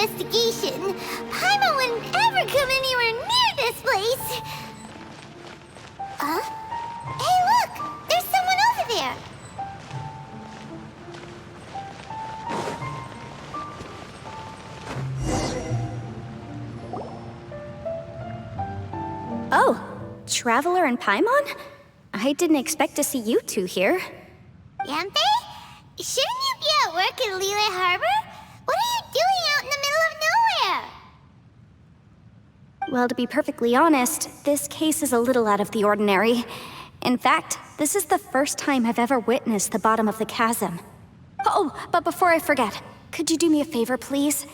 investigation. Paimon wouldn't ever come anywhere near this place. Huh? Hey, look! There's someone over there! Oh, Traveler and Paimon? I didn't expect to see you two here. Yanfei? Shouldn't you be at work in Liyue Harbor? What are you doing out in the middle of nowhere? Well, to be perfectly honest, this case is a little out of the ordinary. In fact, this is the first time I've ever witnessed the bottom of the chasm. Oh, but before I forget, could you do me a favor, please?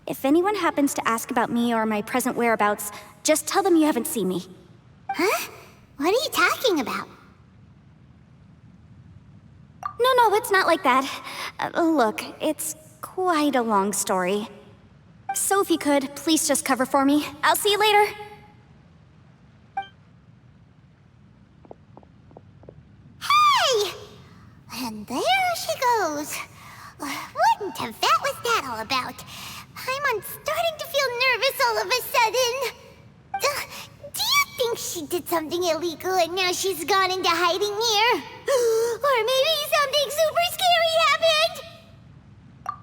If anyone happens to ask about me or my present whereabouts, just tell them you haven't seen me. Huh? What are you talking about? No, it's not like that. Look, it's quite a long story. So if you could, please just cover for me. I'll see you later. Hey! And there she goes. What in Tibet was that all about? Paimon's starting to feel nervous all of a sudden. Do you think she did something illegal and now she's gone into hiding here? Or maybe something super scary happened?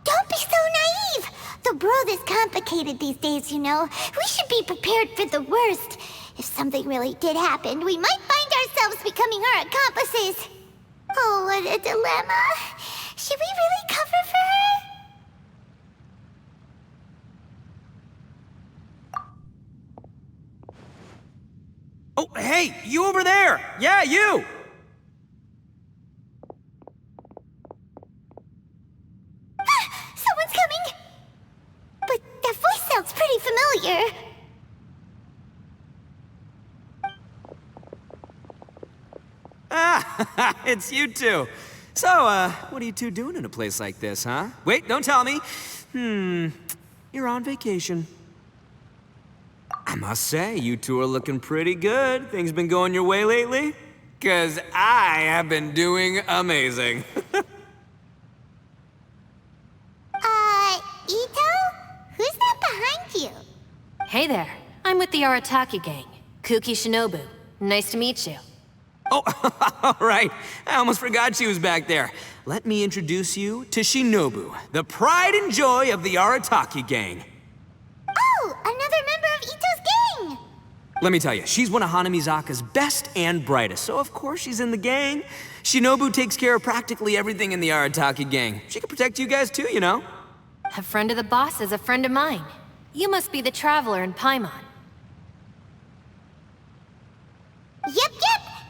Don't be so naive! The world is complicated these days, you know. We should be prepared for the worst. If something really did happen, we might find ourselves becoming her accomplices. Oh, what a dilemma. Should we really cover for her? Oh, hey, you over there! Yeah, you! Someone's coming! But that voice sounds pretty familiar. Ah, it's you two. So, what are you two doing in a place like this, huh? Wait, don't tell me. You're on vacation. I must say, you two are looking pretty good. Things been going your way lately? 'Cause I have been doing amazing. Ito? Who's that behind you? Hey there, I'm with the Arataki gang. Kuki Shinobu. Nice to meet you. Oh, all right. I almost forgot she was back there. Let me introduce you to Shinobu, the pride and joy of the Arataki gang. Oh, another member of Ito's gang! Let me tell you, she's one of Hanamizaka's best and brightest, so of course she's in the gang. Shinobu takes care of practically everything in the Arataki gang. She can protect you guys too, you know. A friend of the boss is a friend of mine. You must be the Traveler in Paimon. Yep.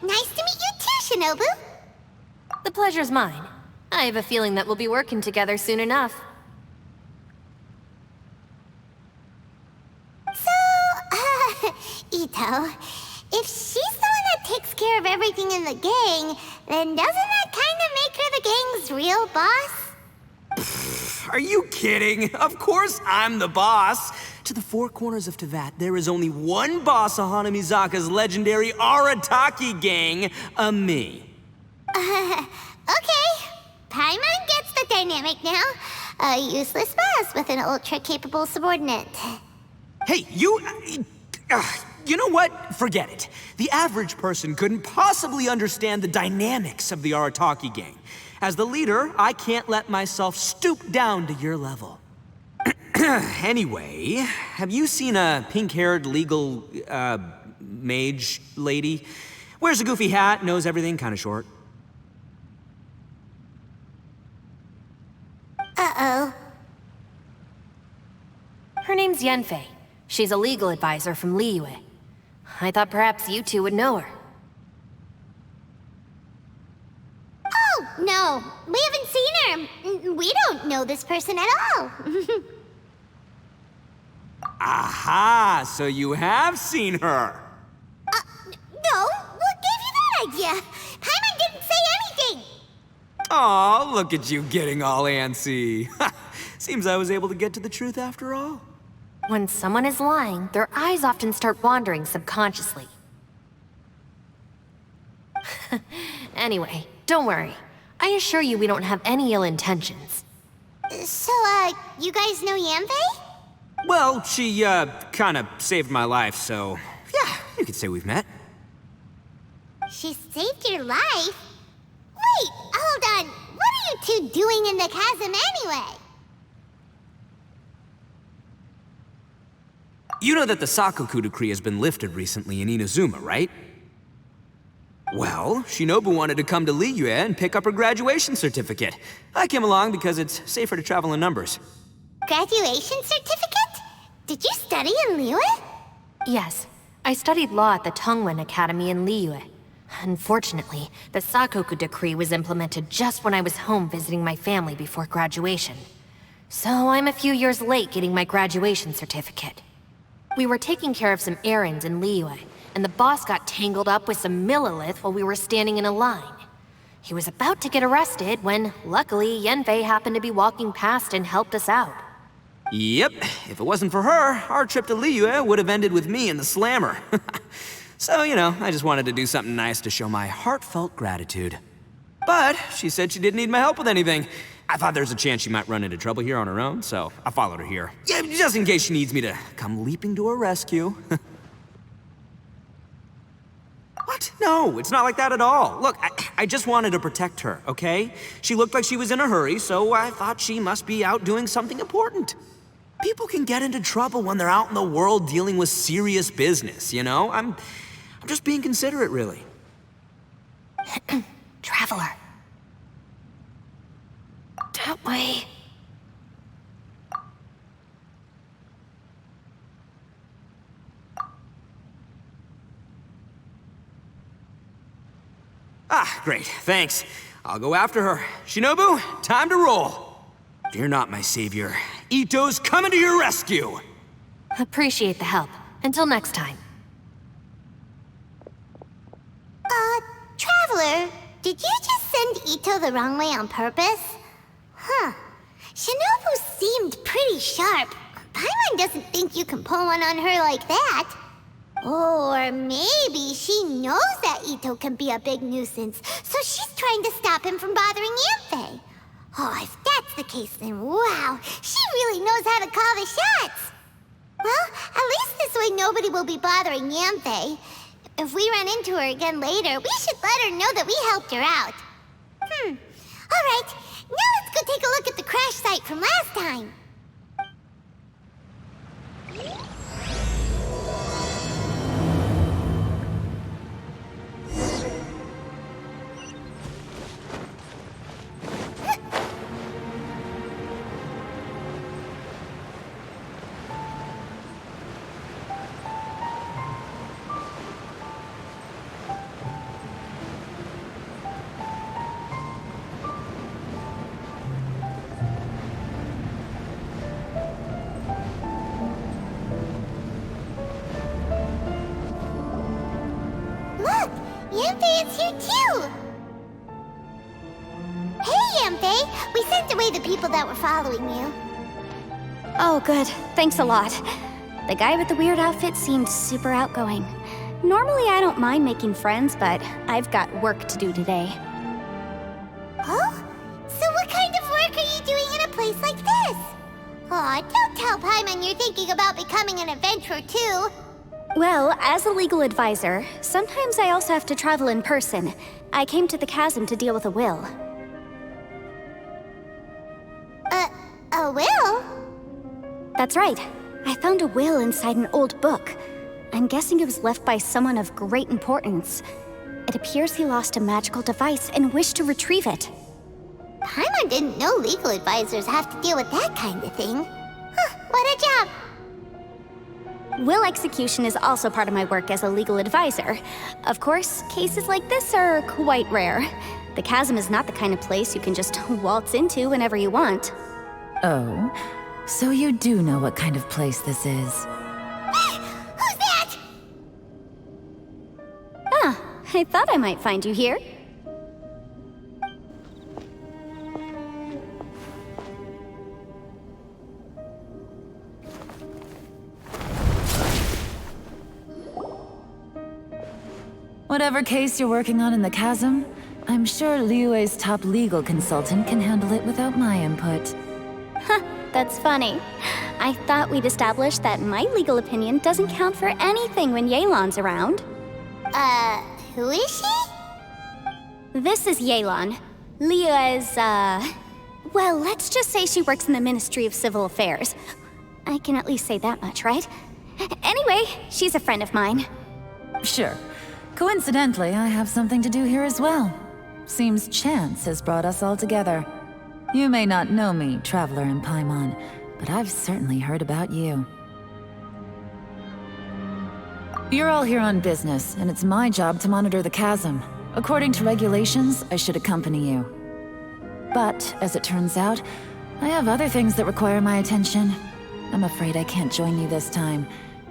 Nice to meet you too, Shinobu. The pleasure's mine. I have a feeling that we'll be working together soon enough. So, Ito, if she's the one that takes care of everything in the gang, then doesn't that kind of make her the gang's real boss? Are you kidding? Of course I'm the boss. To the four corners of Teyvat, there is only one boss of Hanamizaka's legendary Arataki gang, me. Okay. Paimon gets the dynamic now. A useless boss with an ultra-capable subordinate. Hey, you know what? Forget it. The average person couldn't possibly understand the dynamics of the Arataki gang. As the leader, I can't let myself stoop down to your level. Anyway, have you seen a pink-haired legal, mage lady? Wears a goofy hat, knows everything, kinda short. Uh-oh. Her name's Yanfei. She's a legal advisor from Liyue. I thought perhaps you two would know her. Oh, no. We haven't seen her. We don't know this person at all. Aha! So you have seen her. No. What gave you that idea? Paimon didn't say anything. Aw, look at you getting all antsy. Seems I was able to get to the truth after all. When someone is lying, their eyes often start wandering subconsciously. Anyway, don't worry. I assure you we don't have any ill intentions. So, you guys know Yanfei? Well, she, kind of saved my life, so yeah, you could say we've met. She saved your life? Wait, hold on. What are you two doing in the chasm anyway? You know that the Sakoku decree has been lifted recently in Inazuma, right? Well, Shinobu wanted to come to Liyue and pick up her graduation certificate. I came along because it's safer to travel in numbers. Graduation certificate? Did you study in Liyue? Yes, I studied law at the Tongwen Academy in Liyue. Unfortunately, the Sakoku decree was implemented just when I was home visiting my family before graduation. So I'm a few years late getting my graduation certificate. We were taking care of some errands in Liyue, and the boss got tangled up with some Millilith while we were standing in a line. He was about to get arrested when, luckily, Yanfei happened to be walking past and helped us out. Yep, if it wasn't for her, our trip to Liyue would have ended with me and the Slammer. So, you know, I just wanted to do something nice to show my heartfelt gratitude. But she said she didn't need my help with anything. I thought there's a chance she might run into trouble here on her own, so I followed her here. Yeah, just in case she needs me to come leaping to her rescue. What? No, it's not like that at all. Look, I just wanted to protect her, okay? She looked like she was in a hurry, so I thought she must be out doing something important. People can get into trouble when they're out in the world dealing with serious business, you know? I'm just being considerate, really. Traveler. That way. Ah, great, thanks. I'll go after her. Shinobu, time to roll. Fear not, my savior. Ito's coming to your rescue! Appreciate the help. Until next time. Traveler, did you just send Ito the wrong way on purpose? Huh. Shinobu seemed pretty sharp. Paimon doesn't think you can pull one on her like that. Or maybe she knows that Ito can be a big nuisance, so she's trying to stop him from bothering Yanfei. Oh, if that's the case, then wow, she really knows how to call the shots. Well, at least this way nobody will be bothering Yanfei. If we run into her again later, we should let her know that we helped her out. All right, now let's go take a look at the crash site from last time. Look, Yanfei is here too! Hey, Yanfei! We sent away the people that were following you. Oh, good. Thanks a lot. The guy with the weird outfit seemed super outgoing. Normally I don't mind making friends, but I've got work to do today. Oh? So what kind of work are you doing in a place like this? Aw, don't tell Paimon you're thinking about becoming an adventurer too. Well, as a legal advisor, sometimes I also have to travel in person. I came to the chasm to deal with a will. A will? That's right. I found a will inside an old book. I'm guessing it was left by someone of great importance. It appears he lost a magical device and wished to retrieve it. Paimon didn't know legal advisors have to deal with that kind of thing. Huh, what a job! Will execution is also part of my work as a legal advisor. Of course, cases like this are quite rare. The chasm is not the kind of place you can just waltz into whenever you want. Oh, so you do know what kind of place this is. Who's that? Ah, I thought I might find you here. Whatever case you're working on in the chasm, I'm sure Liyue's top legal consultant can handle it without my input. That's funny. I thought we'd established that my legal opinion doesn't count for anything when Yelan's around. Who is she? This is Yelan. Leah's, well, let's just say she works in the Ministry of Civil Affairs. I can at least say that much, right? Anyway, she's a friend of mine. Sure. Coincidentally, I have something to do here as well. Seems chance has brought us all together. You may not know me, Traveler in Paimon, but I've certainly heard about you. You're all here on business, and it's my job to monitor the chasm. According to regulations, I should accompany you. But, as it turns out, I have other things that require my attention. I'm afraid I can't join you this time.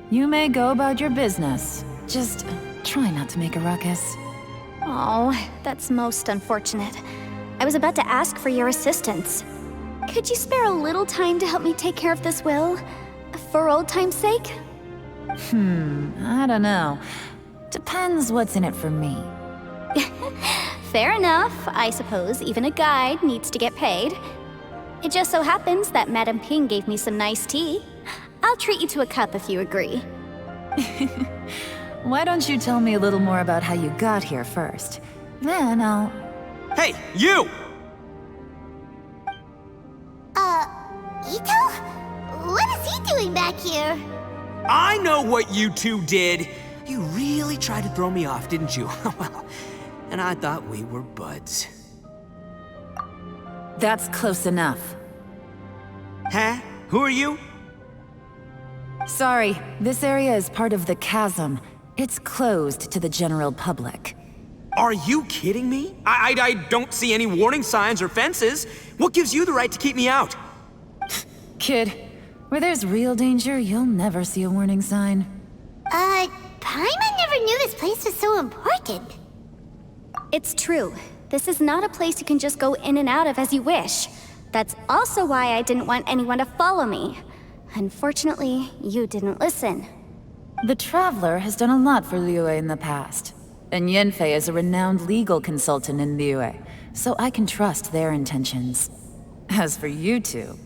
You may go about your business. Just try not to make a ruckus. Oh, that's most unfortunate. I was about to ask for your assistance. Could you spare a little time to help me take care of this will? For old time's sake? I don't know. Depends what's in it for me. Fair enough. I suppose even a guide needs to get paid. It just so happens that Madame Ping gave me some nice tea. I'll treat you to a cup if you agree. Why don't you tell me a little more about how you got here first? Then I'll... Hey, you! Ito? What is he doing back here? I know what you two did. You really tried to throw me off, didn't you? Well, and I thought we were buds. That's close enough. Huh? Who are you? Sorry, this area is part of the chasm. It's closed to the general public. Are you kidding me? I don't see any warning signs or fences. What gives you the right to keep me out? Kid, where there's real danger, you'll never see a warning sign. Paimon never knew this place was so important. It's true. This is not a place you can just go in and out of as you wish. That's also why I didn't want anyone to follow me. Unfortunately, you didn't listen. The Traveler has done a lot for Liyue in the past. And Yanfei is a renowned legal consultant in Liyue, so I can trust their intentions. As for you two...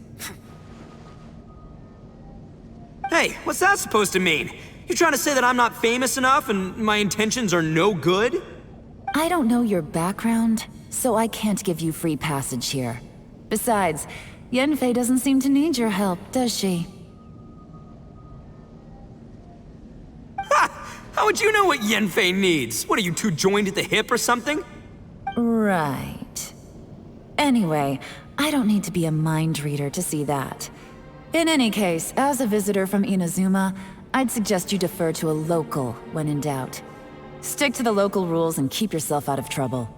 Hey, what's that supposed to mean? You trying to say that I'm not famous enough and my intentions are no good? I don't know your background, so I can't give you free passage here. Besides, Yanfei doesn't seem to need your help, does she? Ha! How would you know what Yanfei needs? What, are you two joined at the hip or something? Right. Anyway, I don't need to be a mind reader to see that. In any case, as a visitor from Inazuma, I'd suggest you defer to a local when in doubt. Stick to the local rules and keep yourself out of trouble.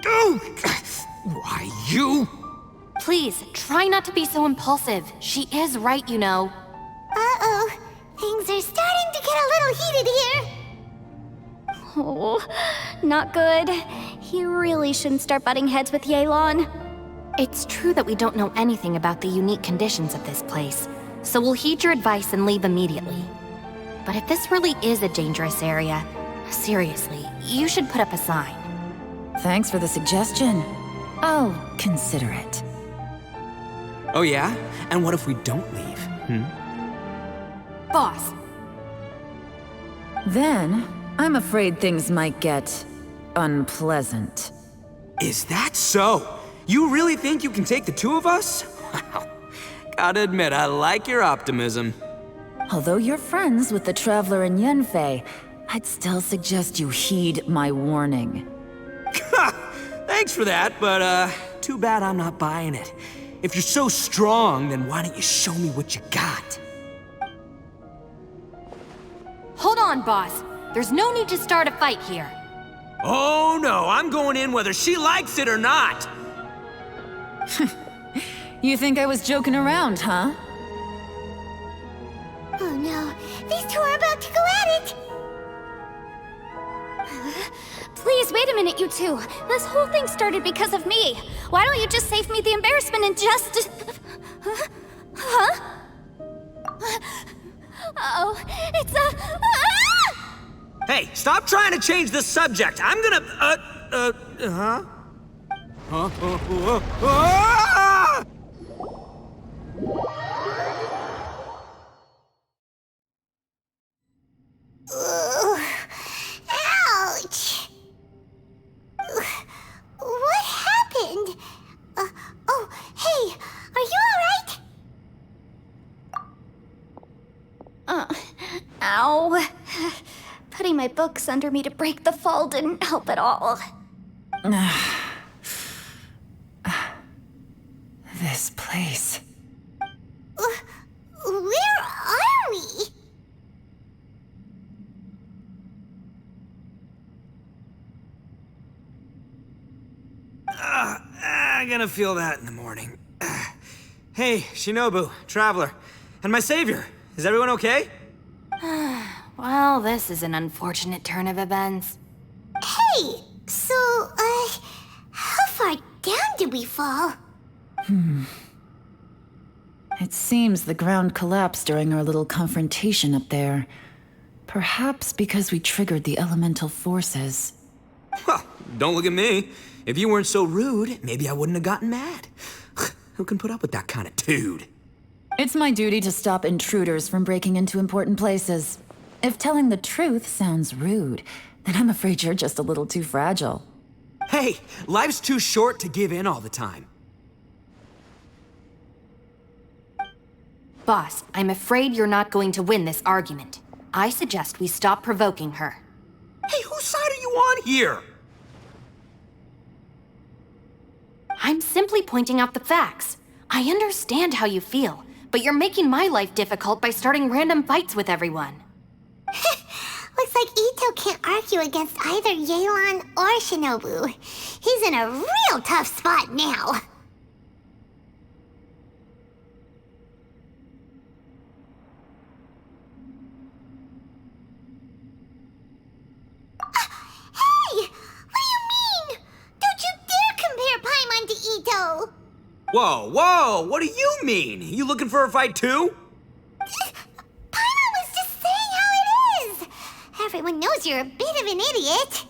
Oh! Why, you? Please, try not to be so impulsive. She is right, you know. Uh-oh. Things are starting to get a little heated here. Oh, not good. You really shouldn't start butting heads with Yelan. It's true that we don't know anything about the unique conditions of this place, so we'll heed your advice and leave immediately. But if this really is a dangerous area, seriously, you should put up a sign. Thanks for the suggestion. I'll consider it. Oh yeah? And what if we don't leave? Boss, Then, I'm afraid things might get... unpleasant. Is that so? You really think you can take the two of us? Wow. Gotta admit, I like your optimism. Although you're friends with the Traveler and Yanfei, I'd still suggest you heed my warning. Thanks for that, but too bad I'm not buying it. If you're so strong, then why don't you show me what you got? hold on, boss. There's no need to start a fight here. Oh no, I'm going in whether she likes it or not. You think I was joking around, huh? Oh no, these two are about to go at it! Please, wait a minute, you two. This whole thing started because of me. Why don't you just save me the embarrassment and just... Huh? Uh-oh, it's a... Ah! Hey, stop trying to change the subject. I'm gonna, huh? Ah! Ow. Putting my books under me to break the fall didn't help at all. This place. Where are we? I'm gonna feel that in the morning. Hey, Shinobu, Traveler, and my savior. Is everyone okay? Well, this is an unfortunate turn of events. Hey, so, how far down did we fall? It seems the ground collapsed during our little confrontation up there. Perhaps because we triggered the elemental forces. Well, don't look at me. If you weren't so rude, maybe I wouldn't have gotten mad. Who can put up with that kind of dude? It's my duty to stop intruders from breaking into important places. If telling the truth sounds rude, then I'm afraid you're just a little too fragile. Hey, life's too short to give in all the time. Boss, I'm afraid you're not going to win this argument. I suggest we stop provoking her. Hey, whose side are you on here? I'm simply pointing out the facts. I understand how you feel, but you're making my life difficult by starting random fights with everyone. Looks like Ito can't argue against either Yelan or Shinobu. He's in a real tough spot now. Hey! What do you mean? Don't you dare compare Paimon to Ito! Whoa, whoa, what do you mean? You looking for a fight too? Paimon was just saying how it is! Everyone knows you're a bit of an idiot.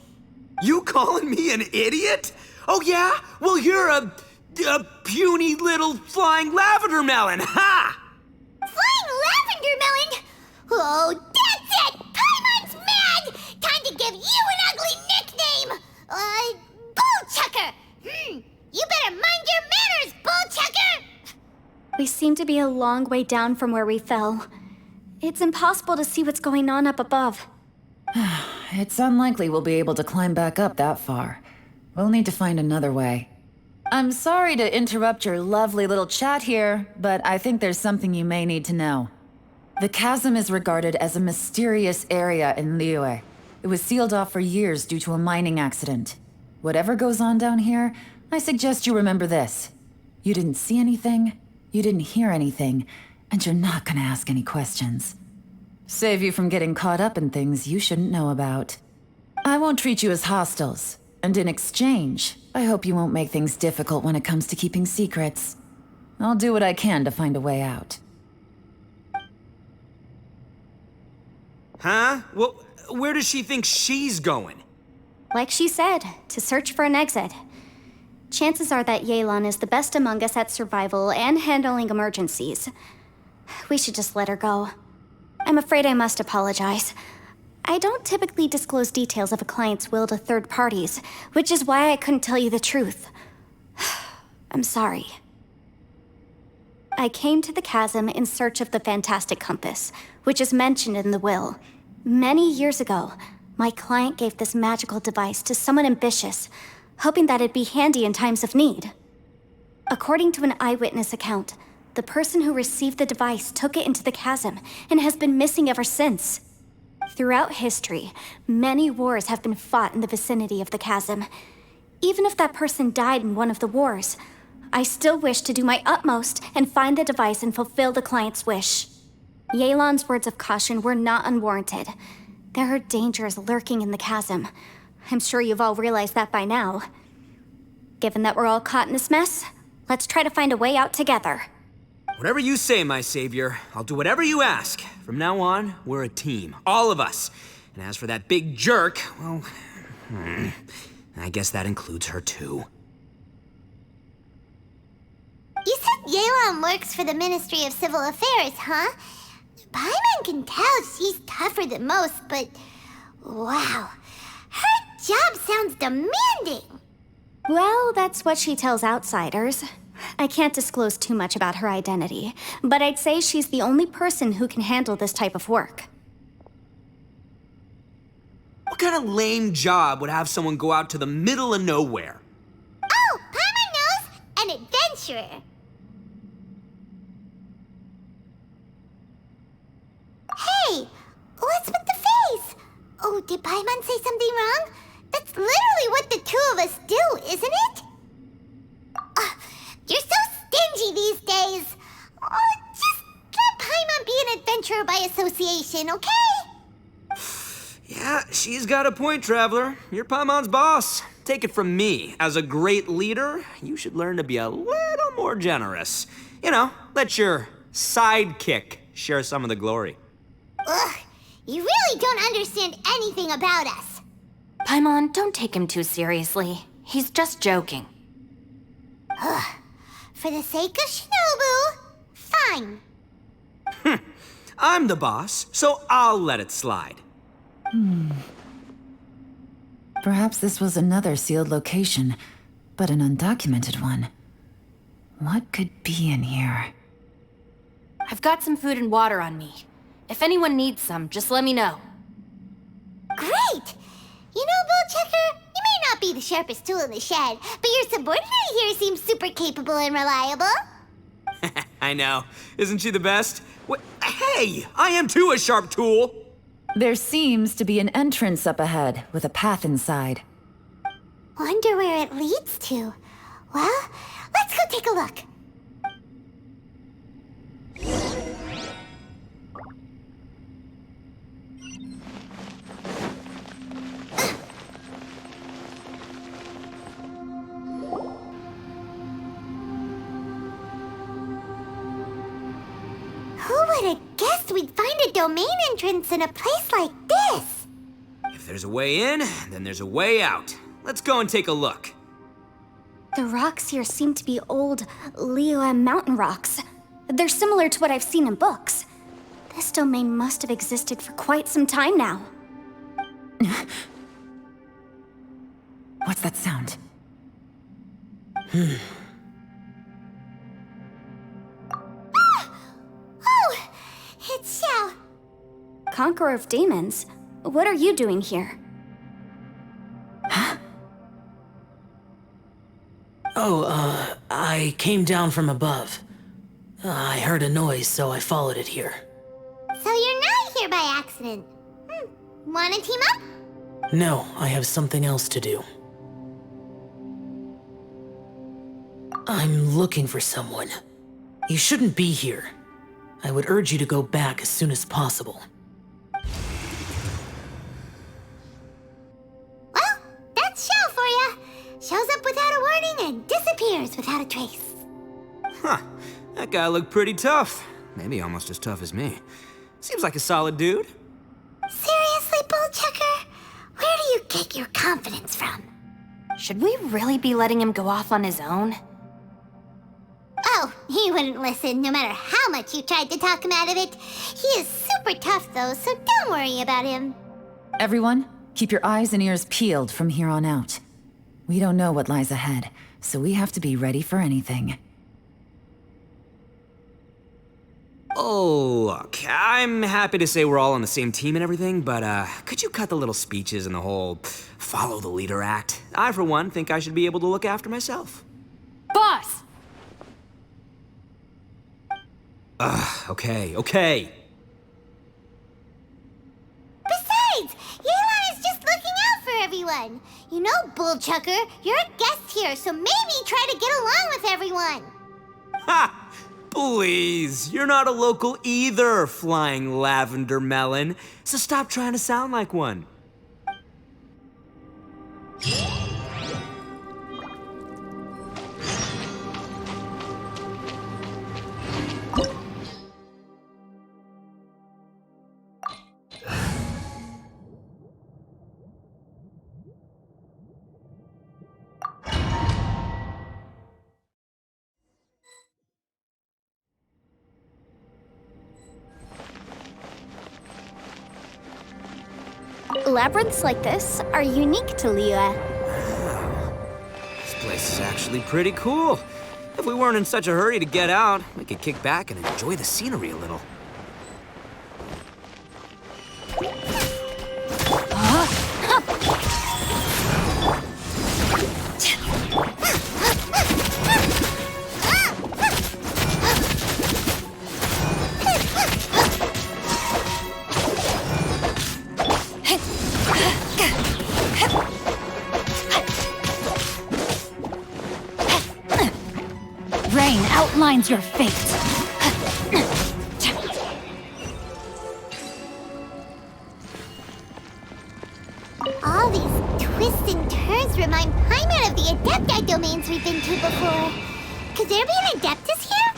You calling me an idiot? Oh yeah? Well, you're a puny little flying lavender melon, ha! Flying lavender melon? Oh, that's it! Paimon's mad! Time to give you an ugly nickname! Bullchucker! You better mind your manners, Bullchucker! We seem to be a long way down from where we fell. It's impossible to see what's going on up above. It's unlikely we'll be able to climb back up that far. We'll need to find another way. I'm sorry to interrupt your lovely little chat here, but I think there's something you may need to know. The chasm is regarded as a mysterious area in Liyue. It was sealed off for years due to a mining accident. Whatever goes on down here, I suggest you remember this. You didn't see anything, you didn't hear anything, and you're not gonna ask any questions. Save you from getting caught up in things you shouldn't know about. I won't treat you as hostiles, and in exchange, I hope you won't make things difficult when it comes to keeping secrets. I'll do what I can to find a way out. Huh? Well, where does she think she's going? Like she said, to search for an exit. Chances are that Yelan is the best among us at survival and handling emergencies. We should just let her go. I'm afraid I must apologize. I don't typically disclose details of a client's will to third parties, which is why I couldn't tell you the truth. I'm sorry. I came to the chasm in search of the fantastic compass, which is mentioned in the will. Many years ago, my client gave this magical device to someone ambitious, hoping that it'd be handy in times of need. According to an eyewitness account, the person who received the device took it into the chasm and has been missing ever since. Throughout history, many wars have been fought in the vicinity of the chasm. Even if that person died in one of the wars, I still wish to do my utmost and find the device and fulfill the client's wish. Yelan's words of caution were not unwarranted. There are dangers lurking in the chasm. I'm sure you've all realized that by now. Given that we're all caught in this mess, let's try to find a way out together. Whatever you say, my savior, I'll do whatever you ask. From now on, we're a team, all of us. And as for that big jerk, well, I guess that includes her too. You said Yelan works for the Ministry of Civil Affairs, huh? Paimon can tell she's tougher than most, but wow, her job sounds demanding. Well, that's what she tells outsiders. I can't disclose too much about her identity, but I'd say she's the only person who can handle this type of work. What kind of lame job would have someone go out to the middle of nowhere? Oh, Paimon knows! An adventurer. Hey, what's with the face? Oh, did Paimon say something wrong? That's literally what the two of us do, isn't it? You're so stingy these days. Oh, just let Paimon be an adventurer by association, okay? Yeah, she's got a point, Traveler. You're Paimon's boss. Take it from me. As a great leader, you should learn to be a little more generous. You know, let your sidekick share some of the glory. Ugh, you really don't understand anything about us. Paimon, don't take him too seriously. He's just joking. For the sake of Shinobu, fine. I'm the boss, so I'll let it slide. Perhaps this was another sealed location, but an undocumented one. What could be in here? I've got some food and water on me. If anyone needs some, just let me know. Great! You know, Bullchecker, you may not be the sharpest tool in the shed, but your subordinate here seems super capable and reliable. I know. Isn't she the best? Hey, I am too a sharp tool. There seems to be an entrance up ahead, with a path inside. Wonder where it leads to. Well, let's go take a look. Who would have guessed we'd find a domain entrance in a place like this? If there's a way in, then there's a way out. Let's go and take a look. The rocks here seem to be old Liyue mountain rocks. They're similar to what I've seen in books. This domain must have existed for quite some time now. What's that sound? Oh, it's Xiao. Conqueror of Demons, what are you doing here? I came down from above. I heard a noise, so I followed it here. So you're not here by accident. Wanna team up? No, I have something else to do. I'm looking for someone. You shouldn't be here. I would urge you to go back as soon as possible. Well, that's Xiao for ya. Shows up without a warning and disappears without a trace. Huh. That guy looked pretty tough. Maybe almost as tough as me. Seems like a solid dude. Seriously, Bullchecker? Where do you get your confidence from? Should we really be letting him go off on his own? Oh, he wouldn't listen no matter how much you tried to talk him out of it. He is super tough though, so don't worry about him. Everyone, keep your eyes and ears peeled from here on out. We don't know what lies ahead, so we have to be ready for anything. Oh, look, I'm happy to say we're all on the same team and everything, but could you cut the little speeches and the whole follow the leader act? I, for one, think I should be able to look after myself. Boss! Okay. Besides, Yelan is just looking out for everyone. You know, Bullchucker, you're a guest here, so maybe try to get along with everyone. Ha! Please, you're not a local either, flying lavender melon, so stop trying to sound like one. Labyrinths like this are unique to Liyue. This place is actually pretty cool. If we weren't in such a hurry to get out, we could kick back and enjoy the scenery a little. Rain outlines your fate. All these twists and turns remind Paimon of the Adepti domains we've been to before. Could there be an Adeptus here?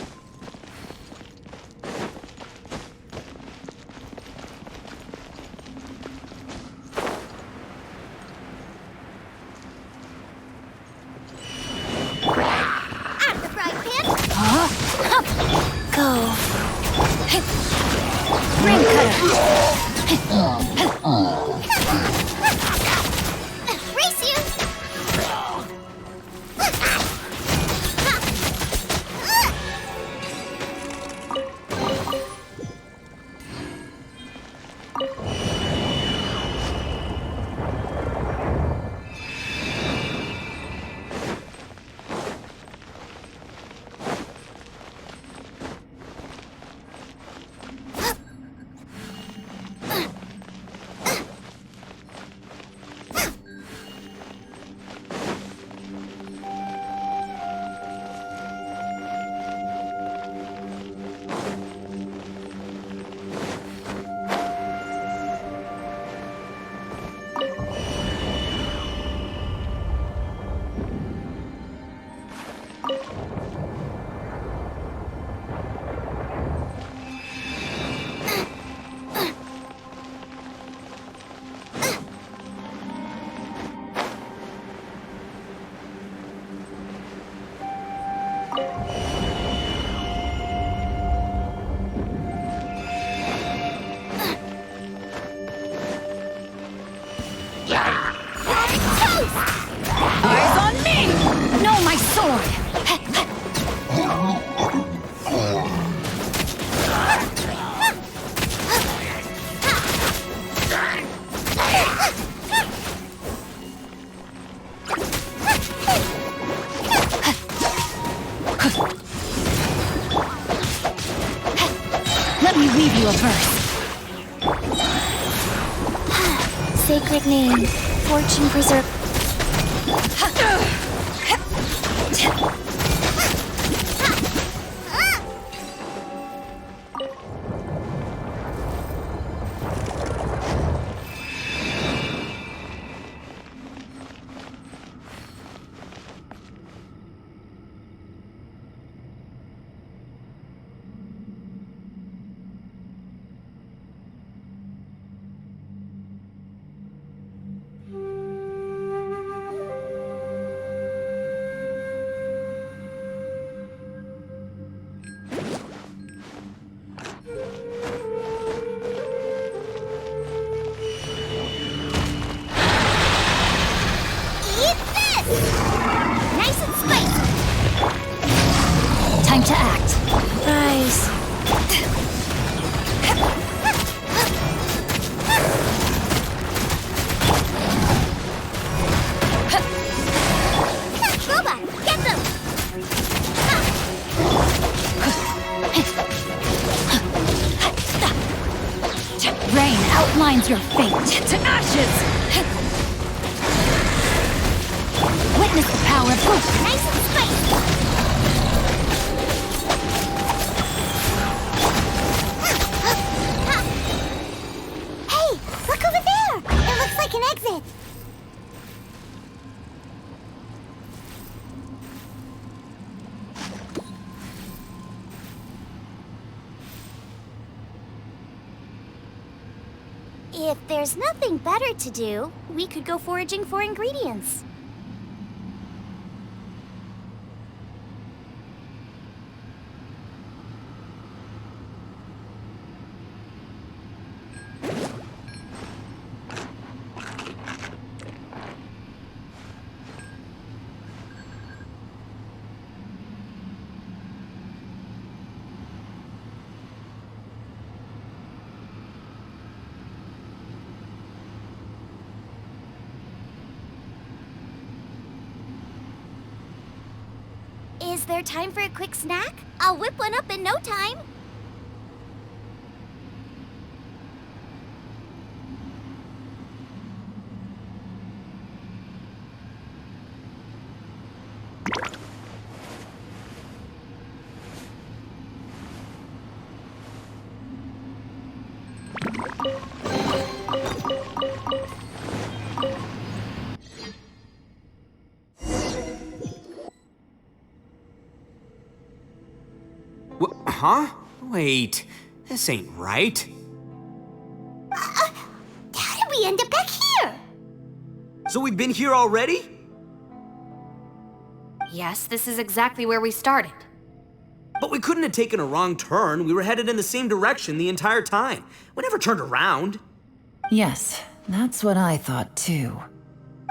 Out of the frying pan! Go. Ring cutter. Race you! Eyes on me! No, my sword! Let me weave you a verse. Sacred name, fortune preserve. Nice and spicy. Time to act. Rise. Robot, get them! Rain outlines your fate. To ashes! Witness the power of hope. Nice and spicy. Hey, look over there! It looks like an exit. If there's nothing better to do, we could go foraging for ingredients. Is there time for a quick snack? I'll whip one up in no time. Huh? Wait, this ain't right. How did we end up back here? So we've been here already? Yes, this is exactly where we started. But we couldn't have taken a wrong turn. We were headed in the same direction the entire time. We never turned around. Yes, that's what I thought too.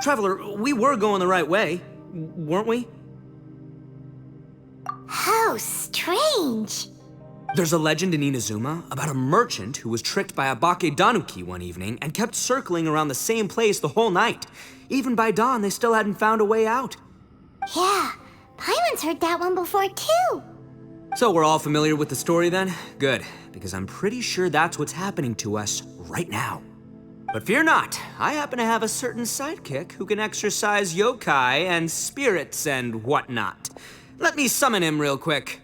Traveler, we were going the right way, weren't we? How strange. There's a legend in Inazuma about a merchant who was tricked by a Bakedanuki one evening and kept circling around the same place the whole night. Even by dawn, they still hadn't found a way out. Yeah, Paimon's heard that one before too. So we're all familiar with the story then? Good, because I'm pretty sure that's what's happening to us right now. But fear not, I happen to have a certain sidekick who can exercise yokai and spirits and whatnot. Let me summon him real quick.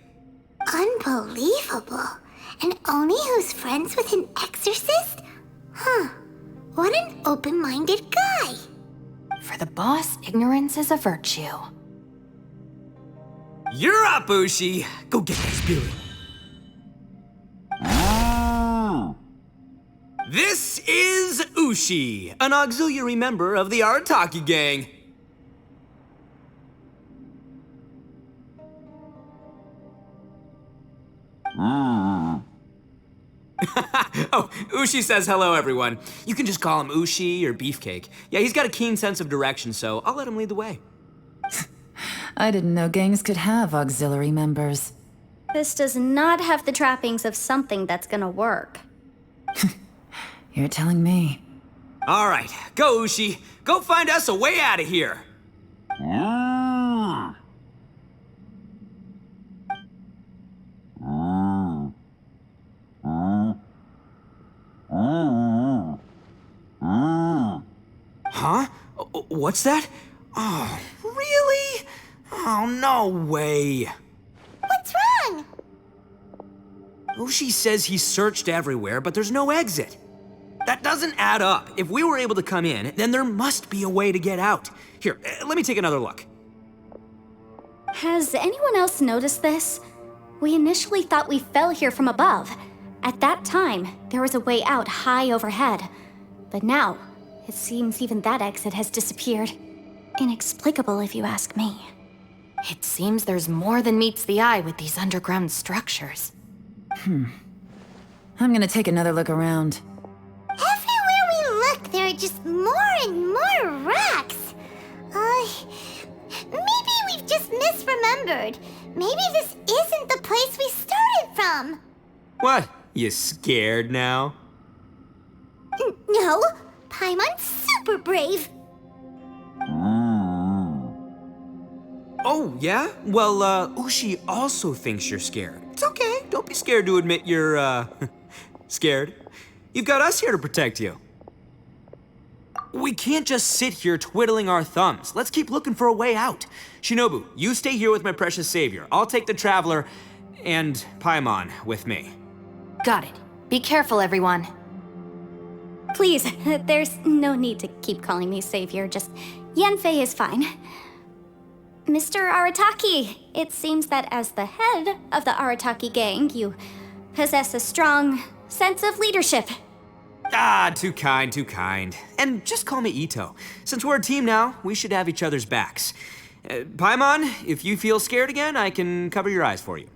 Unbelievable. And Oni who's friends with an exorcist? Huh. What an open-minded guy. For the boss, ignorance is a virtue. You're up, Ushi. Go get that spirit. This is Ushi, an auxiliary member of the Arataki gang. Oh, Ushi says hello, everyone. You can just call him Ushi or Beefcake. Yeah, he's got a keen sense of direction, so I'll let him lead the way. I didn't know gangs could have auxiliary members. This does not have the trappings of something that's gonna work. You're telling me. All right, go, Ushi. Go find us a way out of here. Huh? What's that? Oh, really? Oh, no way. What's wrong? Ushi says he searched everywhere, but there's no exit. That doesn't add up. If we were able to come in, then there must be a way to get out. Here, let me take another look. Has anyone else noticed this? We initially thought we fell here from above. At that time, there was a way out high overhead. But now, it seems even that exit has disappeared. Inexplicable, if you ask me. It seems there's more than meets the eye with these underground structures. I'm gonna take another look around. Everywhere we look, there are just more and more rocks. Maybe we've just misremembered. Maybe this isn't the place we started from. What? You scared now? No, Paimon's super brave. Oh, yeah? Well, Ushi also thinks you're scared. It's okay. Don't be scared to admit you're, scared. You've got us here to protect you. We can't just sit here twiddling our thumbs. Let's keep looking for a way out. Shinobu, you stay here with my precious savior. I'll take the Traveler and Paimon with me. Got it. Be careful, everyone. Please, there's no need to keep calling me savior, just Yanfei is fine. Mr. Arataki, it seems that as the head of the Arataki gang, you possess a strong sense of leadership. Ah, too kind, too kind. And just call me Ito. Since we're a team now, we should have each other's backs. Paimon, if you feel scared again, I can cover your eyes for you.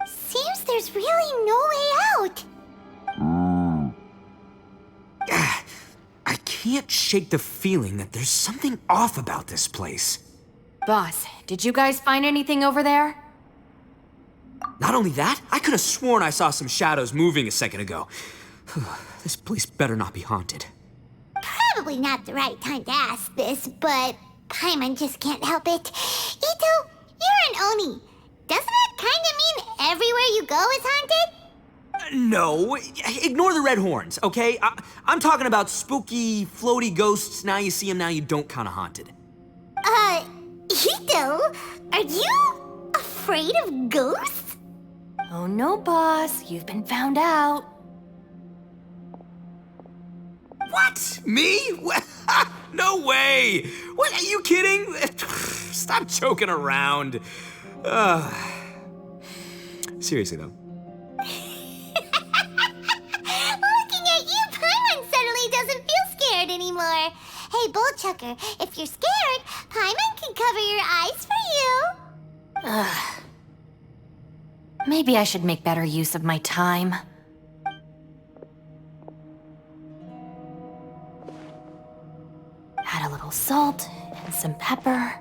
Seems there's really no way out. I can't shake the feeling that there's something off about this place. Boss, did you guys find anything over there? Not only that, I could have sworn I saw some shadows moving a second ago. This place better not be haunted. probably not the right time to ask this, but Paimon just can't help it. Ito, you're an Oni. Doesn't it kind of mean everywhere you go is haunted? No, ignore the red horns, okay? I'm talking about spooky, floaty ghosts. Now you see them, now you don't kind of haunted. Ito, are you afraid of ghosts? Oh no, boss. You've been found out. What? Me? No way! What, are you kidding? Stop joking around. Seriously, though. Looking at you, Paimon suddenly doesn't feel scared anymore. Hey, Bullchucker, if you're scared, Paimon can cover your eyes for you. Maybe I should make better use of my time. Add a little salt and some pepper.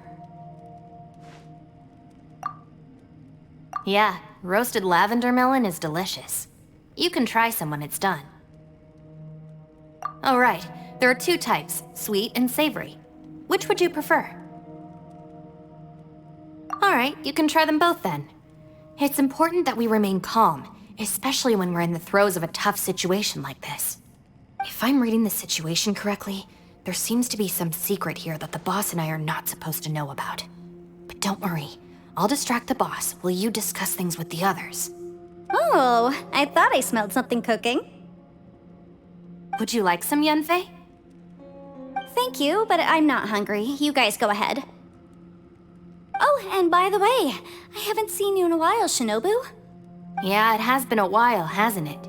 Yeah, roasted lavender melon is delicious. You can try some when it's done. Oh, right. There are two types, sweet and savory. Which would you prefer? All right, you can try them both then. It's important that we remain calm, especially when we're in the throes of a tough situation like this. If I'm reading the situation correctly, there seems to be some secret here that the boss and I are not supposed to know about. But don't worry, I'll distract the boss while you discuss things with the others. Oh, I thought I smelled something cooking. Would you like some Yunfei? Thank you, but I'm not hungry. You guys go ahead. Oh, and by the way, I haven't seen you in a while, Shinobu. Yeah, it has been a while, hasn't it?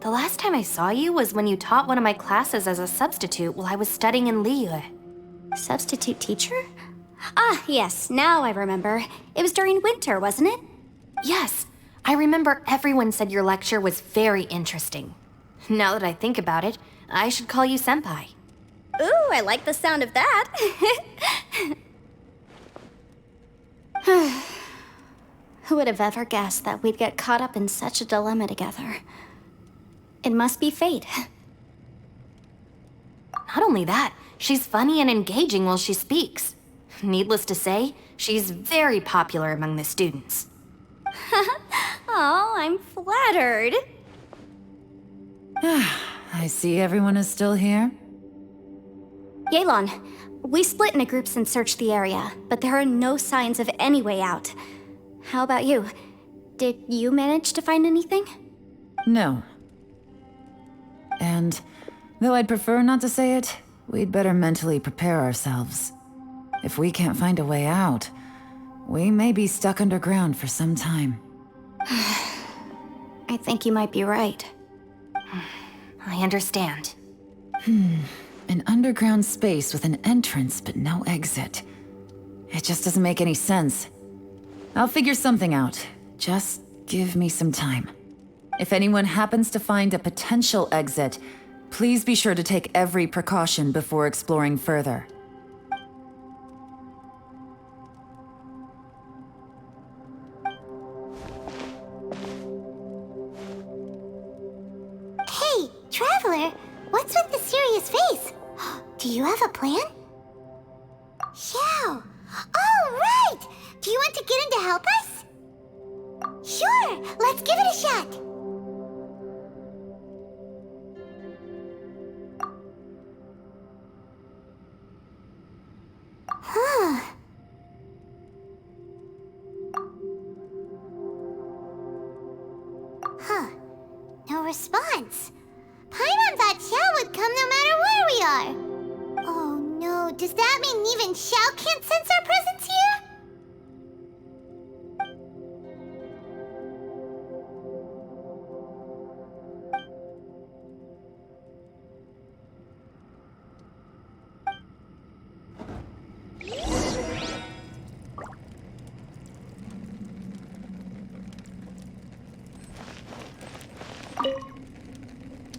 The last time I saw you was when you taught one of my classes as a substitute while I was studying in Liyue. Substitute teacher? Ah, yes, now I remember. It was during winter, wasn't it? Yes, I remember everyone said your lecture was very interesting. Now that I think about it, I should call you senpai. Ooh, I like the sound of that. Who would have ever guessed that we'd get caught up in such a dilemma together? It must be fate. Not only that, she's funny and engaging while she speaks. Needless to say, she's very popular among the students. Oh, I'm flattered. I see everyone is still here. Yelan, we split into groups and searched the area, but there are no signs of any way out. How about you? Did you manage to find anything? No. And though I'd prefer not to say it, we'd better mentally prepare ourselves. If we can't find a way out, we may be stuck underground for some time. I think you might be right. I understand. An underground space with an entrance but no exit. It just doesn't make any sense. I'll figure something out. Just give me some time. If anyone happens to find a potential exit, please be sure to take every precaution before exploring further. Hey, Traveler, what's with the serious face? Do you have a plan? Xiao! Oh, right! Do you want to get in to help us? Sure, let's give it a shot. Huh. No response. Paimon thought Xiao would come no matter where we are. Oh no, does that mean even Xiao can't sense our presence here?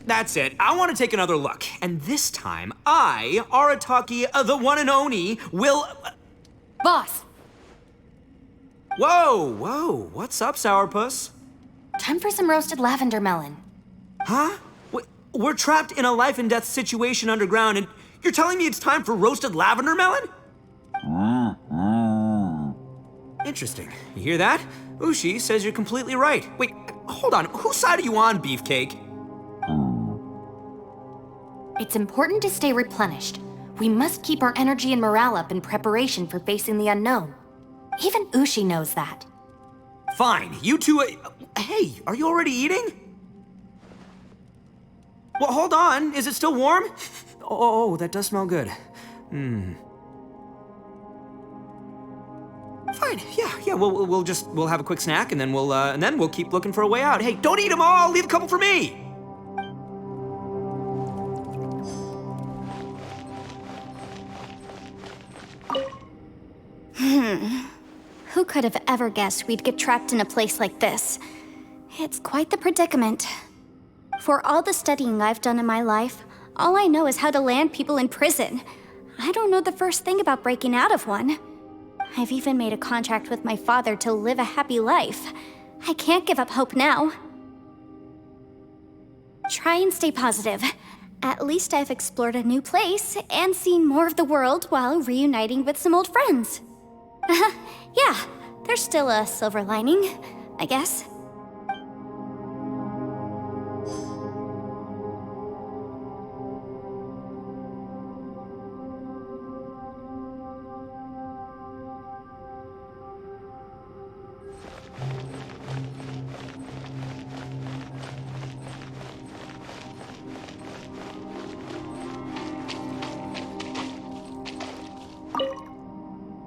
That's it. I want to take another look. And this time, I, Arataki, the one and only, will... Boss! Whoa. What's up, Sourpuss? Time for some roasted lavender melon. Huh? We're trapped in a life and death situation underground, and You're telling me it's time for roasted lavender melon? Interesting. You hear that? Ushi says you're completely right. Wait, hold on. Whose side are you on, Beefcake? It's important to stay replenished. We must keep our energy and morale up in preparation for facing the unknown. Even Ushi knows that. Fine, you two. Hey, are you already eating? Well, hold on. Is it still warm? Oh, that does smell good. Fine. Yeah. We'll have a quick snack, and then we'll keep looking for a way out. Hey, don't eat them all. Leave a couple for me. Who could have ever guessed we'd get trapped in a place like this? It's quite the predicament. For all the studying I've done in my life, all I know is how to land people in prison. I don't know the first thing about breaking out of one. I've even made a contract with my father to live a happy life. I can't give up hope now. Try and stay positive. At least I've explored a new place and seen more of the world while reuniting with some old friends. Yeah, there's still a silver lining, I guess.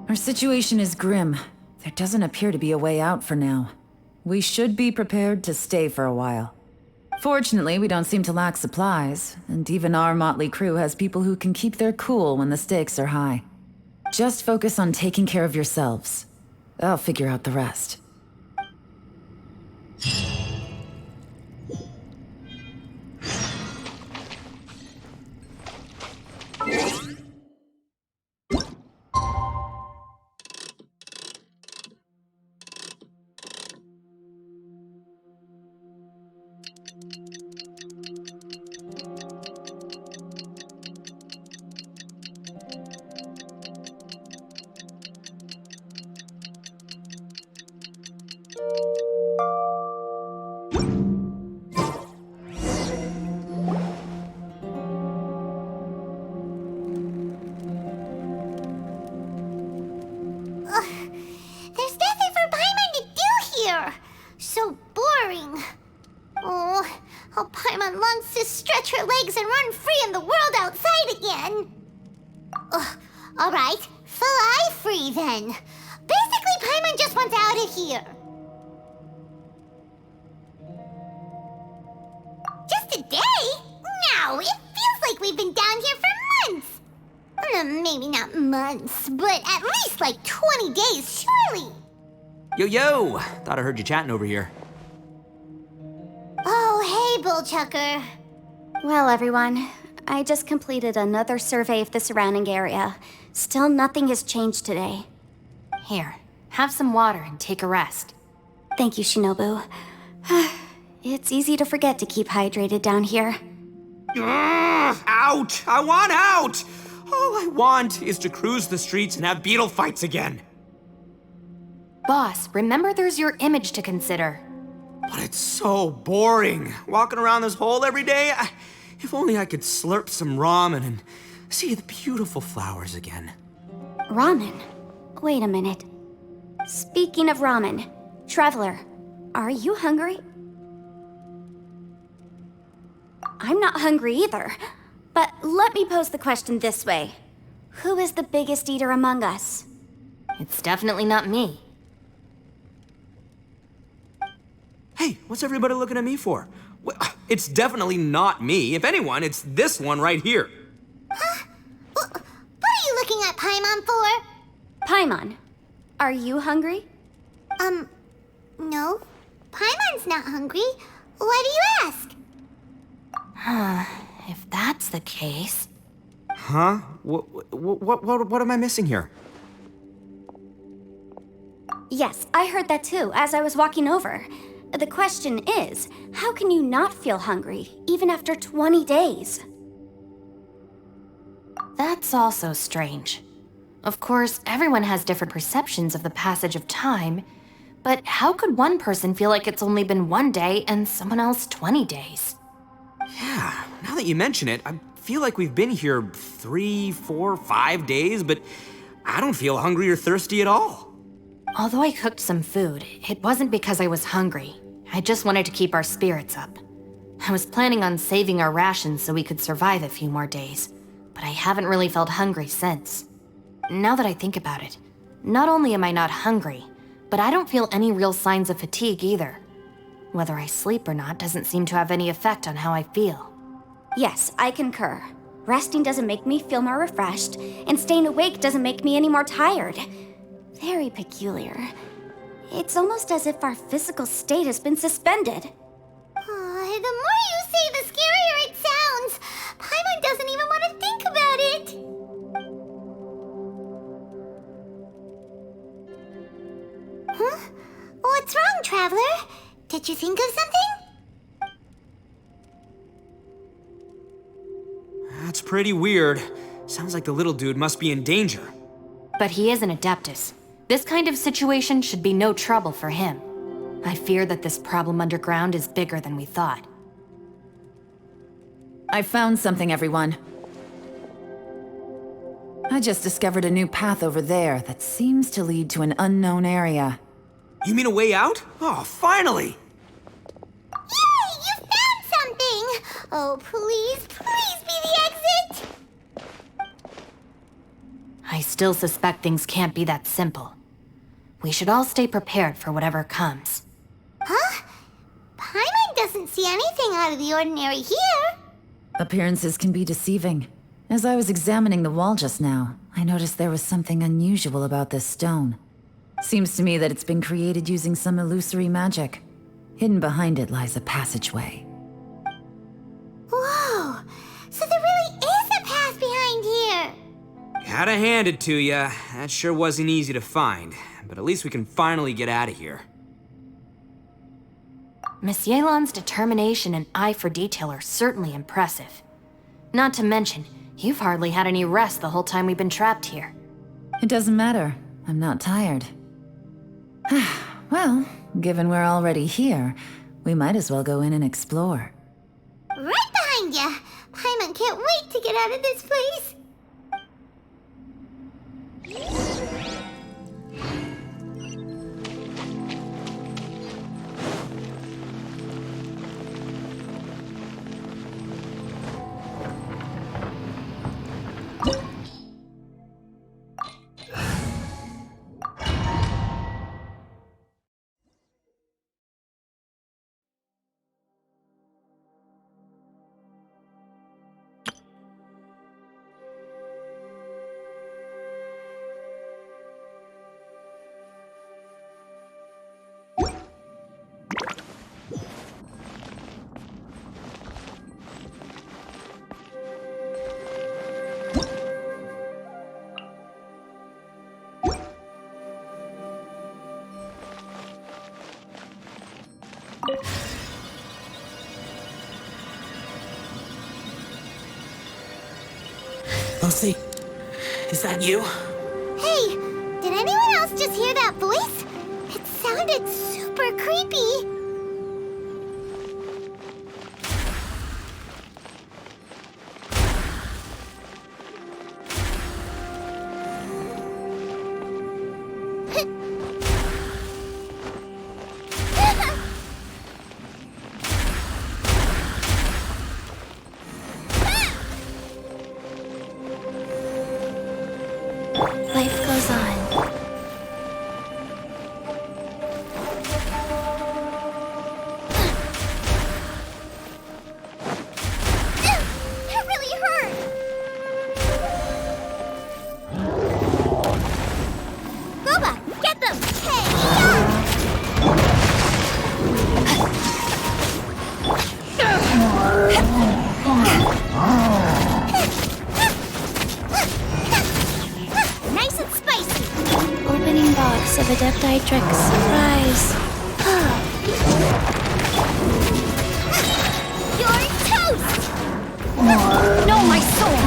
Our situation is grim. There doesn't appear to be a way out for now. We should be prepared to stay for a while. Fortunately, we don't seem to lack supplies, and even our motley crew has people who can keep their cool when the stakes are high. Just focus on taking care of yourselves. I'll figure out the rest. There's nothing for Paimon to do here. So boring. Oh, how Paimon longs to stretch her legs and run free in the world outside again. All right, fly free then. Basically, Paimon just wants out of here. Just a day? No, it feels like we've been down here for months. Maybe not months, but at least like 20 days, surely. Yo! Thought I heard you chatting over here. Oh, hey, Bullchucker. Well, everyone, I just completed another survey of the surrounding area. Still nothing has changed today. Here, have some water and take a rest. Thank you, Shinobu. It's easy to forget to keep hydrated down here. Out! I want out! All I want is to cruise the streets and have beetle fights again. Boss, remember there's your image to consider. But it's so boring, walking around this hole every day. If only I could slurp some ramen and see the beautiful flowers again. Ramen? Wait a minute. Speaking of ramen, Traveler, are you hungry? I'm not hungry either. But let me pose the question this way. Who is the biggest eater among us? It's definitely not me. Hey, what's everybody looking at me for? Well, it's definitely not me. If anyone, it's this one right here. What are you looking at Paimon for? Paimon, are you hungry? No. Paimon's not hungry. Why do you ask? If that's the case... Huh? What am I missing here? Yes, I heard that too, as I was walking over. The question is, how can you not feel hungry, even after 20 days? That's also strange. Of course, everyone has different perceptions of the passage of time, but how could one person feel like it's only been 1 day and someone else 20 days? Yeah, now that you mention it, I feel like we've been here 3, 4, 5 days, but I don't feel hungry or thirsty at all. Although I cooked some food, it wasn't because I was hungry. I just wanted to keep our spirits up. I was planning on saving our rations so we could survive a few more days, but I haven't really felt hungry since. Now that I think about it, not only am I not hungry, but I don't feel any real signs of fatigue either. Whether I sleep or not doesn't seem to have any effect on how I feel. Yes, I concur. Resting doesn't make me feel more refreshed, and staying awake doesn't make me any more tired. Very peculiar. It's almost as if our physical state has been suspended. The more you say, the scarier it sounds. Paimon doesn't even want to think about it. Huh? What's wrong, Traveler? Did you think of something? That's pretty weird. Sounds like the little dude must be in danger. But he is an Adeptus. This kind of situation should be no trouble for him. I fear that this problem underground is bigger than we thought. I found something, everyone. I just discovered a new path over there that seems to lead to an unknown area. You mean a way out? Oh, finally! Yay! You found something! Oh, please, please be the exit! I still suspect things can't be that simple. We should all stay prepared for whatever comes. Huh? Paimon doesn't see anything out of the ordinary here. Appearances can be deceiving. As I was examining the wall just now, I noticed there was something unusual about this stone. Seems to me that it's been created using some illusory magic. Hidden behind it lies a passageway. Whoa! So there really is a path behind here! Gotta hand it to ya. That sure wasn't easy to find. But at least we can finally get out of here. Miss Yelan's determination and eye for detail are certainly impressive. Not to mention, you've hardly had any rest the whole time we've been trapped here. It doesn't matter. I'm not tired. Well, given we're already here, we might as well go in and explore. Right behind ya! Paimon can't wait to get out of this place! Lucy, is that you? Hey, did anyone else just hear that voice? It sounded super creepy. Life goes on. That really hurt. Boba, get them! Hey, nice and spicy. Opening box of Adepti tricks. Surprise. You're toast. No, my sword!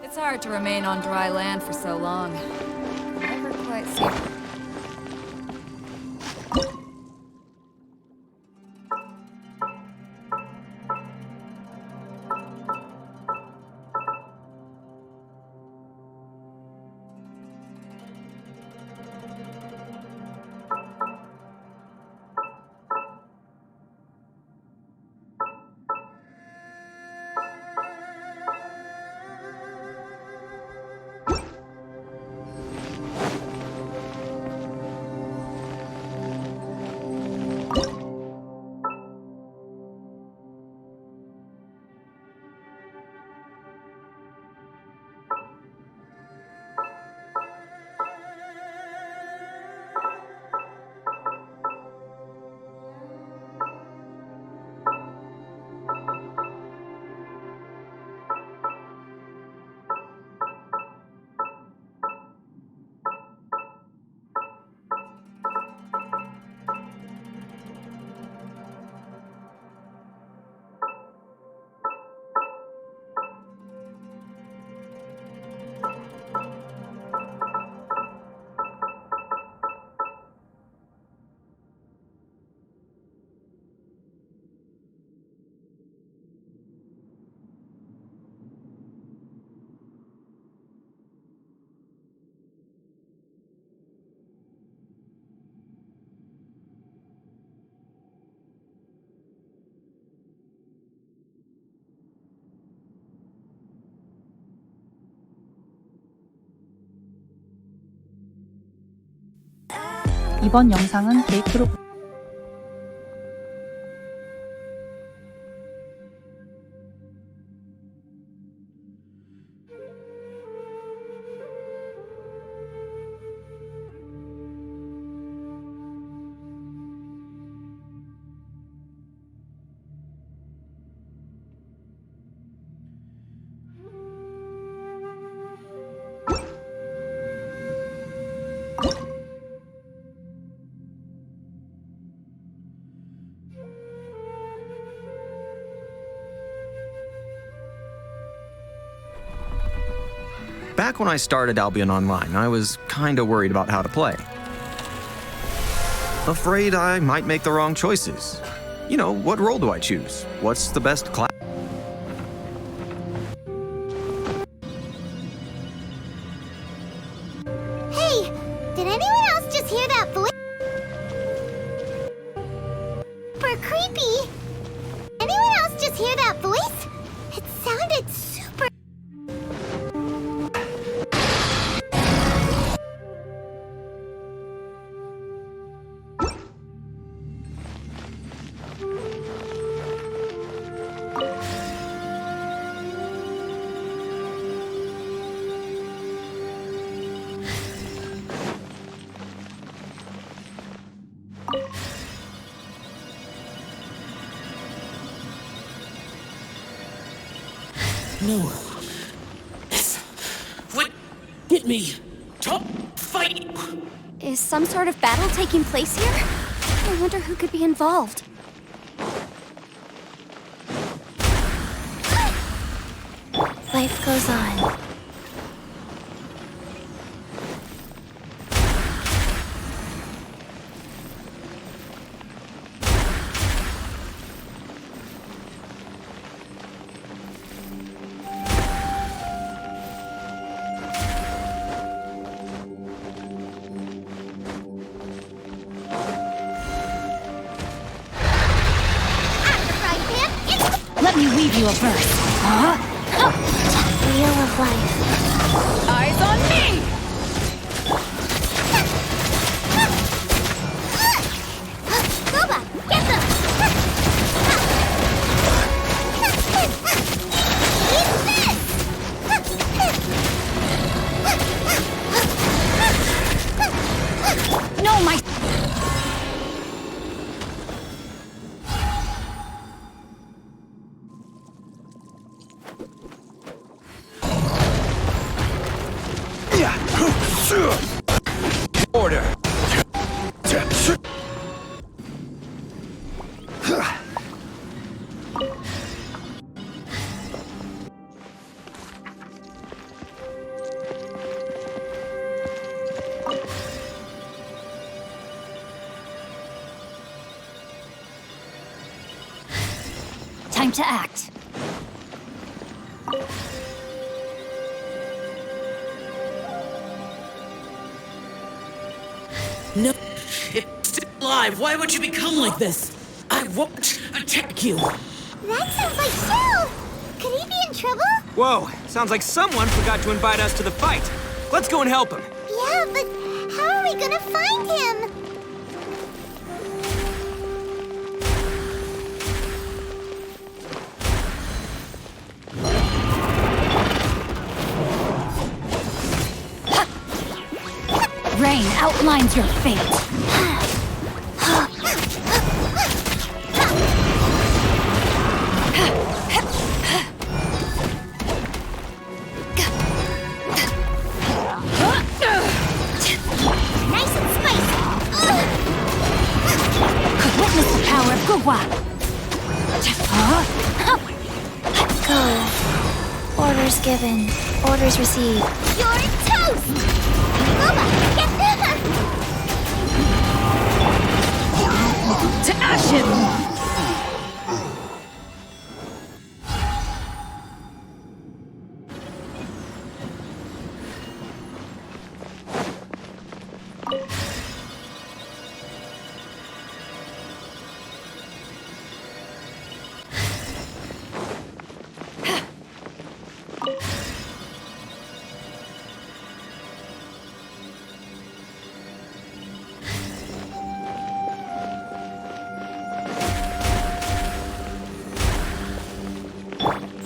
It's hard to remain on dry land for so long. Never quite see. 이번 영상은 데이트로 Back when I started Albion Online, I was kinda worried about how to play. Afraid I might make the wrong choices. You know, what role do I choose? What's the best class? Hey, did anyone else just hear that voice? Super creepy. Anyone else just hear that voice? It sounded super. No. What? Hit me. Top fight. Is some sort of battle taking place here? I wonder who could be involved. Life goes on. Let me weave you a verse. Wheel of life. Eyes on me! Boba, get them! No, my... Order! time to act. No, it's still alive. Why would you become like this? I won't attack you. That sounds like Shell! Could he be in trouble? Whoa, sounds like someone forgot to invite us to the fight. Let's go and help him. Yeah, but how are we gonna find him? Rain outlines your fate. Nice and spicy! Witness the power of Gugwa. Go. Orders given. Orders received. You're toast! Boba, get To action!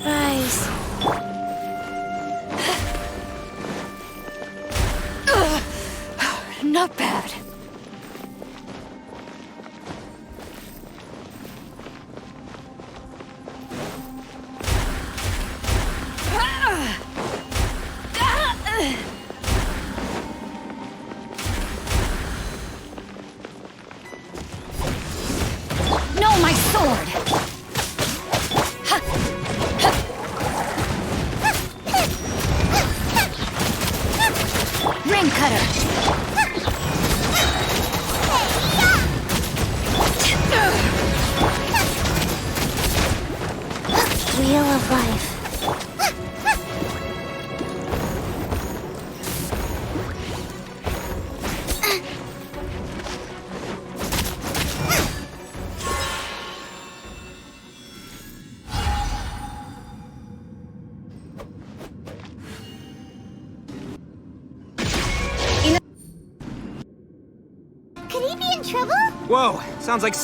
Rise. Not bad. No, my sword! Ring cutter! Wheel of life. Could he be in trouble? Whoa, sounds like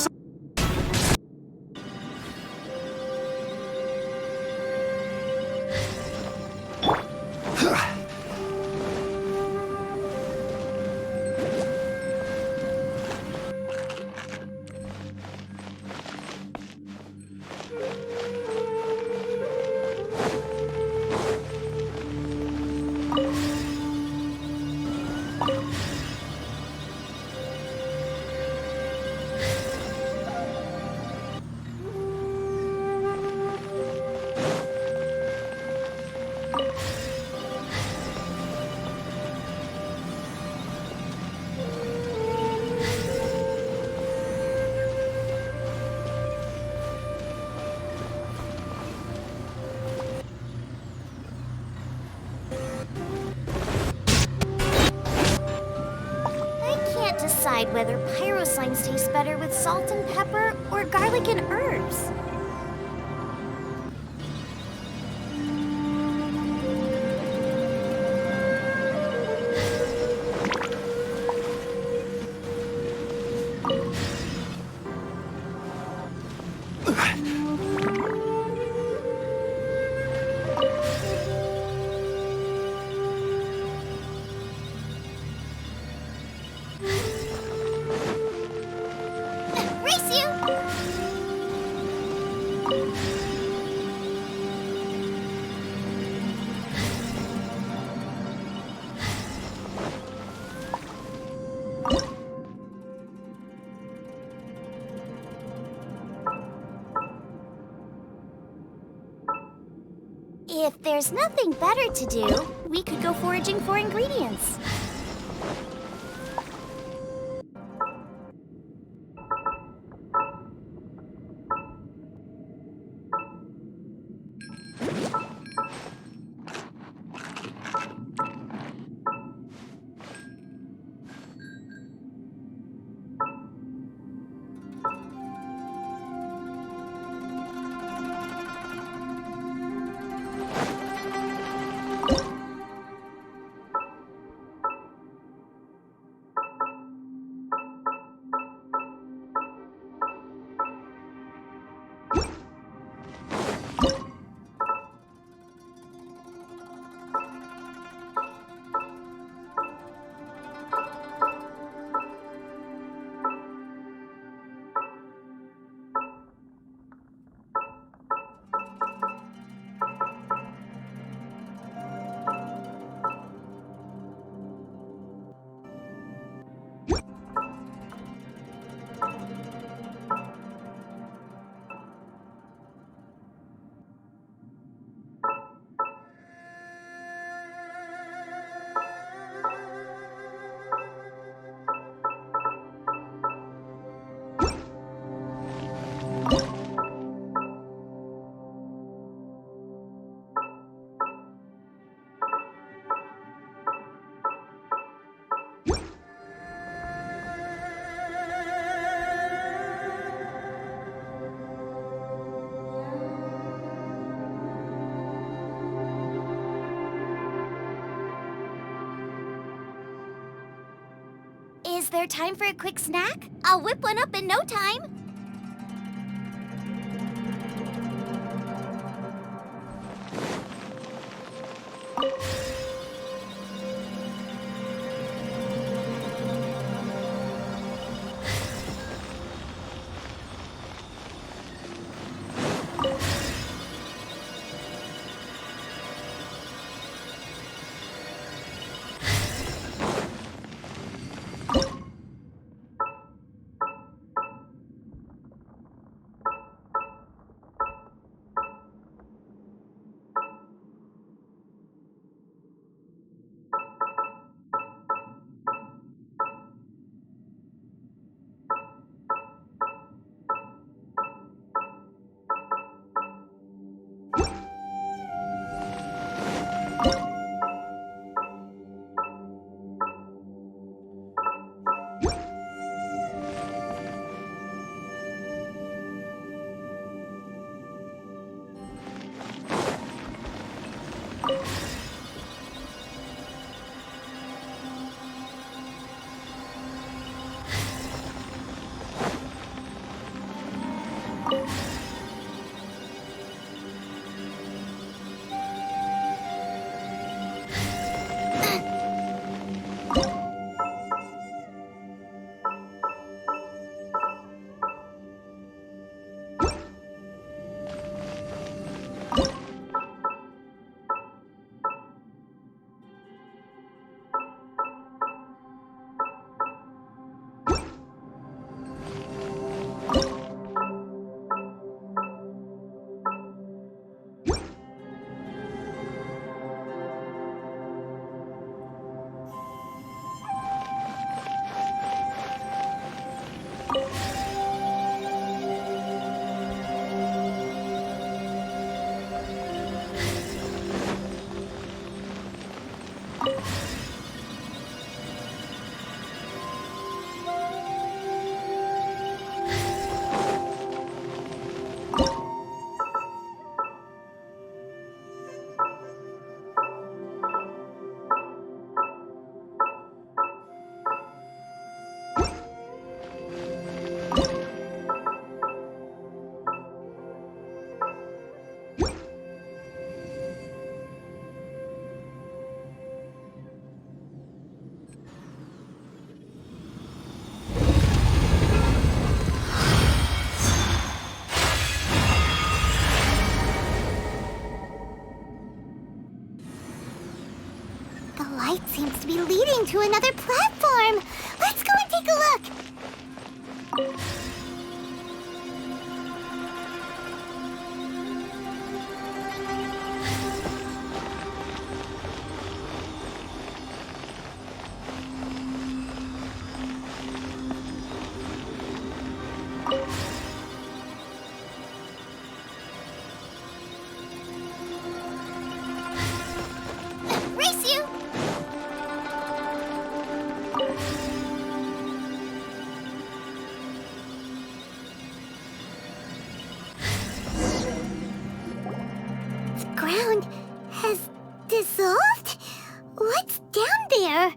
decide whether pyro slimes taste better with salt and pepper or garlic and herbs. If there's nothing better to do, we could go foraging for ingredients. Is there time for a quick snack? I'll whip one up in no time. Light seems to be leading to another platform. Let's go and take a look. Race you! Ground has dissolved? What's down there?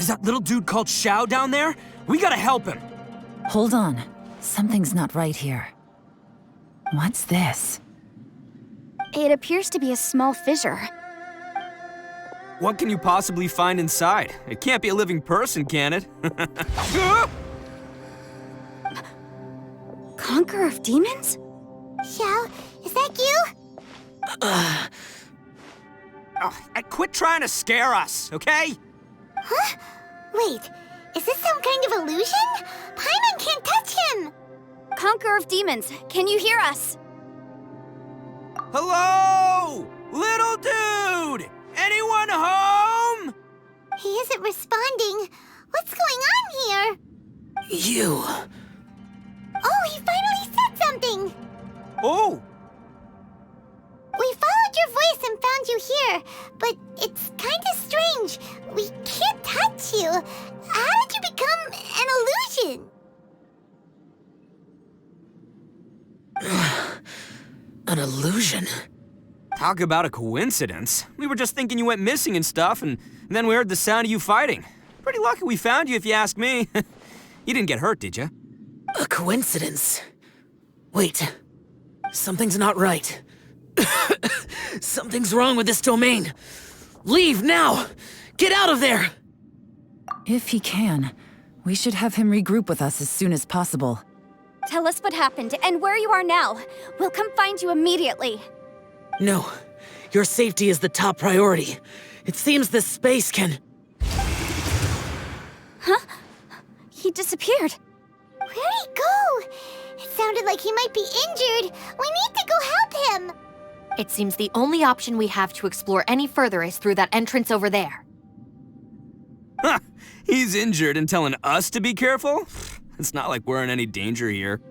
Is that little dude called Xiao down there? We gotta help him. Hold on. Something's not right here. What's this? It appears to be a small fissure. What can you possibly find inside? It can't be a living person, can it? Conqueror of demons? Xiao, is that you? Oh, quit trying to scare us, okay? Huh? Wait, is this some kind of illusion? Paimon can't touch him! Conqueror of demons, can you hear us? Hello? Little dude! Anyone home? He isn't responding. What's going on here? You. Oh, he finally said something! Oh! We followed your voice and found you here, but it's kinda strange. We can't touch you. How did you become an illusion? An illusion? Talk about a coincidence. We were just thinking you went missing and stuff, and then we heard the sound of you fighting. Pretty lucky we found you, if you ask me. You didn't get hurt, did you? A coincidence. Wait. Something's not right. Something's wrong with this domain. Leave now! Get out of there! If he can, we should have him regroup with us as soon as possible. Tell us what happened and where you are now. We'll come find you immediately. No. Your safety is the top priority. It seems this space can... Huh? He disappeared. Where'd he go? It sounded like he might be injured. We need to go help him. It seems the only option we have to explore any further is through that entrance over there. Huh. He's injured and telling us to be careful? It's not like we're in any danger here.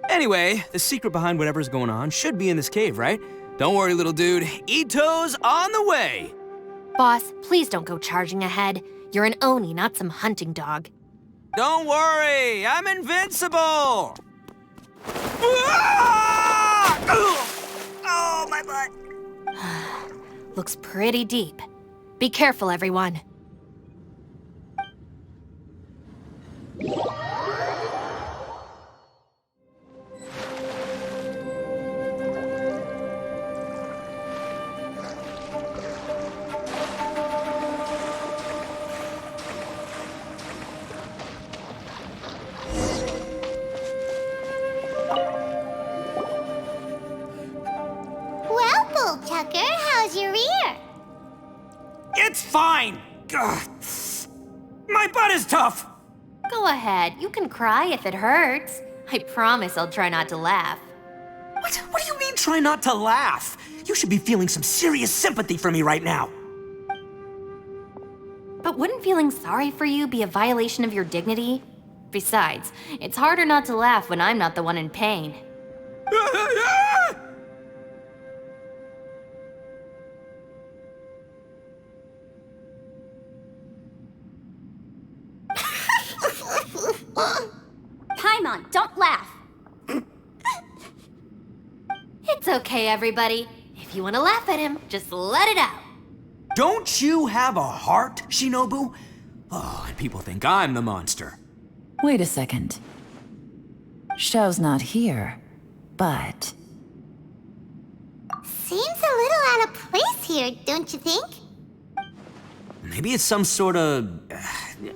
Anyway, the secret behind whatever's going on should be in this cave, right? Don't worry, little dude. Ito's on the way! Boss, please don't go charging ahead. You're an Oni, not some hunting dog. Don't worry, I'm invincible! Ah! Oh, my butt. Looks pretty deep. Be careful, everyone. Well, Bullchucker, how's your ear? It's fine! Ugh. My butt is tough! Go ahead, you can cry if it hurts. I promise I'll try not to laugh. What do you mean, try not to laugh? You should be feeling some serious sympathy for me right now. But wouldn't feeling sorry for you be a violation of your dignity? Besides, it's harder not to laugh when I'm not the one in pain. Paimon, don't laugh. It's okay, everybody. If you want to laugh at him, just let it out. Don't you have a heart, Shinobu? Oh, and people think I'm the monster. Wait a second. Xiao's not here, but... Seems a little out of place here, don't you think? Maybe it's some sort of,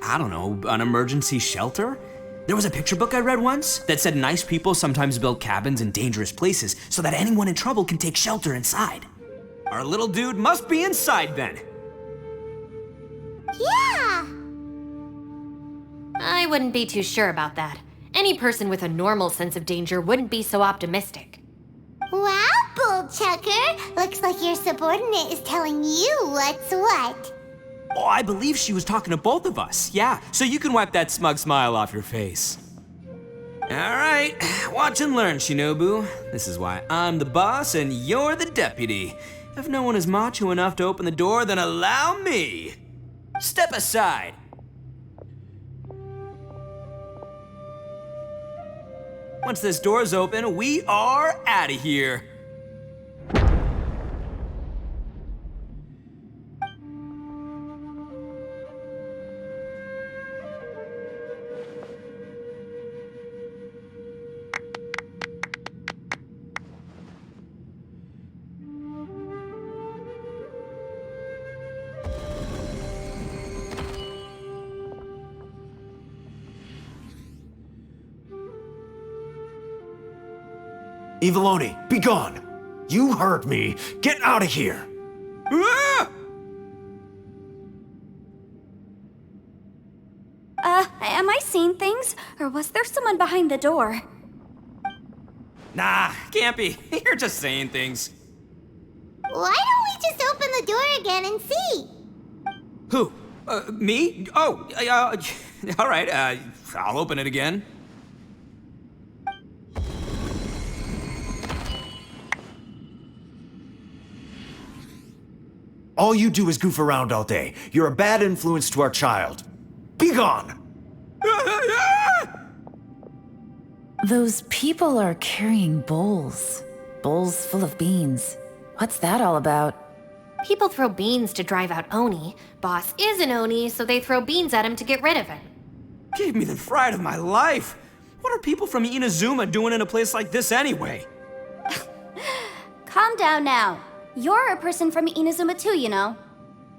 I don't know, an emergency shelter? There was a picture book I read once that said nice people sometimes build cabins in dangerous places so that anyone in trouble can take shelter inside. Our little dude must be inside then. Yeah! I wouldn't be too sure about that. Any person with a normal sense of danger wouldn't be so optimistic. Wow, Bullchucker! Looks like your subordinate is telling you what's what. Oh, I believe she was talking to both of us. Yeah, so you can wipe that smug smile off your face. All right, watch and learn, Shinobu. This is why I'm the boss and you're the deputy. If no one is macho enough to open the door, then allow me. Step aside. Once this door's open, we are out of here. Eviloni, be gone! You heard me. Get out of here! Ah! Am I seeing things? Or was there someone behind the door? Nah, can't be. You're just saying things. Why don't we just open the door again and see? Who? Me? Oh, all right, I'll open it again. All you do is goof around all day. You're a bad influence to our child. Be gone! Those people are carrying bowls. Bowls full of beans. What's that all about? People throw beans to drive out Oni. Boss is an Oni, so they throw beans at him to get rid of him. Gave me the fright of my life. What are people from Inazuma doing in a place like this anyway? Calm down now. You're a person from Inazuma too, you know.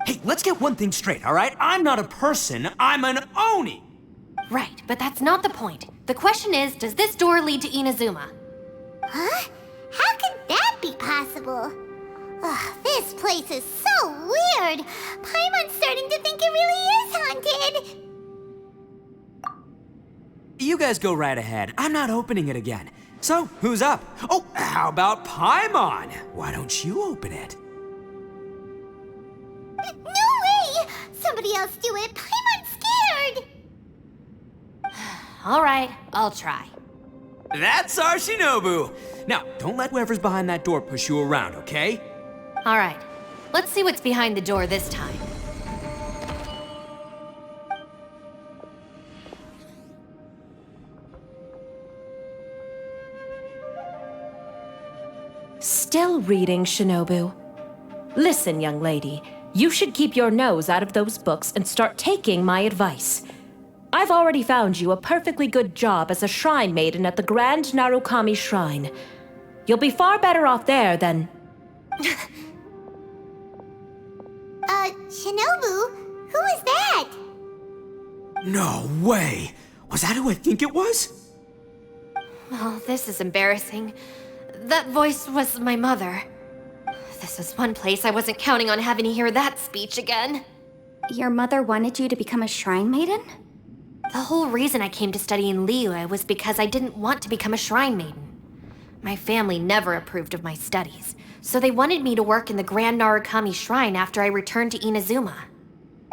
Hey, let's get one thing straight, all right? I'm not a person, I'm an Oni! Right, but that's not the point. The question is, does this door lead to Inazuma? Huh? How could that be possible? Ugh, this place is so weird. Paimon's starting to think it really is haunted. You guys go right ahead. I'm not opening it again. So, who's up? Oh, how about Paimon? Why don't you open it? No way! Somebody else do it. Paimon's scared. All right, I'll try. That's our Shinobu! Now, don't let whoever's behind that door push you around, okay? All right, let's see what's behind the door this time. Still reading, Shinobu. Listen, young lady, you should keep your nose out of those books and start taking my advice. I've already found you a perfectly good job as a shrine maiden at the Grand Narukami Shrine. You'll be far better off there than... Shinobu? Who is that? No way! Was that who I think it was? Oh, this is embarrassing. That voice was my mother. This is one place I wasn't counting on having to hear that speech again. Your mother wanted you to become a shrine maiden? The whole reason I came to study in Liyue was because I didn't want to become a shrine maiden. My family never approved of my studies, so they wanted me to work in the Grand Narukami Shrine after I returned to Inazuma.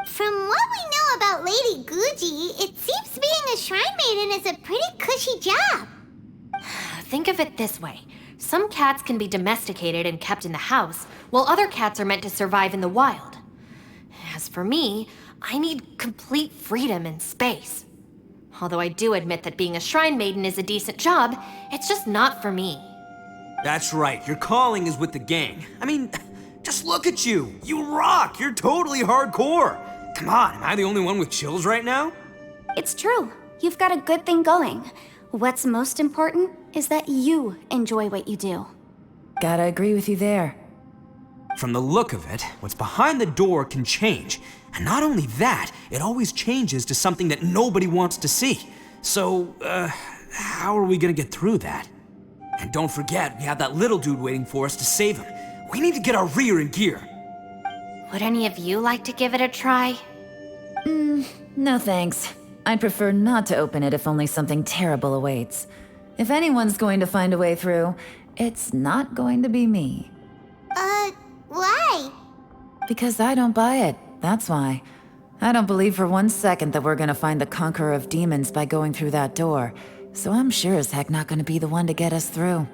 From what we know about Lady Guji, it seems being a shrine maiden is a pretty cushy job. Think of it this way. Some cats can be domesticated and kept in the house, while other cats are meant to survive in the wild. As for me, I need complete freedom and space. Although I do admit that being a shrine maiden is a decent job, it's just not for me. That's right, your calling is with the gang. I mean, just look at you. You rock, you're totally hardcore. Come on, am I the only one with chills right now? It's true. You've got a good thing going. What's most important is that you enjoy what you do. Gotta agree with you there. From the look of it, what's behind the door can change. And not only that, it always changes to something that nobody wants to see. So, how are we gonna get through that? And don't forget, we have that little dude waiting for us to save him. We need to get our rear in gear. Would any of you like to give it a try? No thanks. I'd prefer not to open it if only something terrible awaits. If anyone's going to find a way through, it's not going to be me. Why? Because I don't buy it, that's why. I don't believe for 1 second that we're gonna find the Conqueror of Demons by going through that door. So I'm sure as heck not gonna be the one to get us through.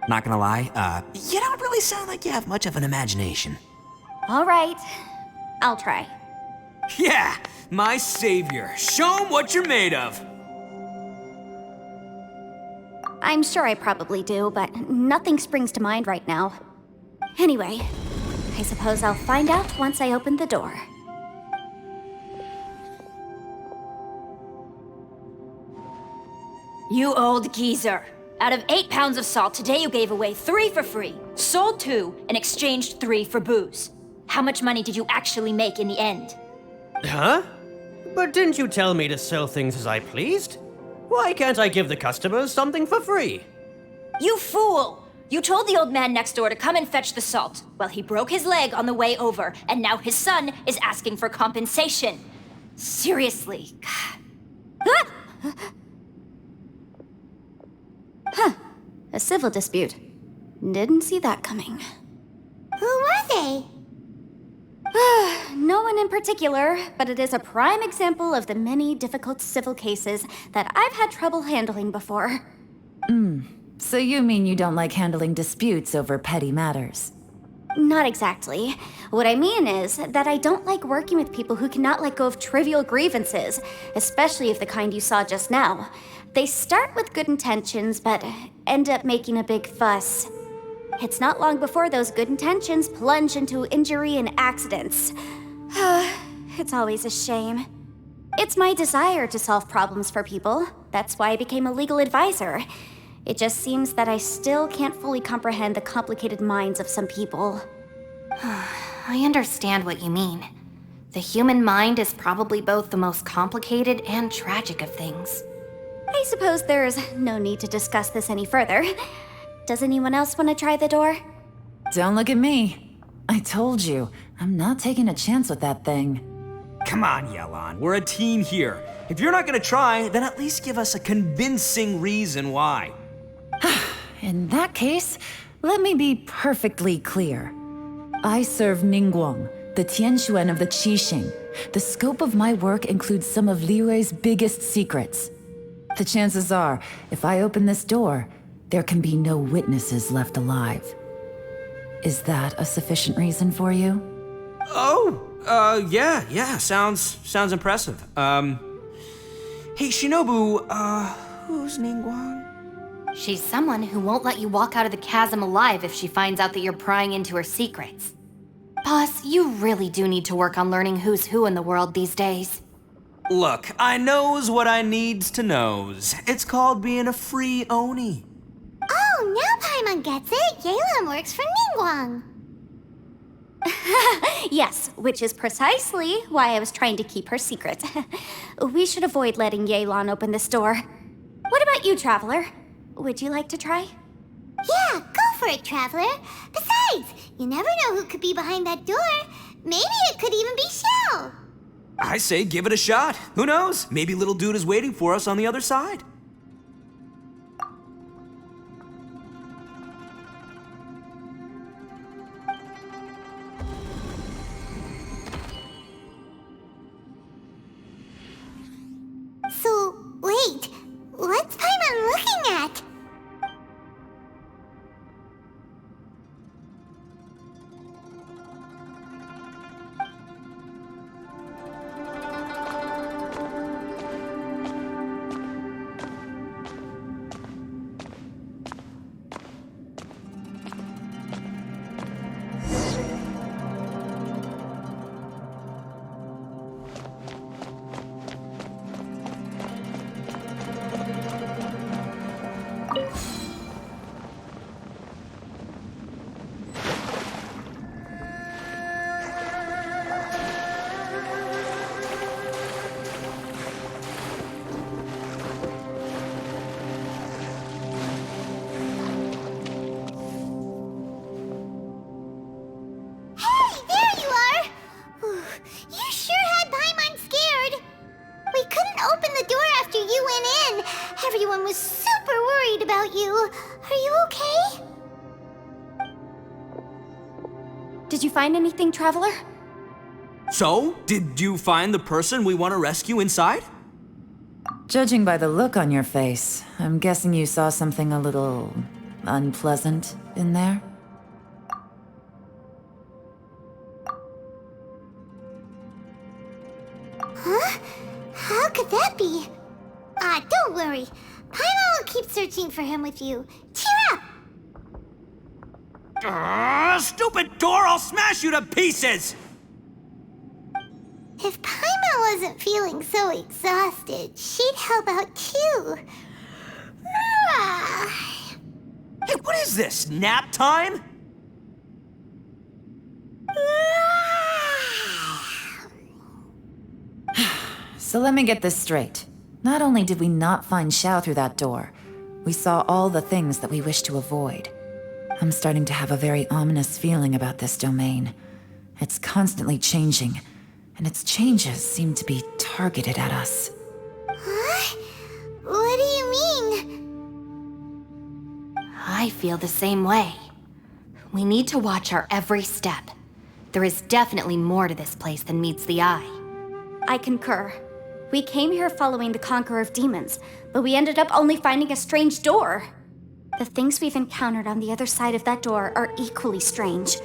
Not gonna lie, you don't really sound like you have much of an imagination. All right, I'll try. Yeah, my savior. Show 'em what you're made of. I'm sure I probably do, but nothing springs to mind right now. Anyway, I suppose I'll find out once I open the door. You old geezer. Out of 8 pounds of salt, today you gave away 3 for free, sold 2, and exchanged 3 for booze. How much money did you actually make in the end? Huh? But didn't you tell me to sell things as I pleased? Why can't I give the customers something for free? You fool! You told the old man next door to come and fetch the salt. Well, he broke his leg on the way over, and now his son is asking for compensation. Seriously. A civil dispute. Didn't see that coming. Who were they? No one in particular, but it is a prime example of the many difficult civil cases that I've had trouble handling before. So you mean you don't like handling disputes over petty matters? Not exactly. What I mean is that I don't like working with people who cannot let go of trivial grievances, especially of the kind you saw just now. They start with good intentions, but end up making a big fuss. It's not long before those good intentions plunge into injury and accidents. It's always a shame. It's my desire to solve problems for people. That's why I became a legal advisor. It just seems that I still can't fully comprehend the complicated minds of some people. I understand what you mean. The human mind is probably both the most complicated and tragic of things. I suppose there's no need to discuss this any further. Does anyone else want to try the door? Don't look at me. I told you, I'm not taking a chance with that thing. Come on, Yelan, we're a team here. If you're not gonna try, then at least give us a convincing reason why. In that case, let me be perfectly clear. I serve Ningguang, the Tianquan of the Qixing. The scope of my work includes some of Liyue's biggest secrets. The chances are, if I open this door, there can be no witnesses left alive. Is that a sufficient reason for you? Yeah, sounds impressive. Hey, Shinobu, who's Ningguang? She's someone who won't let you walk out of the chasm alive if she finds out that you're prying into her secrets. Boss, you really do need to work on learning who's who in the world these days. Look, I knows what I needs to knows. It's called being a free Oni. Oh, now Paimon gets it. Yelan works for Ningguang. Yes, which is precisely why I was trying to keep her secret. We should avoid letting Yelan open this door. What about you, Traveler? Would you like to try? Yeah, go for it, Traveler. Besides, you never know who could be behind that door. Maybe it could even be Shell. I say give it a shot. Who knows? Maybe little dude is waiting for us on the other side. So, wait, what's Paimon looking at? Everyone was super worried about you. Are you okay? Did you find anything, Traveler? So, did you find the person we want to rescue inside? Judging by the look on your face, I'm guessing you saw something a little unpleasant in there? Huh? How could that be? Don't worry. Paimon will keep searching for him with you. Cheer up! Stupid door! I'll smash you to pieces! If Paimon wasn't feeling so exhausted, she'd help out too. Hey, what is this? Nap time? So let me get this straight. Not only did we not find Xiao through that door, we saw all the things that we wish to avoid. I'm starting to have a very ominous feeling about this domain. It's constantly changing, and its changes seem to be targeted at us. Huh? What do you mean? I feel the same way. We need to watch our every step. There is definitely more to this place than meets the eye. I concur. We came here following the Conqueror of Demons, but we ended up only finding a strange door. The things we've encountered on the other side of that door are equally strange.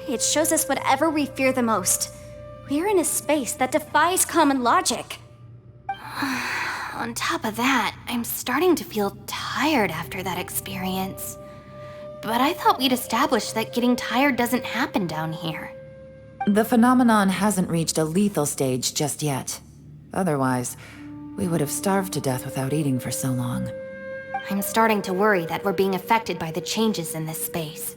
It shows us whatever we fear the most. We're in a space that defies common logic. On top of that, I'm starting to feel tired after that experience. But I thought we'd established that getting tired doesn't happen down here. The phenomenon hasn't reached a lethal stage just yet. Otherwise, we would have starved to death without eating for so long. I'm starting to worry that we're being affected by the changes in this space.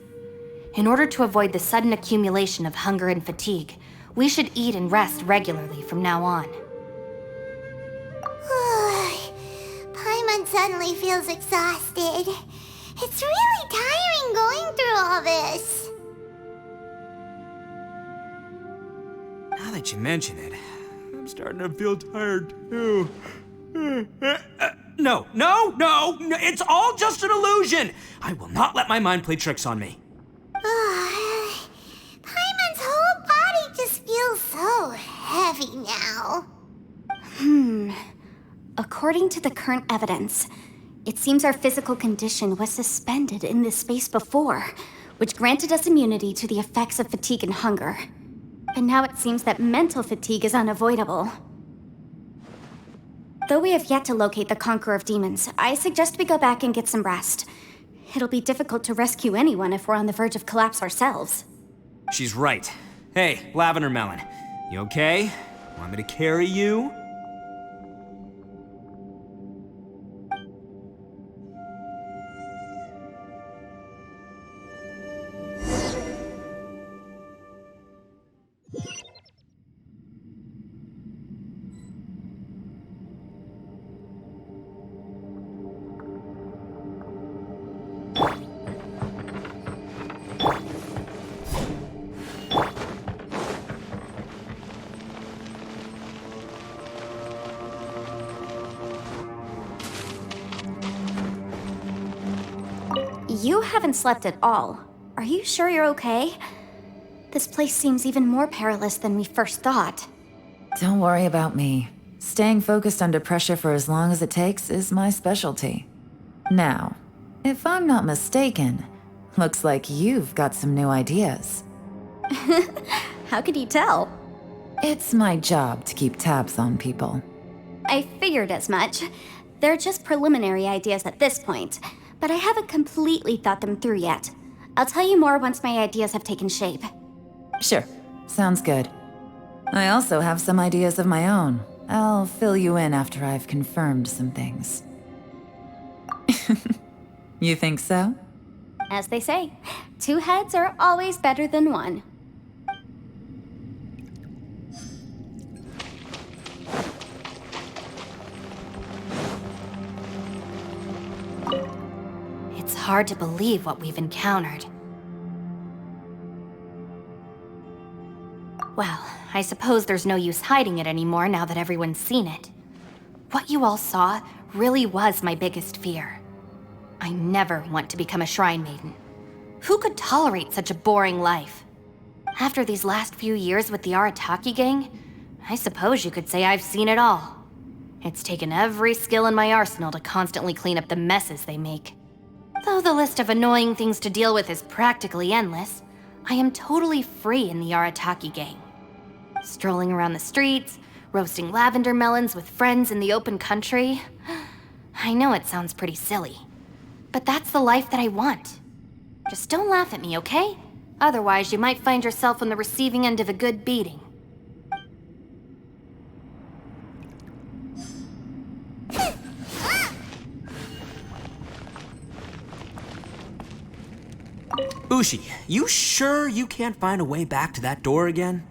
In order to avoid the sudden accumulation of hunger and fatigue, we should eat and rest regularly from now on. Paimon suddenly feels exhausted. It's really tiring going through all this. Now that you mention it, I'm starting to feel tired too. No, it's all just an illusion! I will not let my mind play tricks on me. Paimon's whole body just feels so heavy now. According to the current evidence, it seems our physical condition was suspended in this space before, which granted us immunity to the effects of fatigue and hunger. But now it seems that mental fatigue is unavoidable. Though we have yet to locate the Conqueror of Demons, I suggest we go back and get some rest. It'll be difficult to rescue anyone if we're on the verge of collapse ourselves. She's right. Hey, Lavender Melon, you okay? Want me to carry you? You haven't slept at all. Are you sure you're okay? This place seems even more perilous than we first thought. Don't worry about me. Staying focused under pressure for as long as it takes is my specialty. Now, if I'm not mistaken, looks like you've got some new ideas. How could you tell? It's my job to keep tabs on people. I figured as much. They're just preliminary ideas at this point, but I haven't completely thought them through yet. I'll tell you more once my ideas have taken shape. Sure, sounds good. I also have some ideas of my own. I'll fill you in after I've confirmed some things. You think so? As they say, 2 heads are always better than 1. It's hard to believe what we've encountered. Well, I suppose there's no use hiding it anymore now that everyone's seen it. What you all saw really was my biggest fear. I never want to become a shrine maiden. Who could tolerate such a boring life? After these last few years with the Arataki gang, I suppose you could say I've seen it all. It's taken every skill in my arsenal to constantly clean up the messes they make. Though the list of annoying things to deal with is practically endless, I am totally free in the Arataki gang. Strolling around the streets, roasting lavender melons with friends in the open country. I know it sounds pretty silly, but that's the life that I want. Just don't laugh at me, okay? Otherwise, you might find yourself on the receiving end of a good beating. Ushi, you sure you can't find a way back to that door again?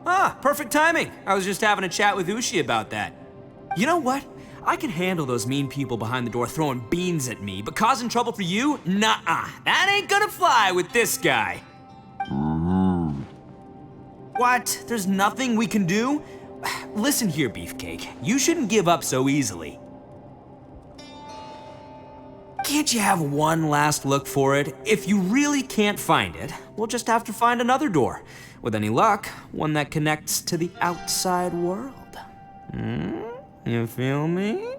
Ah, perfect timing. I was just having a chat with Ushi about that. You know what? I can handle those mean people behind the door throwing beans at me, but causing trouble for you? Nuh-uh. That ain't gonna fly with this guy. What? There's nothing we can do? Listen here, Beefcake. You shouldn't give up so easily. Can't you have one last look for it? If you really can't find it, we'll just have to find another door. With any luck, one that connects to the outside world. You feel me?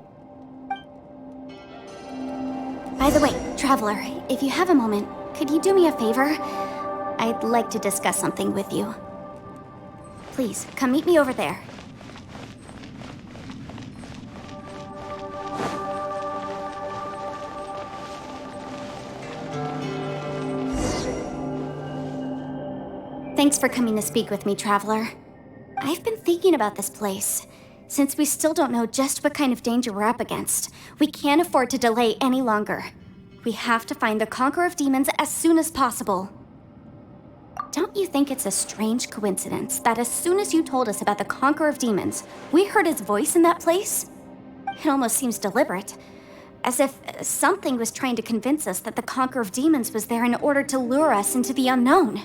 By the way, Traveler, if you have a moment, could you do me a favor? I'd like to discuss something with you. Please, come meet me over there. Thanks for coming to speak with me, Traveler. I've been thinking about this place. Since we still don't know just what kind of danger we're up against, we can't afford to delay any longer. We have to find the Conqueror of Demons as soon as possible. Don't you think it's a strange coincidence that as soon as you told us about the Conqueror of Demons, we heard his voice in that place? It almost seems deliberate, as if something was trying to convince us that the Conqueror of Demons was there in order to lure us into the unknown.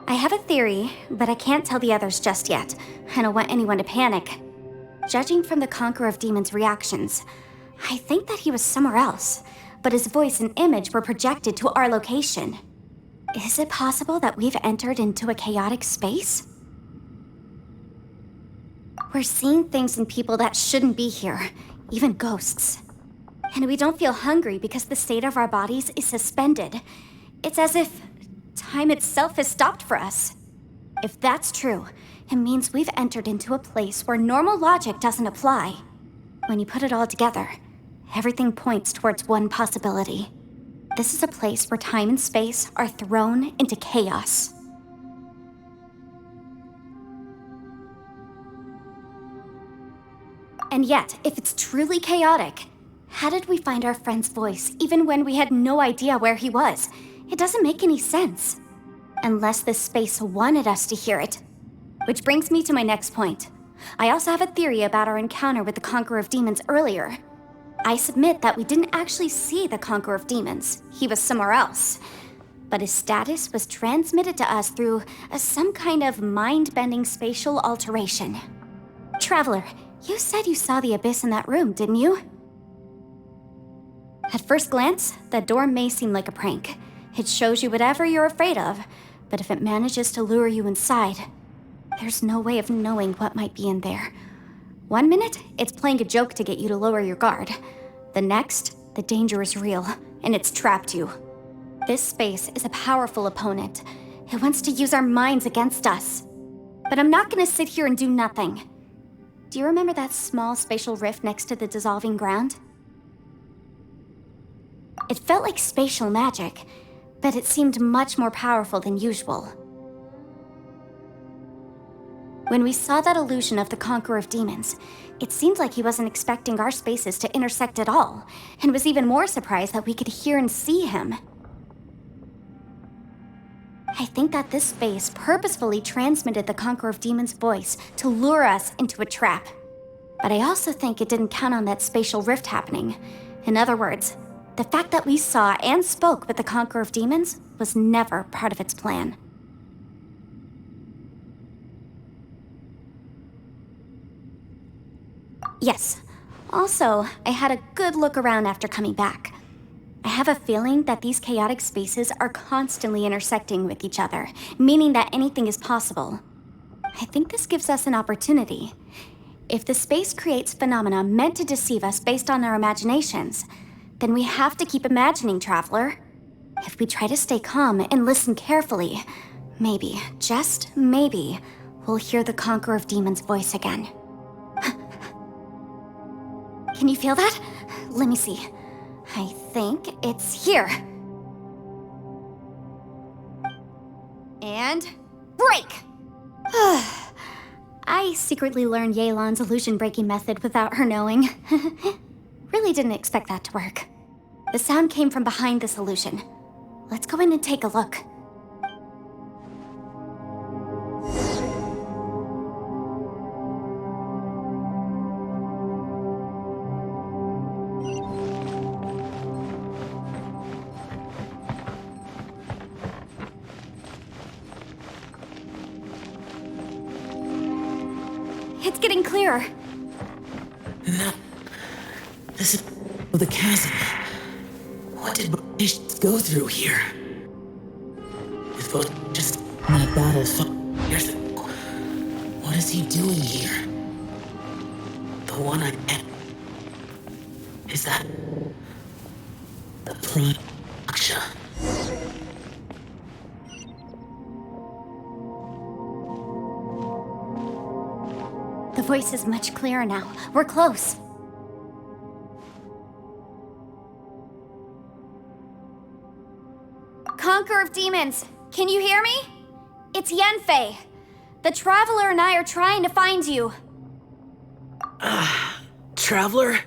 I have a theory, but I can't tell the others just yet. I don't want anyone to panic. Judging from the Conqueror of Demons' reactions, I think that he was somewhere else, but his voice and image were projected to our location. Is it possible that we've entered into a chaotic space? We're seeing things in people that shouldn't be here, even ghosts. And we don't feel hungry because the state of our bodies is suspended. It's as if time itself has stopped for us. If that's true, it means we've entered into a place where normal logic doesn't apply. When you put it all together, everything points towards one possibility. This is a place where time and space are thrown into chaos. And yet, if it's truly chaotic, how did we find our friend's voice even when we had no idea where he was? It doesn't make any sense. Unless this space wanted us to hear it. Which brings me to my next point. I also have a theory about our encounter with the Conqueror of Demons earlier. I submit that we didn't actually see the Conqueror of Demons. He was somewhere else. But his status was transmitted to us through some kind of mind-bending spatial alteration. Traveler, you said you saw the abyss in that room, didn't you? At first glance, that door may seem like a prank. It shows you whatever you're afraid of, but if it manages to lure you inside, there's no way of knowing what might be in there. One minute, it's playing a joke to get you to lower your guard. The next, the danger is real, and it's trapped you. This space is a powerful opponent. It wants to use our minds against us. But I'm not gonna sit here and do nothing. Do you remember that small spatial rift next to the dissolving ground? It felt like spatial magic, but it seemed much more powerful than usual. When we saw that illusion of the Conqueror of Demons, it seemed like he wasn't expecting our spaces to intersect at all, and was even more surprised that we could hear and see him. I think that this space purposefully transmitted the Conqueror of Demons' voice to lure us into a trap. But I also think it didn't count on that spatial rift happening. In other words, the fact that we saw and spoke with the Conqueror of Demons was never part of its plan. Yes. Also, I had a good look around after coming back. I have a feeling that these chaotic spaces are constantly intersecting with each other, meaning that anything is possible. I think this gives us an opportunity. If the space creates phenomena meant to deceive us based on our imaginations, then we have to keep imagining, Traveler. If we try to stay calm and listen carefully, maybe, just maybe, we'll hear the Conqueror of Demons' voice again. Can you feel that? Let me see. I think it's here. And break! I secretly learned Yelan's illusion-breaking method without her knowing. Really didn't expect that to work. The sound came from behind this illusion. Let's go in and take a look. It's getting clearer. No. This is the chasm. What did British go through here? It was just not a battle years ago. What is he doing here? The one I met. Is that the Aksha? The voice is much clearer now. We're close. Conqueror of Demons, can you hear me? It's Yenfei. The Traveler and I are trying to find you. Traveler?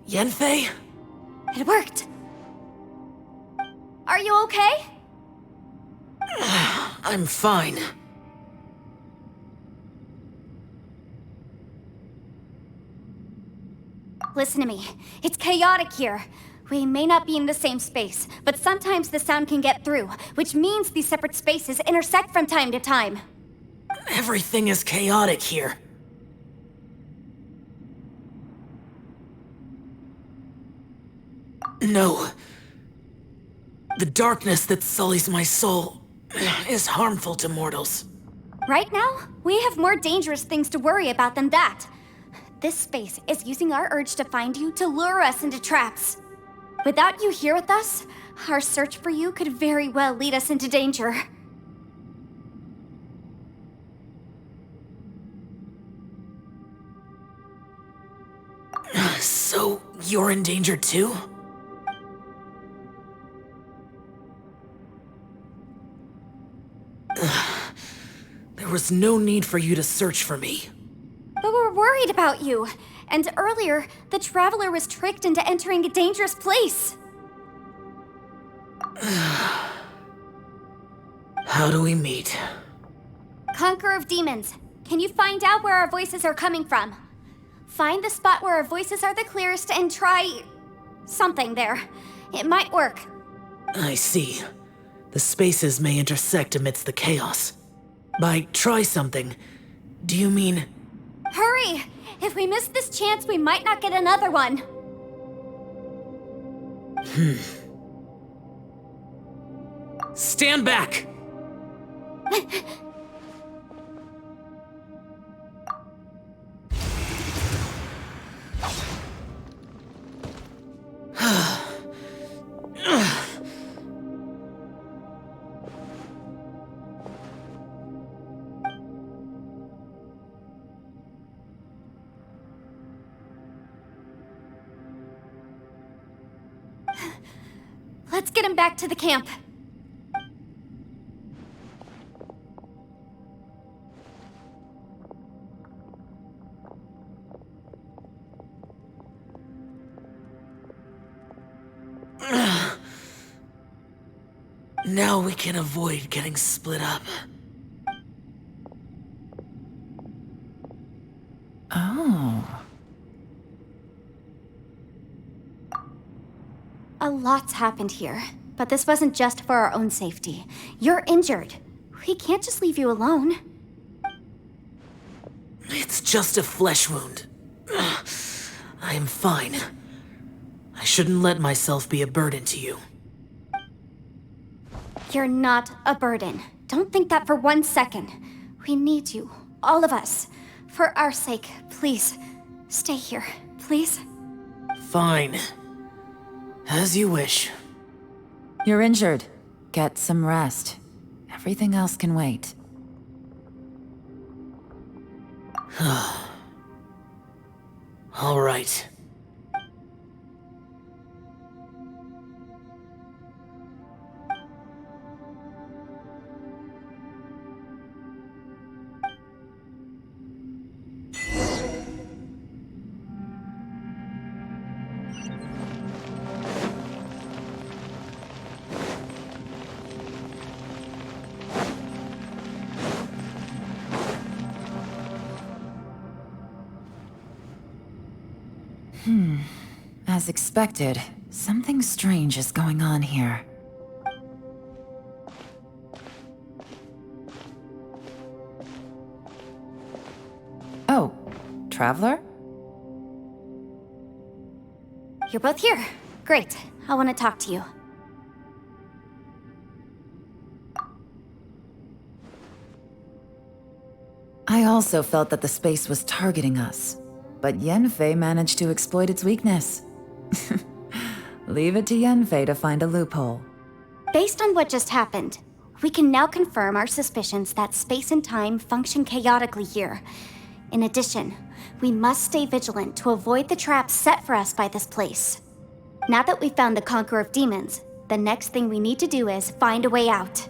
Yenfei? It worked. Are you okay? I'm fine. Listen to me. It's chaotic here. We may not be in the same space, but sometimes the sound can get through, which means these separate spaces intersect from time to time. Everything is chaotic here. No. The darkness that sullies my soul is harmful to mortals. Right now, we have more dangerous things to worry about than that. This space is using our urge to find you to lure us into traps. Without you here with us, our search for you could very well lead us into danger. So, you're in danger too? There was no need for you to search for me. But we're worried about you. And earlier, the Traveler was tricked into entering a dangerous place. How do we meet? Conqueror of Demons, can you find out where our voices are coming from? Find the spot where our voices are the clearest and try... something there. It might work. I see. The spaces may intersect amidst the chaos. By try something, do you mean... Hurry! If we miss this chance, we might not get another one. Stand back! Let's get him back to the camp. Now we can avoid getting split up. Oh. A lot's happened here, but this wasn't just for our own safety. You're injured. We can't just leave you alone. It's just a flesh wound. I am fine. I shouldn't let myself be a burden to you. You're not a burden. Don't think that for 1 second. We need you, all of us. For our sake, please, stay here, please. Fine. As you wish. You're injured. Get some rest. Everything else can wait. All right. As expected, something strange is going on here. Oh, Traveler? You're both here. Great. I want to talk to you. I also felt that the space was targeting us, but Yenfei managed to exploit its weakness. Leave it to Yenfei to find a loophole. Based on what just happened, We can now confirm our suspicions that space and time function chaotically here. In addition, we must stay vigilant to avoid the traps set for us by this place. Now that we've found the Conqueror of Demons, the next thing we need to do is find a way out.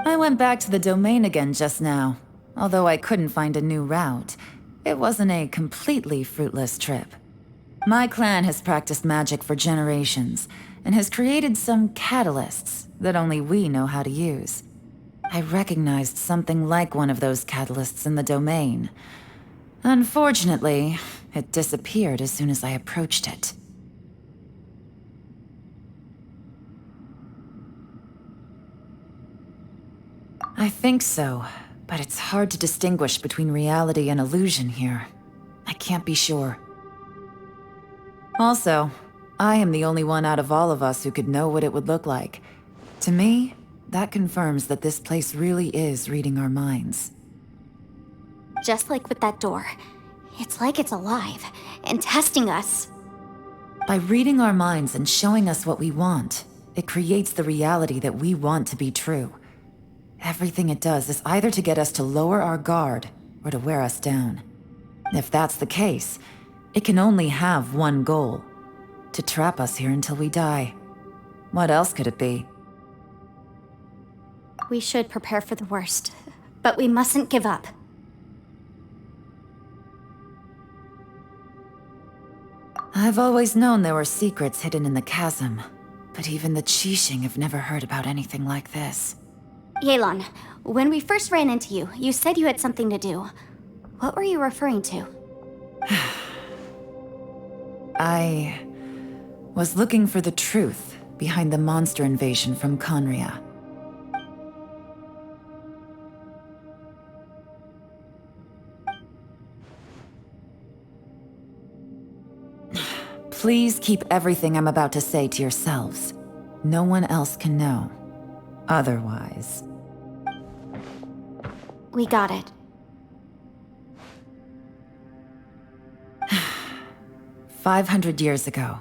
I went back to the domain again just now. Although I couldn't find a new route, it wasn't a completely fruitless trip. My clan has practiced magic for generations, and has created some catalysts that only we know how to use. I recognized something like one of those catalysts in the domain. Unfortunately, it disappeared as soon as I approached it. I think so, but it's hard to distinguish between reality and illusion here. I can't be sure. Also, I am the only one out of all of us who could know what it would look like. To me, that confirms that this place really is reading our minds. Just like with that door. It's like it's alive, and testing us. By reading our minds and showing us what we want, it creates the reality that we want to be true. Everything it does is either to get us to lower our guard, or to wear us down. If that's the case, it can only have one goal: to trap us here until we die. What else could it be? We should prepare for the worst, but we mustn't give up. I've always known there were secrets hidden in the chasm, but even the Qixing have never heard about anything like this. Yelan, when we first ran into you, you said you had something to do. What were you referring to? I was looking for the truth behind the monster invasion from Conria. Please keep everything I'm about to say to yourselves. No one else can know. Otherwise. We got it. 500 years ago,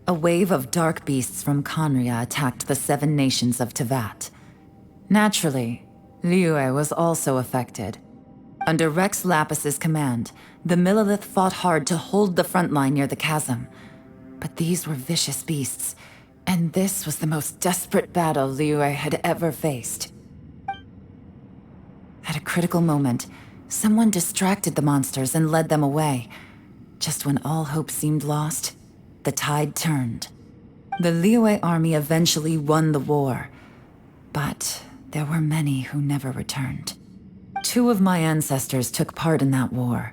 a wave of dark beasts from Conria attacked the 7 nations of Tevat. Naturally, Liyue was also affected. Under Rex Lapis's command, the Millelith fought hard to hold the front line near the chasm. But these were vicious beasts, and this was the most desperate battle Liyue had ever faced. At a critical moment, someone distracted the monsters and led them away. Just when all hope seemed lost, the tide turned. The Liyue army eventually won the war, but there were many who never returned. 2 of my ancestors took part in that war,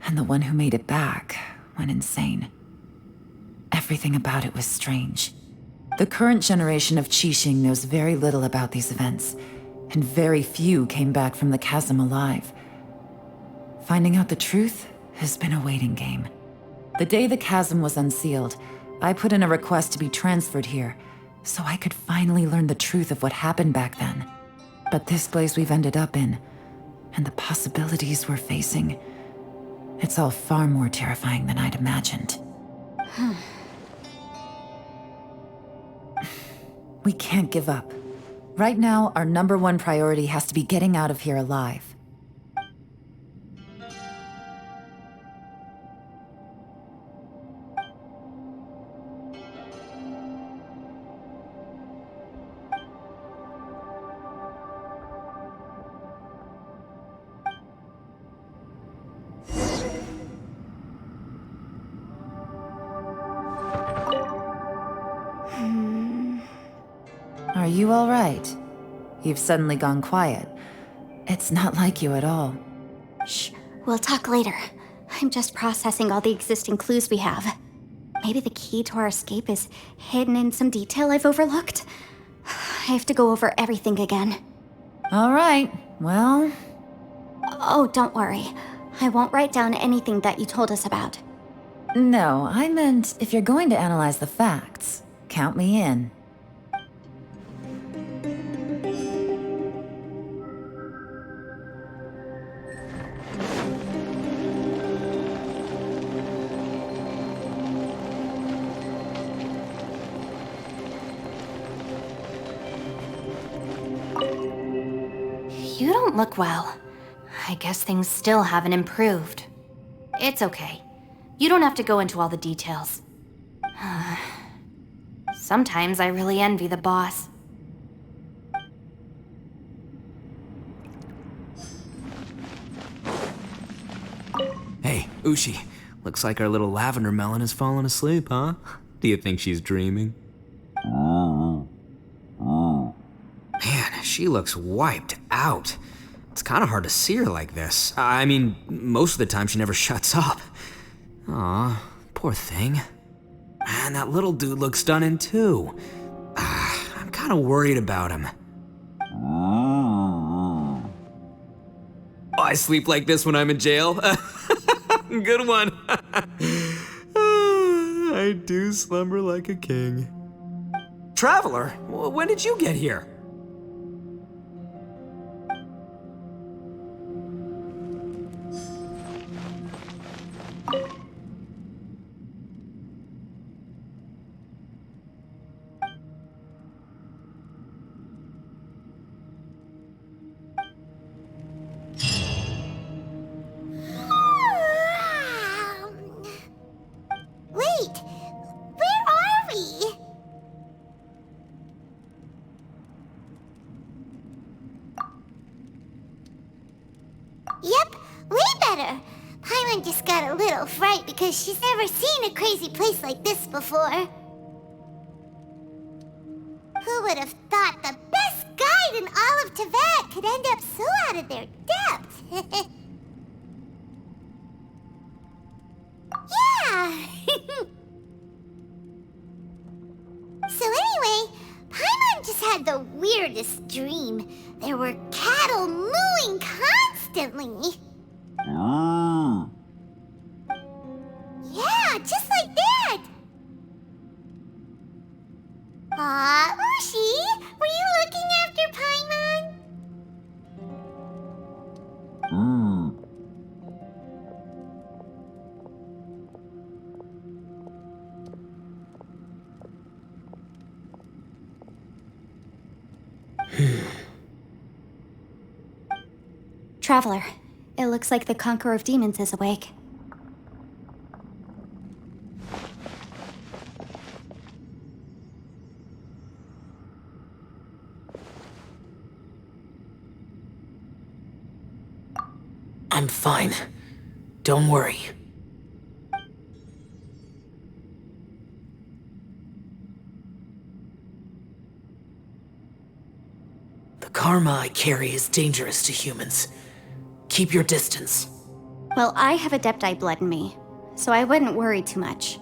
and the one who made it back went insane. Everything about it was strange. The current generation of Qixing knows very little about these events, and very few came back from the chasm alive. Finding out the truth has been a waiting game. The day the chasm was unsealed, I put in a request to be transferred here, so I could finally learn the truth of what happened back then. But this place we've ended up in, and the possibilities we're facing, it's all far more terrifying than I'd imagined. We can't give up. Right now, our #1 priority has to be getting out of here alive. Are you all right? You've suddenly gone quiet. It's not like you at all. Shh, we'll talk later. I'm just processing all the existing clues we have. Maybe the key to our escape is hidden in some detail I've overlooked. I have to go over everything again. All right, well... Oh, don't worry. I won't write down anything that you told us about. No, I meant if you're going to analyze the facts, count me in. You don't look well. I guess things still haven't improved. It's okay. You don't have to go into all the details. Sometimes I really envy the boss. Hey, Ushi. Looks like our little lavender melon has fallen asleep, huh? Do you think she's dreaming? Man, she looks wiped out. It's kind of hard to see her like this. I mean, most of the time she never shuts up. Aw, poor thing. Man, that little dude looks stunning too. I'm kind of worried about him. Oh, I sleep like this when I'm in jail? Good one. I do slumber like a king. Traveler, when did you get here? Wait, where are we? Yep, way better. Paimon just got a little fright because she's never seen a crazy place like this before. Who would have thought the best guide in all of Teyvat could end up so out of their depth? Yeah! So anyway, Paimon just had the weirdest dream. There were cattle mooing constantly. Yeah, just like that. Aw, Ushi, were you looking after Paimon? Traveler, it looks like the Conqueror of Demons is awake. I'm fine. Don't worry. The karma I carry is dangerous to humans. Keep your distance. Well, I have Adepti blood in me, so I wouldn't worry too much.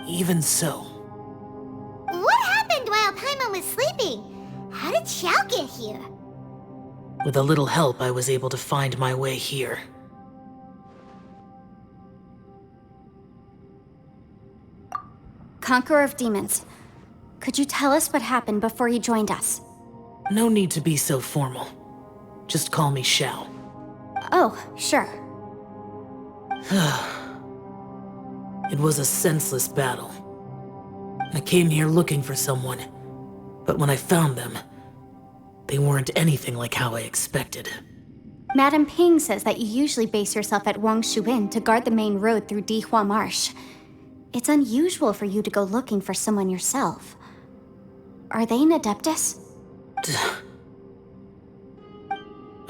Even so. What happened while Paimon was sleeping? How did Xiao get here? With a little help, I was able to find my way here. Conqueror of Demons, could you tell us what happened before you joined us? No need to be so formal. Just call me Xiao. Oh, sure. It was a senseless battle. I came here looking for someone, but when I found them, they weren't anything like how I expected. Madame Ping says that you usually base yourself at Wangshu Inn to guard the main road through Dihua Marsh. It's unusual for you to go looking for someone yourself. Are they an Adeptus?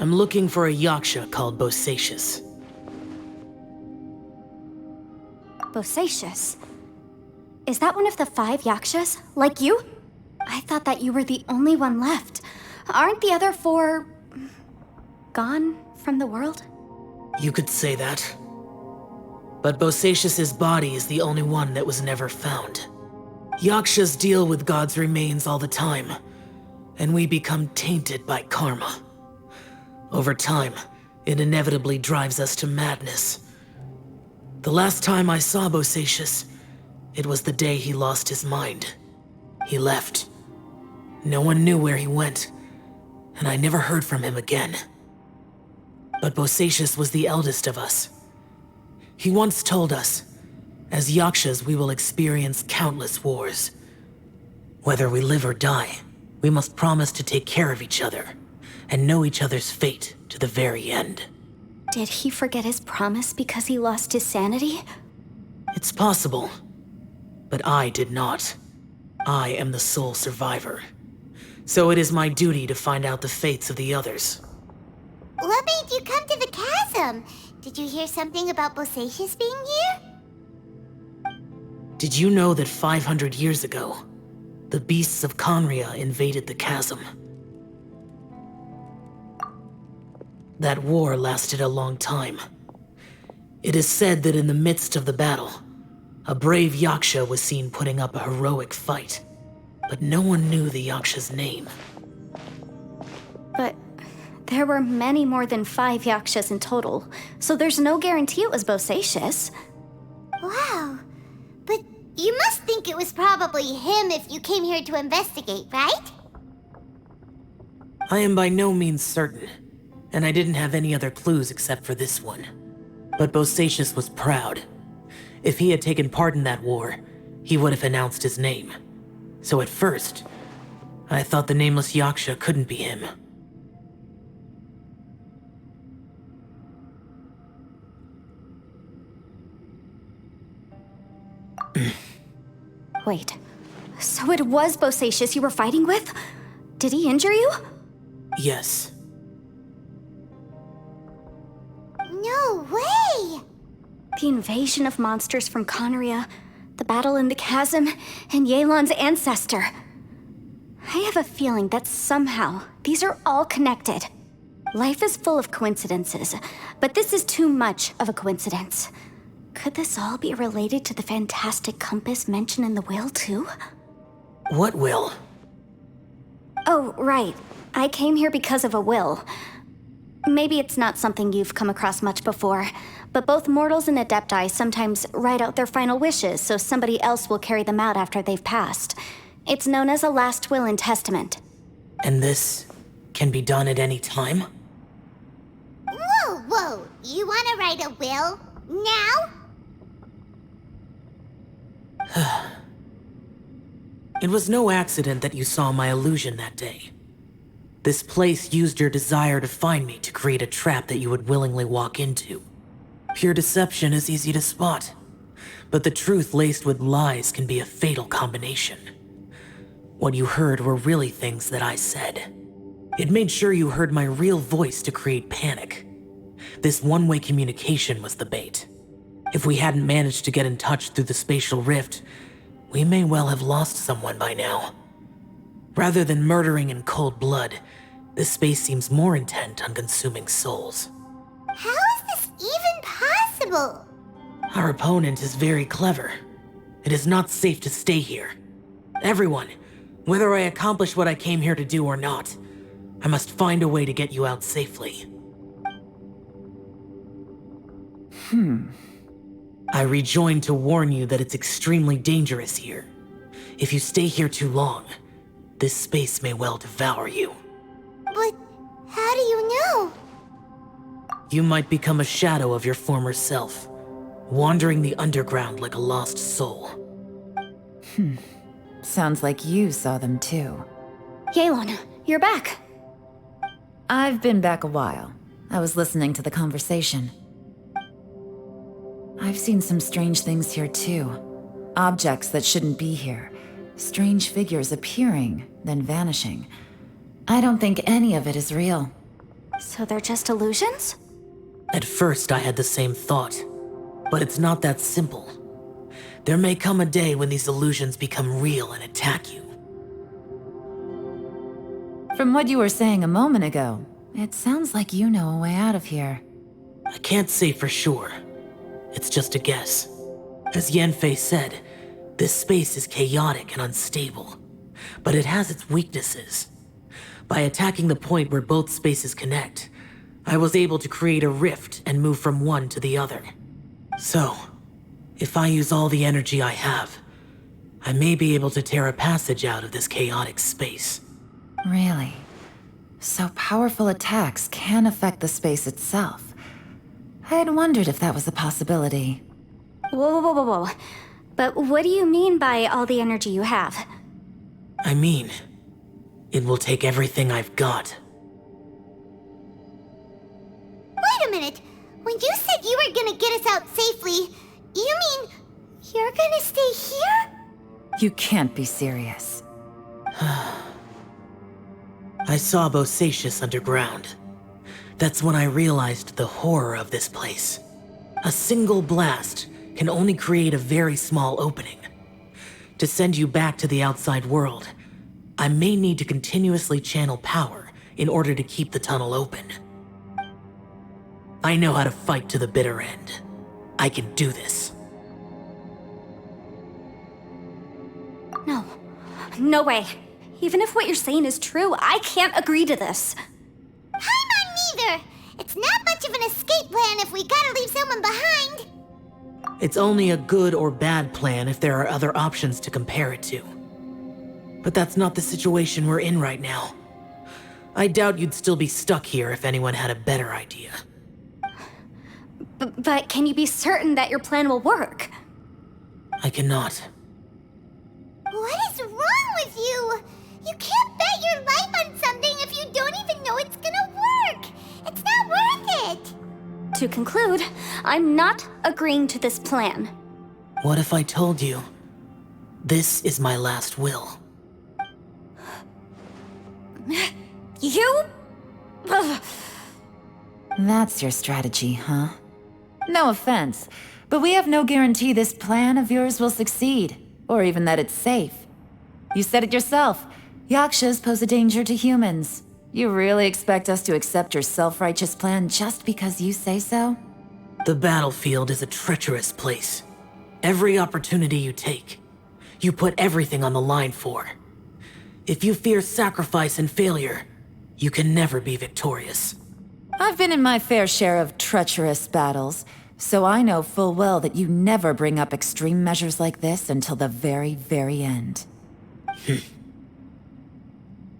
I'm looking for a Yaksha called Bosacius. Bosacius? Is that one of the 5 Yakshas, like you? I thought that you were the only one left. Aren't the other 4... gone from the world? You could say that. But Bosacius's body is the only one that was never found. Yakshas deal with God's remains all the time, and we become tainted by karma. Over time, it inevitably drives us to madness. The last time I saw Bosacius, it was the day he lost his mind. He left. No one knew where he went, and I never heard from him again. But Bosacius was the eldest of us. He once told us, as Yakshas we will experience countless wars. Whether we live or die, we must promise to take care of each other, and know each other's fate to the very end. Did he forget his promise because he lost his sanity? It's possible, but I did not. I am the sole survivor. So it is my duty to find out the fates of the others. What made you come to the chasm? Did you hear something about Bosacius being here? Did you know that 500 years ago, the beasts of Conria invaded the chasm? That war lasted a long time. It is said that in the midst of the battle, a brave Yaksha was seen putting up a heroic fight, but no one knew the Yaksha's name. But there were many more than 5 Yakshas in total, so there's no guarantee it was Bosacius. Wow. But you must think it was probably him if you came here to investigate, right? I am by no means certain, and I didn't have any other clues except for this one. But Bosacius was proud. If he had taken part in that war, he would have announced his name. So at first, I thought the nameless Yaksha couldn't be him. Wait, so it was Bosacius you were fighting with? Did he injure you? Yes. No way! The invasion of monsters from Conria, the battle in the chasm, and Yelan's ancestor. I have a feeling that somehow these are all connected. Life is full of coincidences, but this is too much of a coincidence. Could this all be related to the fantastic compass mentioned in the will, too? What will? Oh, right. I came here because of a will. Maybe it's not something you've come across much before, but both mortals and adepti sometimes write out their final wishes so somebody else will carry them out after they've passed. It's known as a last will and testament. And this can be done at any time? Whoa. You want to write a will? Now? It was no accident that you saw my illusion that day. This place used your desire to find me to create a trap that you would willingly walk into. Pure deception is easy to spot, but the truth laced with lies can be a fatal combination. What you heard were really things that I said. It made sure you heard my real voice to create panic. This one-way communication was the bait. If we hadn't managed to get in touch through the spatial rift, we may well have lost someone by now. Rather than murdering in cold blood, this space seems more intent on consuming souls. How is this even possible? Our opponent is very clever. It is not safe to stay here. Everyone, whether I accomplish what I came here to do or not, I must find a way to get you out safely. I rejoined to warn you that it's extremely dangerous here. If you stay here too long, this space may well devour you. But how do you know? You might become a shadow of your former self, wandering the underground like a lost soul. Sounds like you saw them too. Yelan, you're back. I've been back a while. I was listening to the conversation. I've seen some strange things here too. Objects that shouldn't be here. Strange figures appearing, then vanishing. I don't think any of it is real. So they're just illusions? At first, I had the same thought, but it's not that simple. There may come a day when these illusions become real and attack you. From what you were saying a moment ago, it sounds like you know a way out of here. I can't say for sure. It's just a guess. As Yanfei said, this space is chaotic and unstable, but it has its weaknesses. By attacking the point where both spaces connect, I was able to create a rift and move from one to the other. So, if I use all the energy I have, I may be able to tear a passage out of this chaotic space. Really? So powerful attacks can affect the space itself. I had wondered if that was a possibility. Whoa. But what do you mean by all the energy you have? I mean, it will take everything I've got. When you said you were gonna get us out safely, you mean you're gonna stay here? You can't be serious. I saw Bosacius underground. That's when I realized the horror of this place. A single blast can only create a very small opening. To send you back to the outside world, I may need to continuously channel power in order to keep the tunnel open. I know how to fight to the bitter end. I can do this. No. No way. Even if what you're saying is true, I can't agree to this. I'm not neither. It's not much of an escape plan if we gotta leave someone behind. It's only a good or bad plan if there are other options to compare it to. But that's not the situation we're in right now. I doubt you'd still be stuck here if anyone had a better idea. But can you be certain that your plan will work? I cannot. What is wrong with you? You can't bet your life on something if you don't even know it's gonna work. It's not worth it. To conclude, I'm not agreeing to this plan. What if I told you, this is my last will? You? Ugh. That's your strategy, huh? No offense, but we have no guarantee this plan of yours will succeed, or even that it's safe. You said it yourself. Yakshas pose a danger to humans. You really expect us to accept your self-righteous plan just because you say so? The battlefield is a treacherous place. Every opportunity you take, you put everything on the line for. If you fear sacrifice and failure, you can never be victorious. I've been in my fair share of treacherous battles, so I know full well that you never bring up extreme measures like this until the very, very end.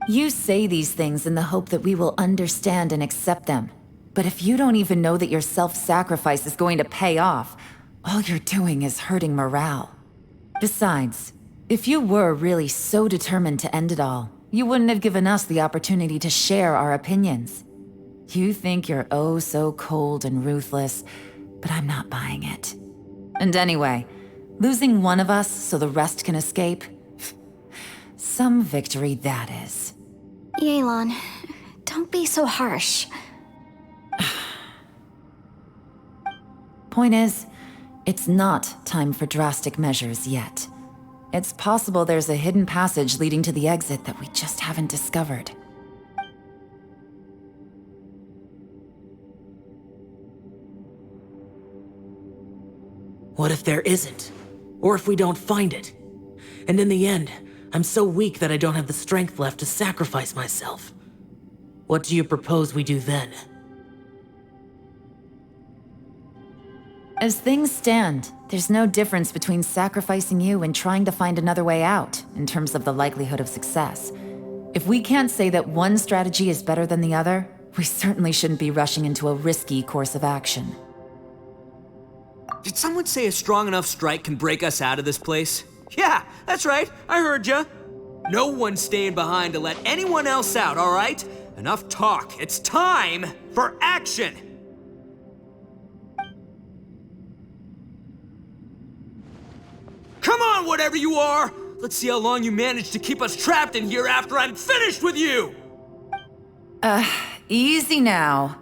You say these things in the hope that we will understand and accept them. But if you don't even know that your self-sacrifice is going to pay off, all you're doing is hurting morale. Besides, if you were really so determined to end it all, you wouldn't have given us the opportunity to share our opinions. You think you're oh so cold and ruthless, but I'm not buying it. And anyway, losing one of us so the rest can escape? Some victory that is. Yelan, don't be so harsh. Point is, it's not time for drastic measures yet. It's possible there's a hidden passage leading to the exit that we just haven't discovered. What if there isn't? Or if we don't find it? And in the end, I'm so weak that I don't have the strength left to sacrifice myself. What do you propose we do then? As things stand, there's no difference between sacrificing you and trying to find another way out, in terms of the likelihood of success. If we can't say that one strategy is better than the other, we certainly shouldn't be rushing into a risky course of action. Did someone say a strong enough strike can break us out of this place? Yeah, that's right, I heard ya. No one's staying behind to let anyone else out, all right? Enough talk, it's time for action! Come on, whatever you are! Let's see how long you manage to keep us trapped in here after I'm finished with you! Easy now.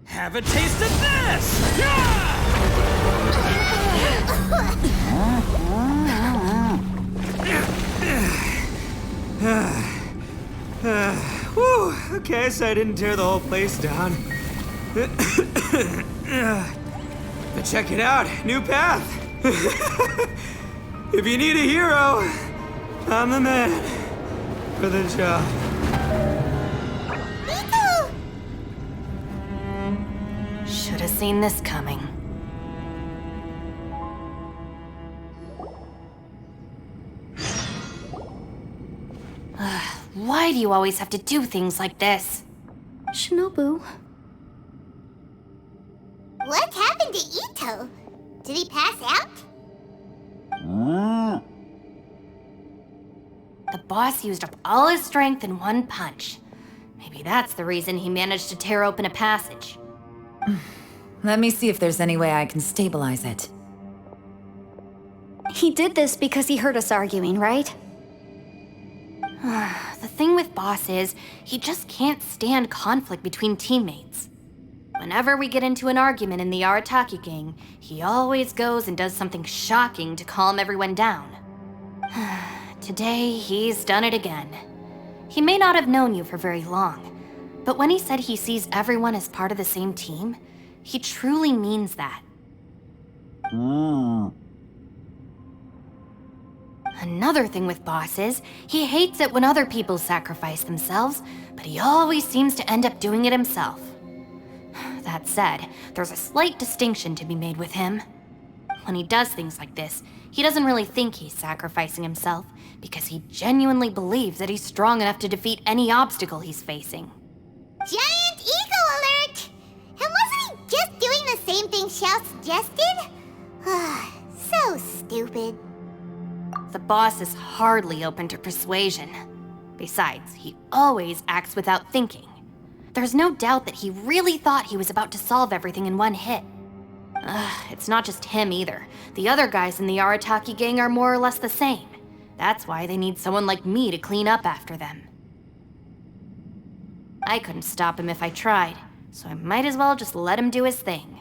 Have a taste of this! Yeah! Whew, okay, so I didn't tear the whole place down. But check it out, new path. If you need a hero, I'm the man for the job. Should have seen this coming. Why do you always have to do things like this? Shinobu. What happened to Ito? Did he pass out? The boss used up all his strength in one punch. Maybe that's the reason he managed to tear open a passage. Let me see if there's any way I can stabilize it. He did this because he heard us arguing, right? The thing with Boss is, he just can't stand conflict between teammates. Whenever we get into an argument in the Arataki gang, he always goes and does something shocking to calm everyone down. Today, he's done it again. He may not have known you for very long, but when he said he sees everyone as part of the same team, he truly means that. Another thing with Boss is, he hates it when other people sacrifice themselves, but he always seems to end up doing it himself. That said, there's a slight distinction to be made with him. When he does things like this, he doesn't really think he's sacrificing himself, because he genuinely believes that he's strong enough to defeat any obstacle he's facing. Giant ego alert! And wasn't he just doing the same thing Xiao suggested? So stupid. The boss is hardly open to persuasion. Besides, he always acts without thinking. There's no doubt that he really thought he was about to solve everything in one hit. It's not just him either. The other guys in the Arataki gang are more or less the same. That's why they need someone like me to clean up after them. I couldn't stop him if I tried, so I might as well just let him do his thing.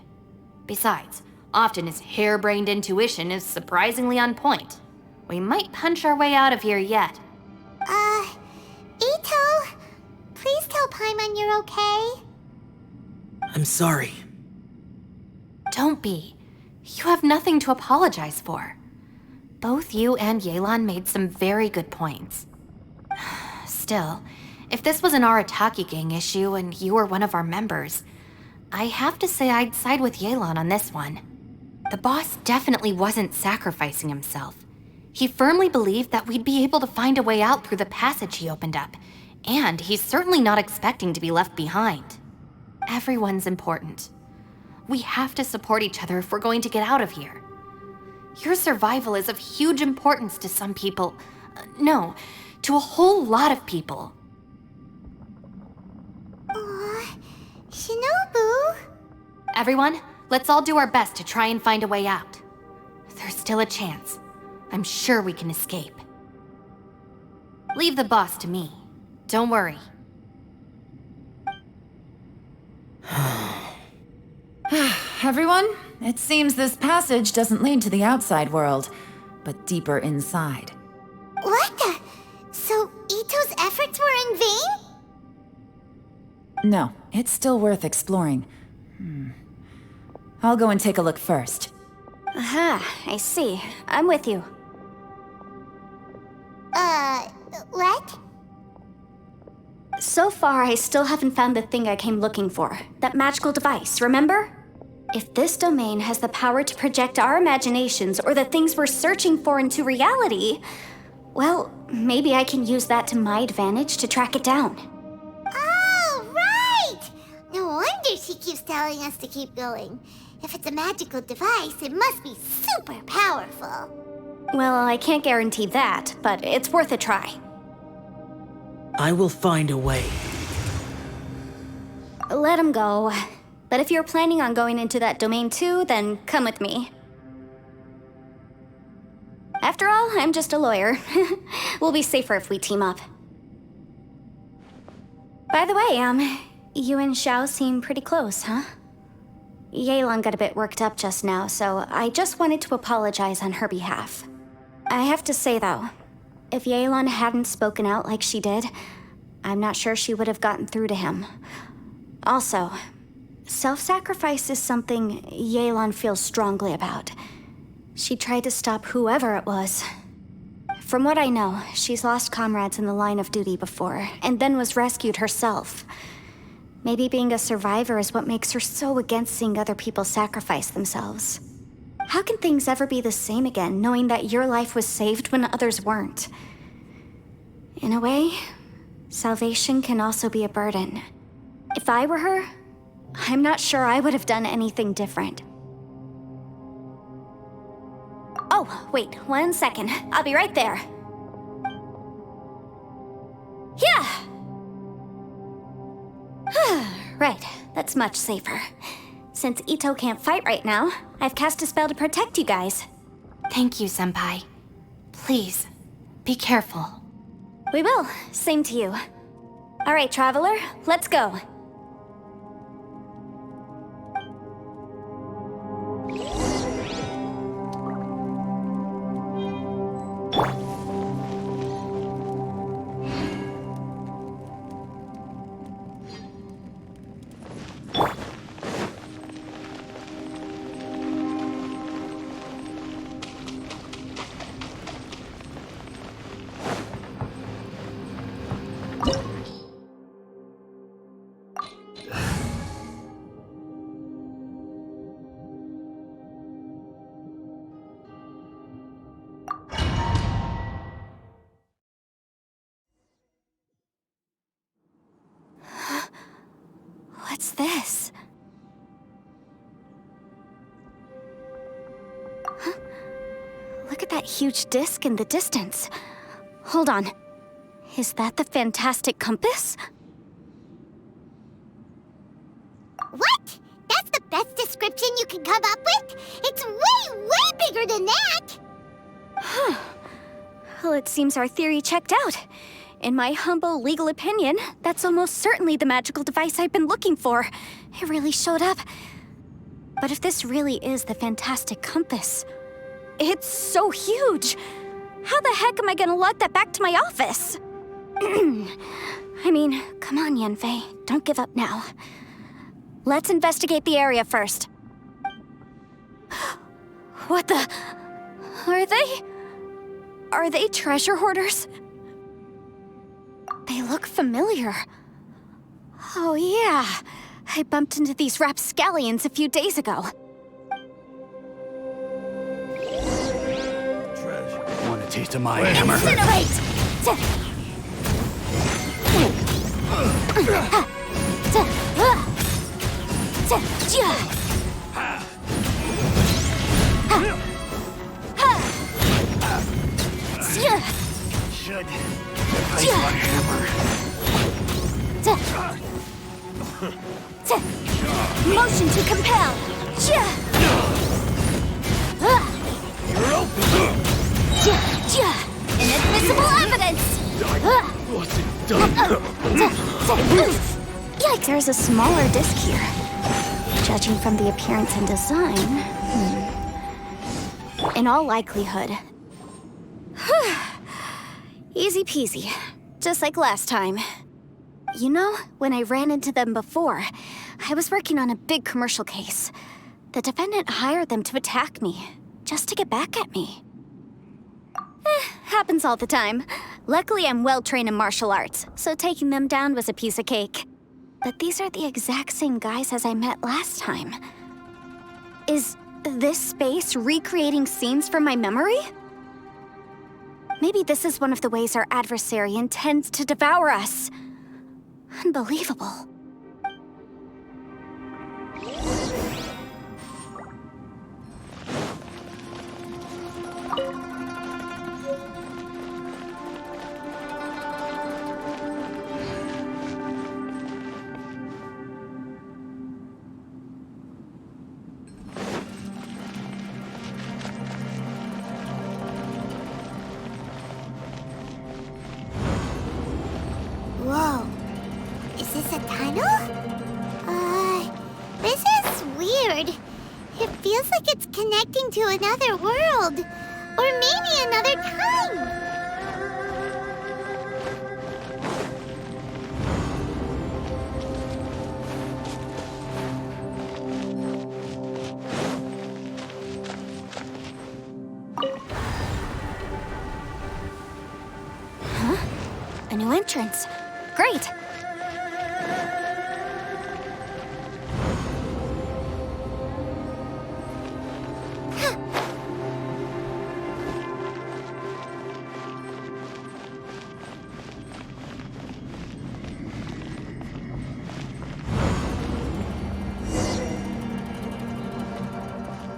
Besides, often his harebrained intuition is surprisingly on point. We might punch our way out of here yet. Ito, please tell Paimon you're okay. I'm sorry. Don't be. You have nothing to apologize for. Both you and Yelan made some very good points. Still, if this was an Arataki gang issue and you were one of our members, I have to say I'd side with Yelan on this one. The boss definitely wasn't sacrificing himself. He firmly believed that we'd be able to find a way out through the passage he opened up, and he's certainly not expecting to be left behind. Everyone's important. We have to support each other if we're going to get out of here. Your survival is of huge importance to some people. No, to a whole lot of people. Aw, Shinobu. Everyone, let's all do our best to try and find a way out. There's still a chance. I'm sure we can escape. Leave the boss to me. Don't worry. Everyone, it seems this passage doesn't lead to the outside world, but deeper inside. What the? So Ito's efforts were in vain? No, it's still worth exploring. I'll go and take a look first. Aha, I see. I'm with you. What? So far, I still haven't found the thing I came looking for. That magical device, remember? If this domain has the power to project our imaginations or the things we're searching for into reality, well, maybe I can use that to my advantage to track it down. Oh, right! No wonder she keeps telling us to keep going. If it's a magical device, it must be super powerful. Well, I can't guarantee that, but it's worth a try. I will find a way. Let him go. But if you're planning on going into that domain too, then come with me. After all, I'm just a lawyer. We'll be safer if we team up. By the way, you and Xiao seem pretty close, huh? Yelan got a bit worked up just now, so I just wanted to apologize on her behalf. I have to say, though, if Yelan hadn't spoken out like she did, I'm not sure she would have gotten through to him. Also, self-sacrifice is something Yelan feels strongly about. She tried to stop whoever it was. From what I know, she's lost comrades in the line of duty before, and then was rescued herself. Maybe being a survivor is what makes her so against seeing other people sacrifice themselves. How can things ever be the same again, knowing that your life was saved when others weren't? In a way, salvation can also be a burden. If I were her, I'm not sure I would have done anything different. Oh, wait, 1 second. I'll be right there. Yeah! Right, that's much safer. Since Ito can't fight right now, I've cast a spell to protect you guys. Thank you, Senpai. Please, be careful. We will. Same to you. All right, Traveler, let's go. What's this? Huh? Look at that huge disc in the distance. Hold on. Is that the fantastic compass? What? That's the best description you can come up with? It's way, way bigger than that! Huh. Well, it seems our theory checked out. In my humble legal opinion, that's almost certainly the magical device I've been looking for. It really showed up. But if this really is the fantastic compass, it's so huge! How the heck am I gonna lug that back to my office? I mean, come on, Yanfei. Don't give up now. Let's investigate the area first. What the... Are they treasure hoarders? They look familiar. Oh yeah, I bumped into these rapscallions a few days ago. Want a taste of my hammer? Incinerate! Should replace my hammer. Motion to compel! You're open! Inadmissible evidence! Wasn't done. Yikes, there's a smaller disc here. Judging from the appearance and design, in all likelihood. Easy peasy, just like last time. You know, when I ran into them before, I was working on a big commercial case. The defendant hired them to attack me, just to get back at me. Happens all the time. Luckily, I'm well-trained in martial arts, so taking them down was a piece of cake. But these are the exact same guys as I met last time. Is this space recreating scenes from my memory? Maybe this is one of the ways our adversary intends to devour us. Unbelievable. Whoa. Is this a tunnel? This is weird. It feels like it's connecting to another world. Or maybe another time. Huh? A new entrance. Great!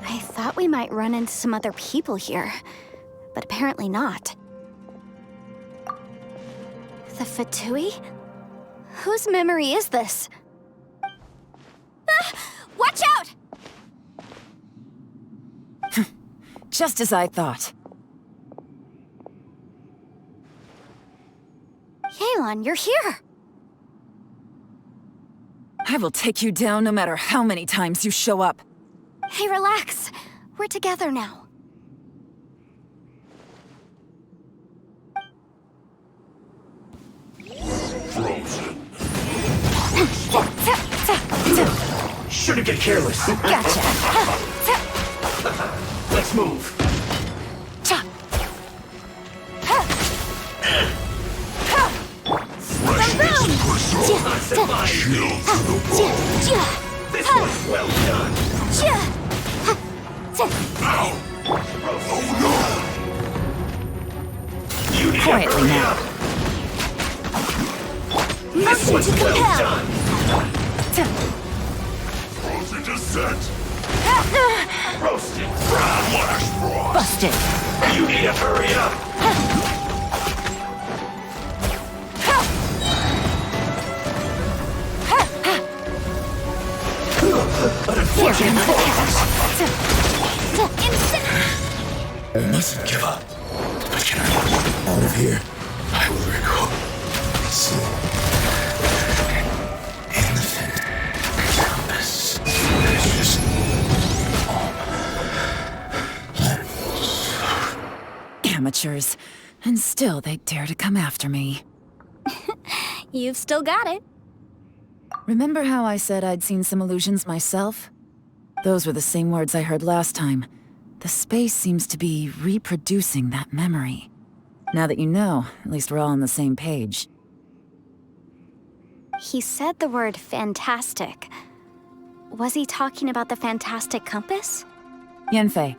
I thought we might run into some other people here, but apparently not. The Fatui? Whose memory is this? Watch out! Just as I thought. Yelan, you're here! I will take you down no matter how many times you show up. Hey, relax. We're together now. Shouldn't get careless. Gotcha. Let's move. This was well done. You need Quietly now. This was well done. Frozen descent. Roasted frost. Busted. You need to hurry up. I mustn't give up. But can I out of here? I will recall. Soon. Innocent. Compass. Precious. Amateurs. And still they dare to come after me. You've still got it. Remember how I said I'd seen some illusions myself? Those were the same words I heard last time. The space seems to be reproducing that memory. Now that you know, at least we're all on the same page. He said the word fantastic. Was he talking about the fantastic compass? Yanfei,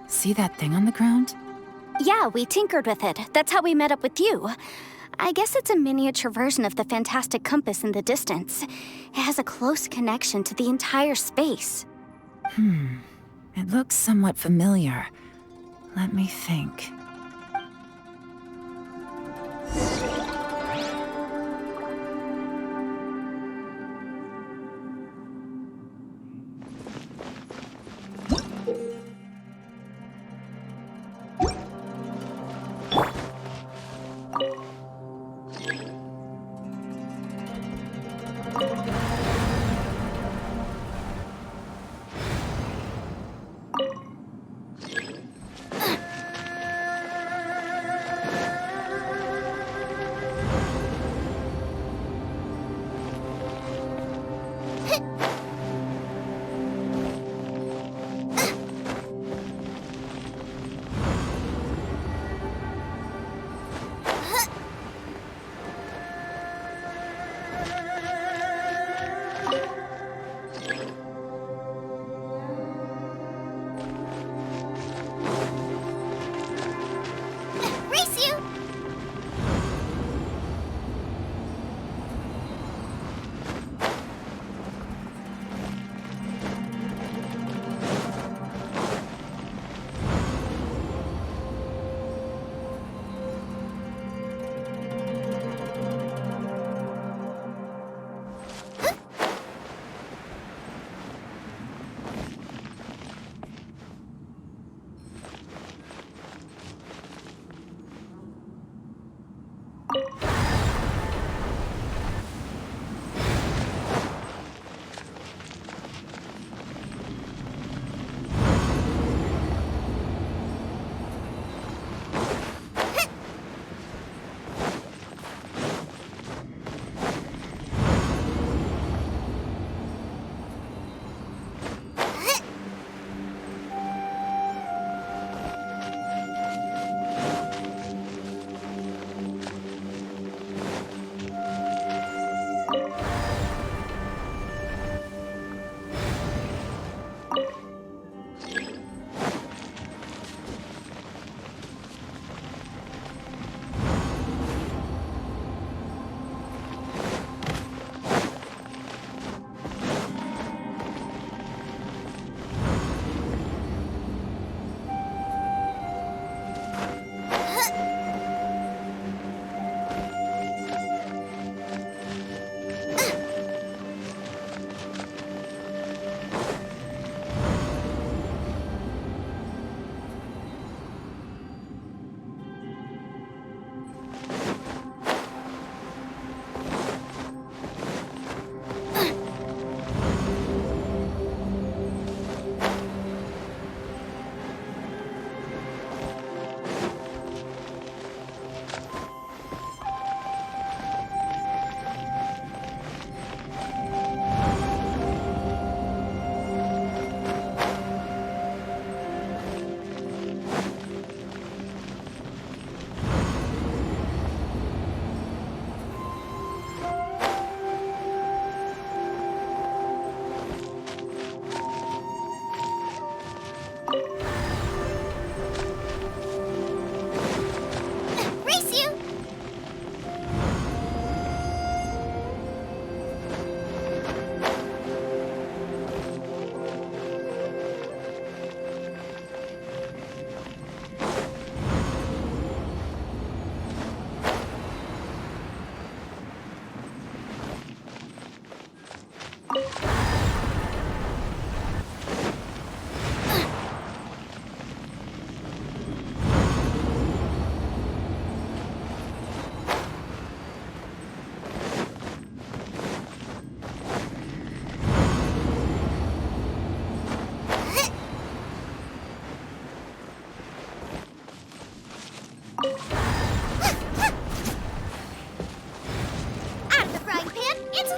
see that thing on the ground? Yeah, we tinkered with it. That's how we met up with you. I guess it's a miniature version of the fantastic compass in the distance. It has a close connection to the entire space. It looks somewhat familiar. Let me think.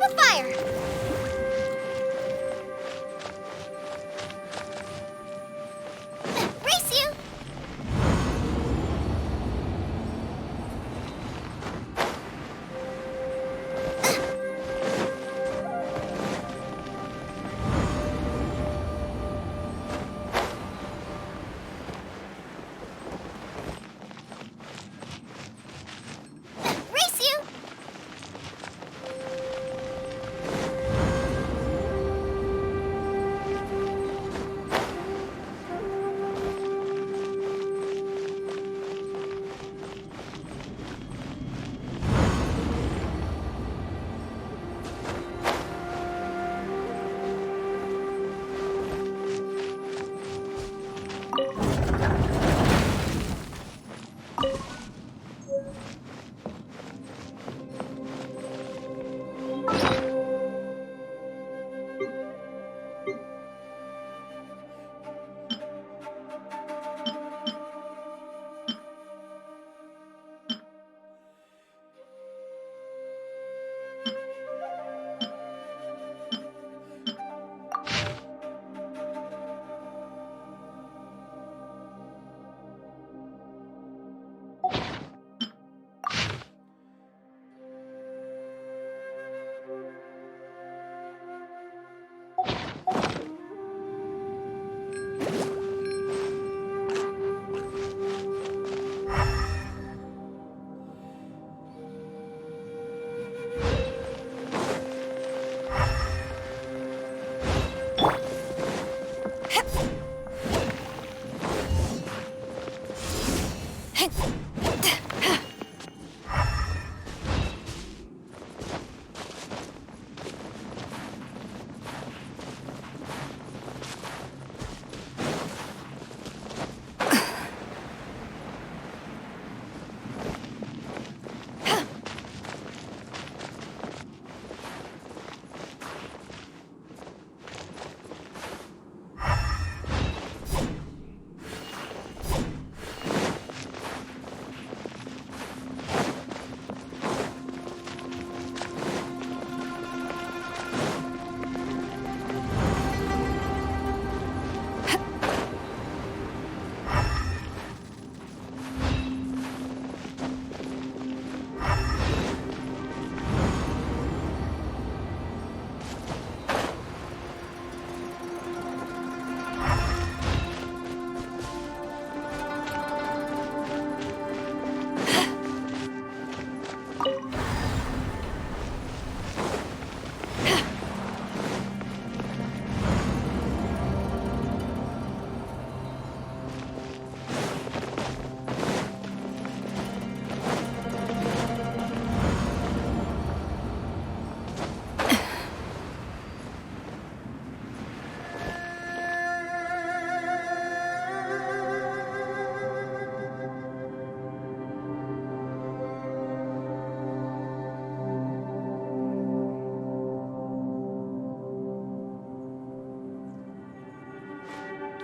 with fire! Race you! Race you!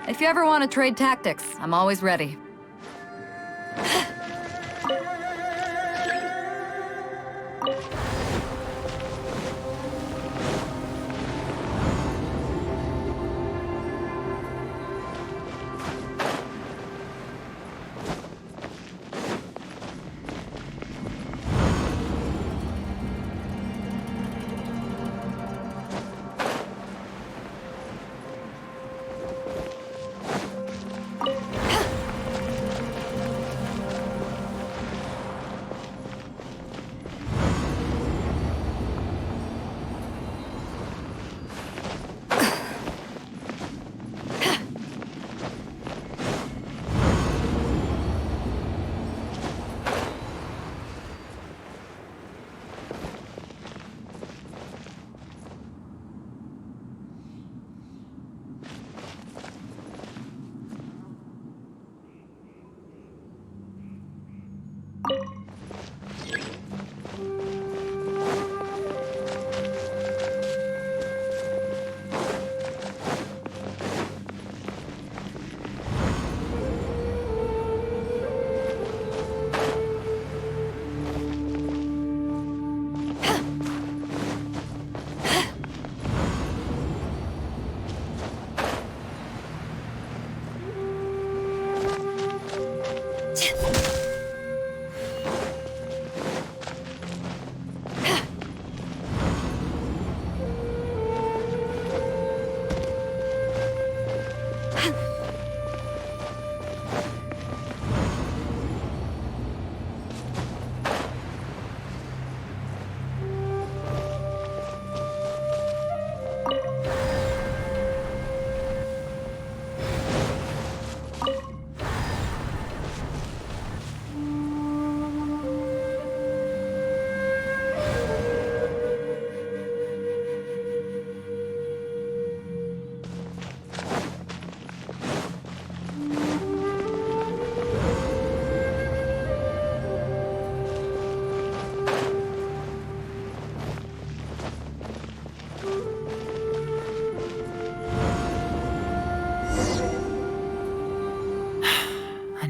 If you ever want to trade tactics, I'm always ready.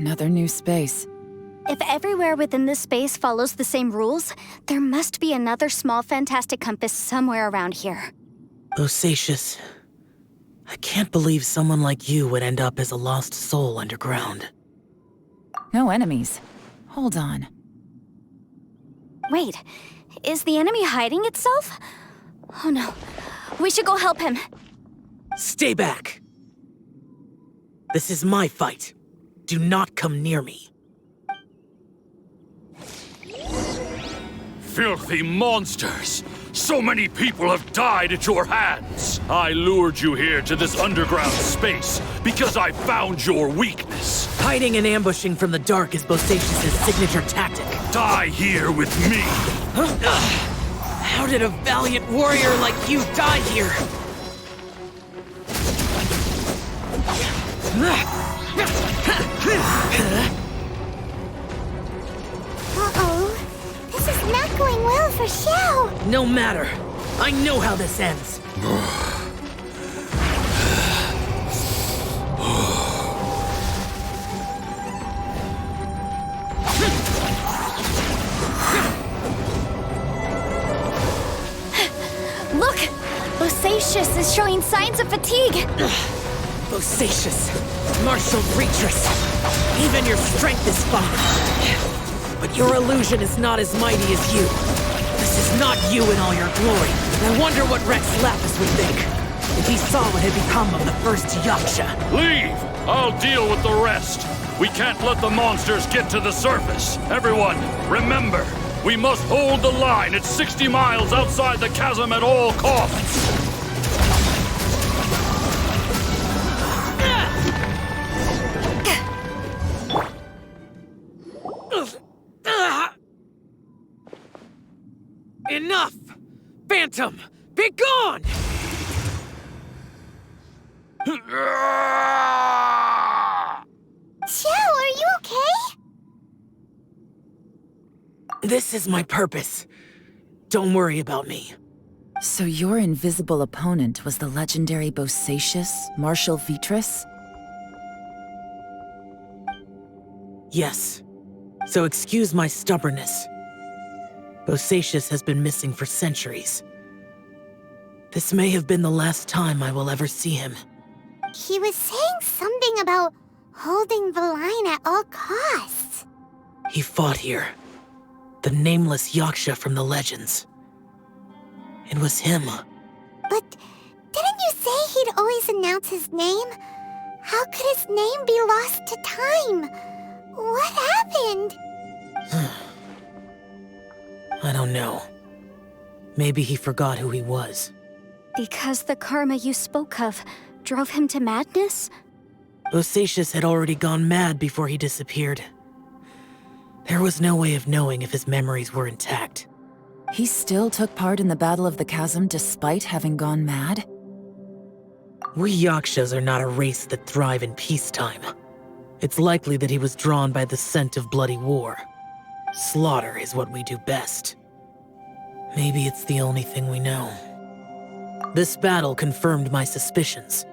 Another new space. If everywhere within this space follows the same rules, there must be another small fantastic compass somewhere around here. Bosacius, I can't believe someone like you would end up as a lost soul underground. No enemies. Hold on. Wait, is the enemy hiding itself? Oh no, we should go help him. Stay back! This is my fight. Do not come near me. Filthy monsters! So many people have died at your hands! I lured you here to this underground space because I found your weakness. Hiding and ambushing from the dark is Bosacius' signature tactic. Die here with me! How did a valiant warrior like you die here? Uh-oh. This is not going well for Xiao. No matter. I know how this ends. Look! Bosacius is showing signs of fatigue. Bosacius, martial Retris. Even your strength is fine. But your illusion is not as mighty as you. This is not you in all your glory. I wonder what Rex Lapis would think if he saw what had become of the first Yaksha. Leave! I'll deal with the rest. We can't let the monsters get to the surface. Everyone, remember, we must hold the line at 60 miles outside the chasm at all costs. Enough! Phantom, be gone! Xiao, are you okay? This is my purpose. Don't worry about me. So your invisible opponent was the legendary Bosacius, Marshal Vitris? Yes. So excuse my stubbornness. Bosacius has been missing for centuries. This may have been the last time I will ever see him. He was saying something about holding the line at all costs. He fought here. The nameless Yaksha from the legends. It was him. But didn't you say he'd always announce his name? How could his name be lost to time? What happened? I don't know. Maybe he forgot who he was. Because the karma you spoke of drove him to madness? Bosacius had already gone mad before he disappeared. There was no way of knowing if his memories were intact. He still took part in the Battle of the Chasm despite having gone mad? We Yakshas are not a race that thrive in peacetime. It's likely that he was drawn by the scent of bloody war. Slaughter is what we do best. Maybe it's the only thing we know. This battle confirmed my suspicions.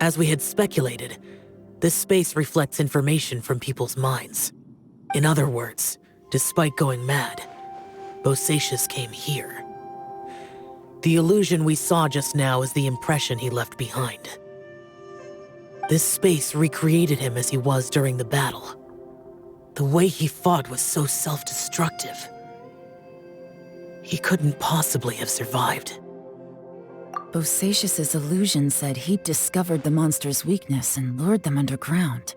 As we had speculated, this space reflects information from people's minds. In other words, despite going mad, Bosacius came here. The illusion we saw just now is the impression he left behind. This space recreated him as he was during the battle. The way he fought was so self-destructive. He couldn't possibly have survived. Bosacius' illusion said he'd discovered the monster's weakness and lured them underground.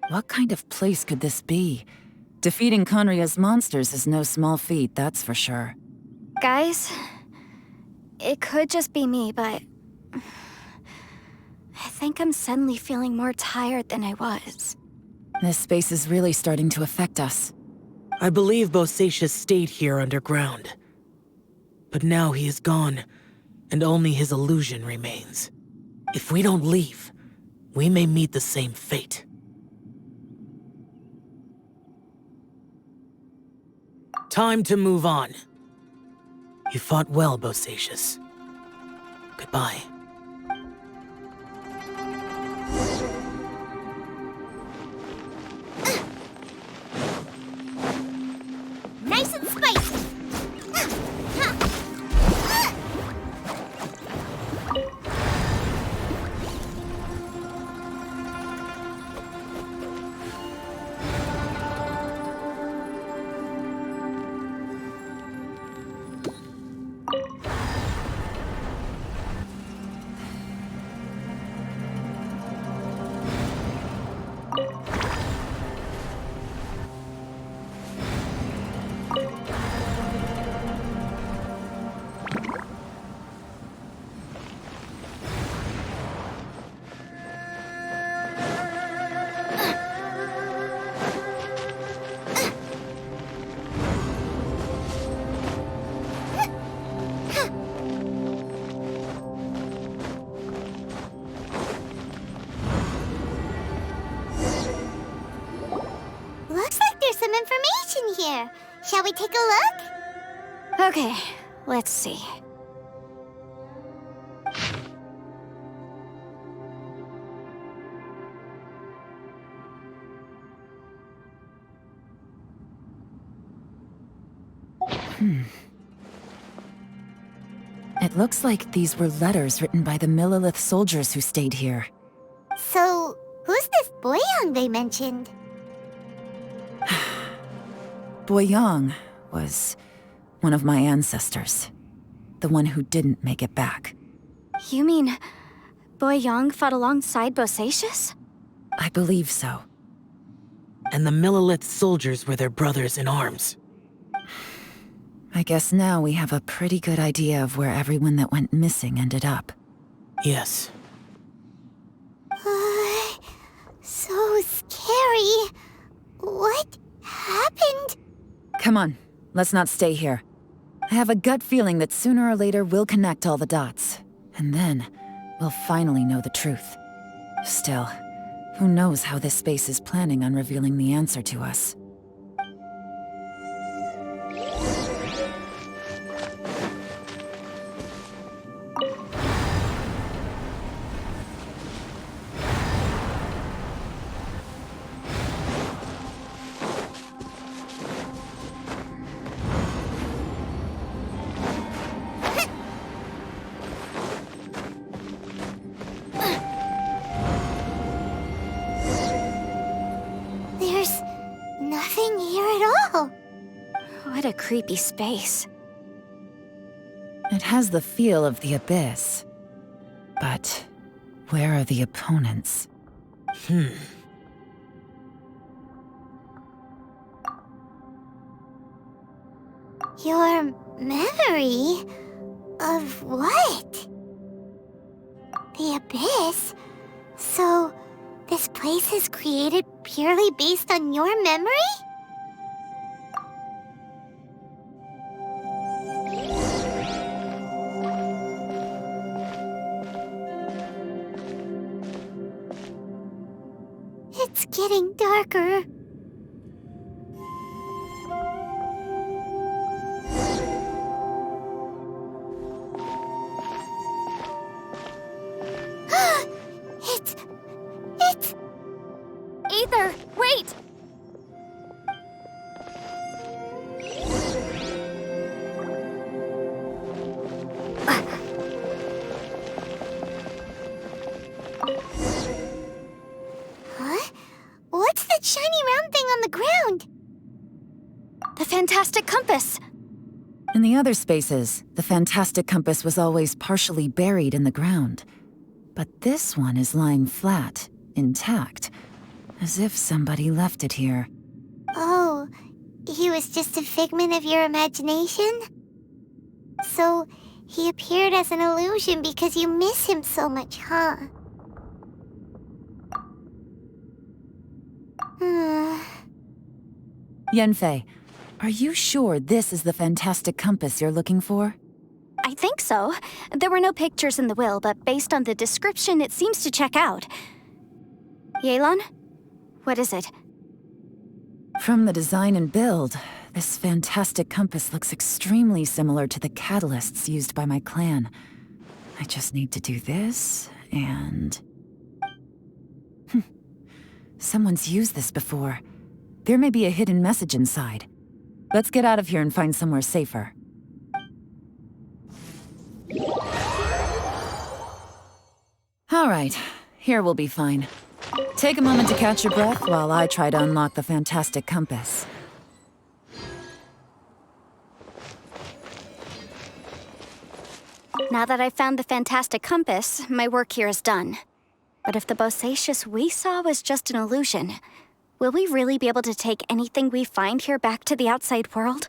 What kind of place could this be? Defeating Conria's monsters is no small feat, that's for sure. Guys, it could just be me, but I think I'm suddenly feeling more tired than I was. This space is really starting to affect us. I believe Bosacius stayed here underground. But now he is gone, and only his illusion remains. If we don't leave, we may meet the same fate. Time to move on. You fought well, Bosacius. Goodbye. some information here. Shall we take a look? Okay, let's see. It looks like these were letters written by the Millelith soldiers who stayed here. So, who's this Boyang they mentioned? Boyang was one of my ancestors. The one who didn't make it back. You mean Boyang fought alongside Bosacius? I believe so. And the Millelith soldiers were their brothers in arms. I guess now we have a pretty good idea of where everyone that went missing ended up. Yes. So scary. What happened? Come on, let's not stay here. I have a gut feeling that sooner or later we'll connect all the dots. And then, we'll finally know the truth. Still, who knows how this space is planning on revealing the answer to us. There's nothing here at all. What a creepy space. It has the feel of the Abyss. But where are the opponents? Your memory? Of what? The Abyss? So, this place is created purely based on your memory? It's getting darker. It's... Aether, wait! Huh? What's that shiny round thing on the ground? The fantastic compass! In the other spaces, the fantastic compass was always partially buried in the ground. But this one is lying flat, intact, as if somebody left it here. Oh, he was just a figment of your imagination? So, he appeared as an illusion because you miss him so much, huh? Yanfei, are you sure this is the fantastic compass you're looking for? I think so. There were no pictures in the will, but based on the description, it seems to check out. Yelan? What is it? From the design and build, this fantastic compass looks extremely similar to the catalysts used by my clan. I just need to do this, and... Someone's used this before. There may be a hidden message inside. Let's get out of here and find somewhere safer. All right, here we'll be fine. Take a moment to catch your breath while I try to unlock the fantastic compass. Now that I've found the fantastic compass, my work here is done. But if the Bosacius we saw was just an illusion, will we really be able to take anything we find here back to the outside world?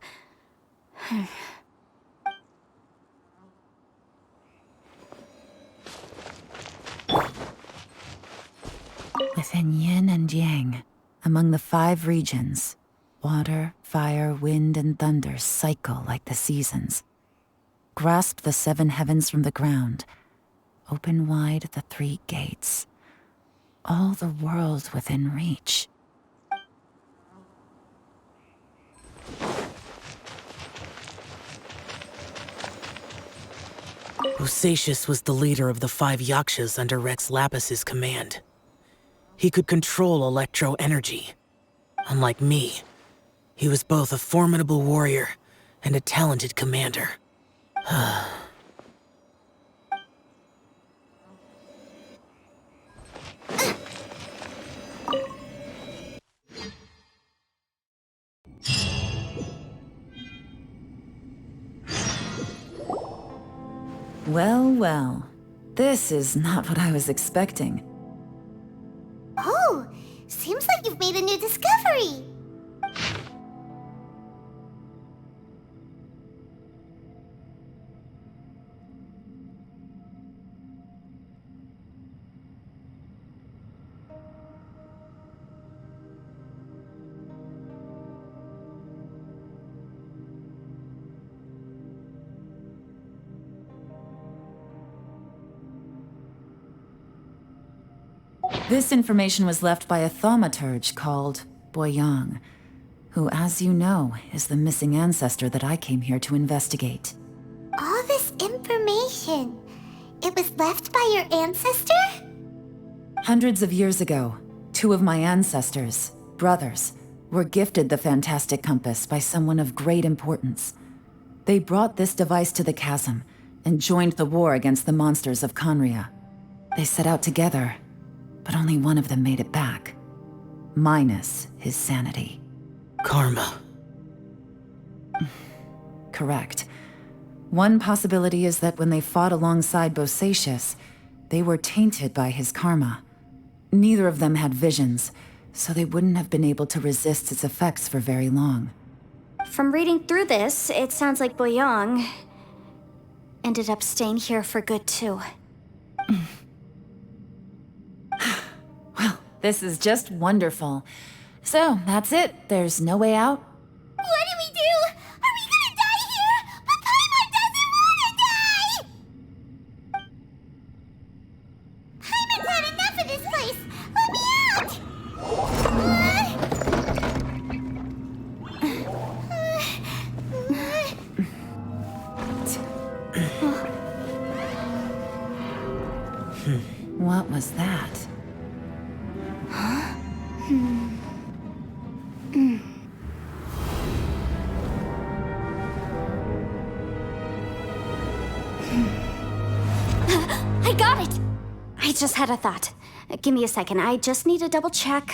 Within yin and yang, among the 5 regions, water, fire, wind, and thunder cycle like the seasons. Grasp the 7 heavens from the ground. Open wide the 3 gates. All the world within reach. Bosacius was the leader of the 5 Yakshas under Rex Lapis's command. He could control electro energy. Unlike me, he was both a formidable warrior and a talented commander. Well, well. This is not what I was expecting. Oh, seems like you've made a new discovery. This information was left by a thaumaturge called Boyang, who, as you know, is the missing ancestor that I came here to investigate. All this information, it was left by your ancestor? Hundreds of years ago, 2 of my ancestors, brothers, were gifted the fantastic compass by someone of great importance. They brought this device to the chasm and joined the war against the monsters of Conria. They set out together, but only one of them made it back. Minus his sanity. Karma. Correct. One possibility is that when they fought alongside Bosacius, they were tainted by his karma. Neither of them had visions, so they wouldn't have been able to resist its effects for very long. From reading through this, it sounds like Boyang ended up staying here for good too. Well, this is just wonderful. So, that's it. There's no way out? What do we do? Are we gonna die here? But Paimon doesn't wanna die! Paimon's had enough of this place! Let me out! What was that? I got it! I just had a thought. Give me a second. I just need to double check.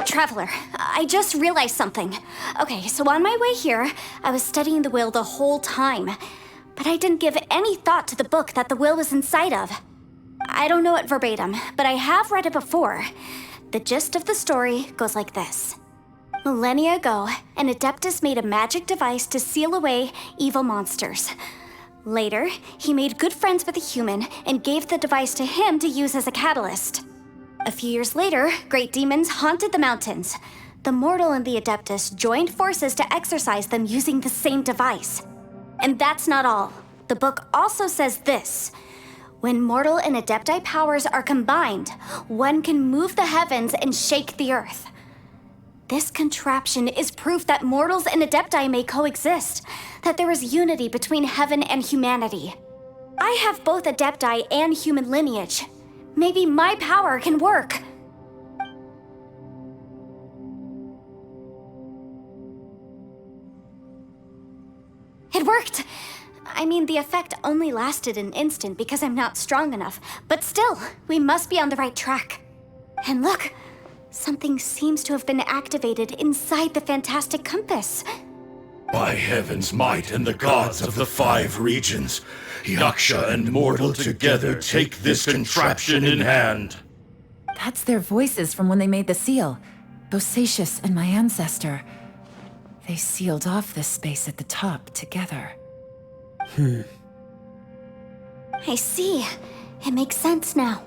Traveler, I just realized something. Okay, so on my way here, I was studying the will the whole time, but I didn't give any thought to the book that the will was inside of. I don't know it verbatim, but I have read it before. The gist of the story goes like this. Millennia ago, an Adeptus made a magic device to seal away evil monsters. Later, he made good friends with a human and gave the device to him to use as a catalyst. A few years later, great demons haunted the mountains. The mortal and the Adeptus joined forces to exorcise them using the same device. And that's not all. The book also says this. When mortal and Adepti powers are combined, one can move the heavens and shake the earth. This contraption is proof that mortals and Adepti may coexist, that there is unity between heaven and humanity. I have both Adepti and human lineage. Maybe my power can work. It worked! I mean, the effect only lasted an instant because I'm not strong enough, but still, we must be on the right track. And look, something seems to have been activated inside the fantastic compass. By heaven's might and the gods of the 5 regions, Yaksha and mortal together take this contraption in hand. That's their voices from when they made the seal. Bosacius and my ancestor. They sealed off this space at the top together. I see. It makes sense now.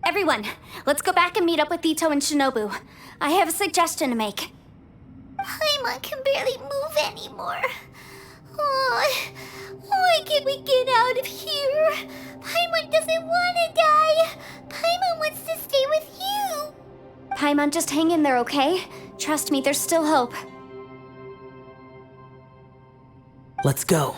Everyone, let's go back and meet up with Ito and Shinobu. I have a suggestion to make. Paimon can barely move anymore. Oh, why can't we get out of here? Paimon doesn't want to die. Paimon wants to stay with you. Paimon, just hang in there, okay? Trust me, there's still hope. Let's go.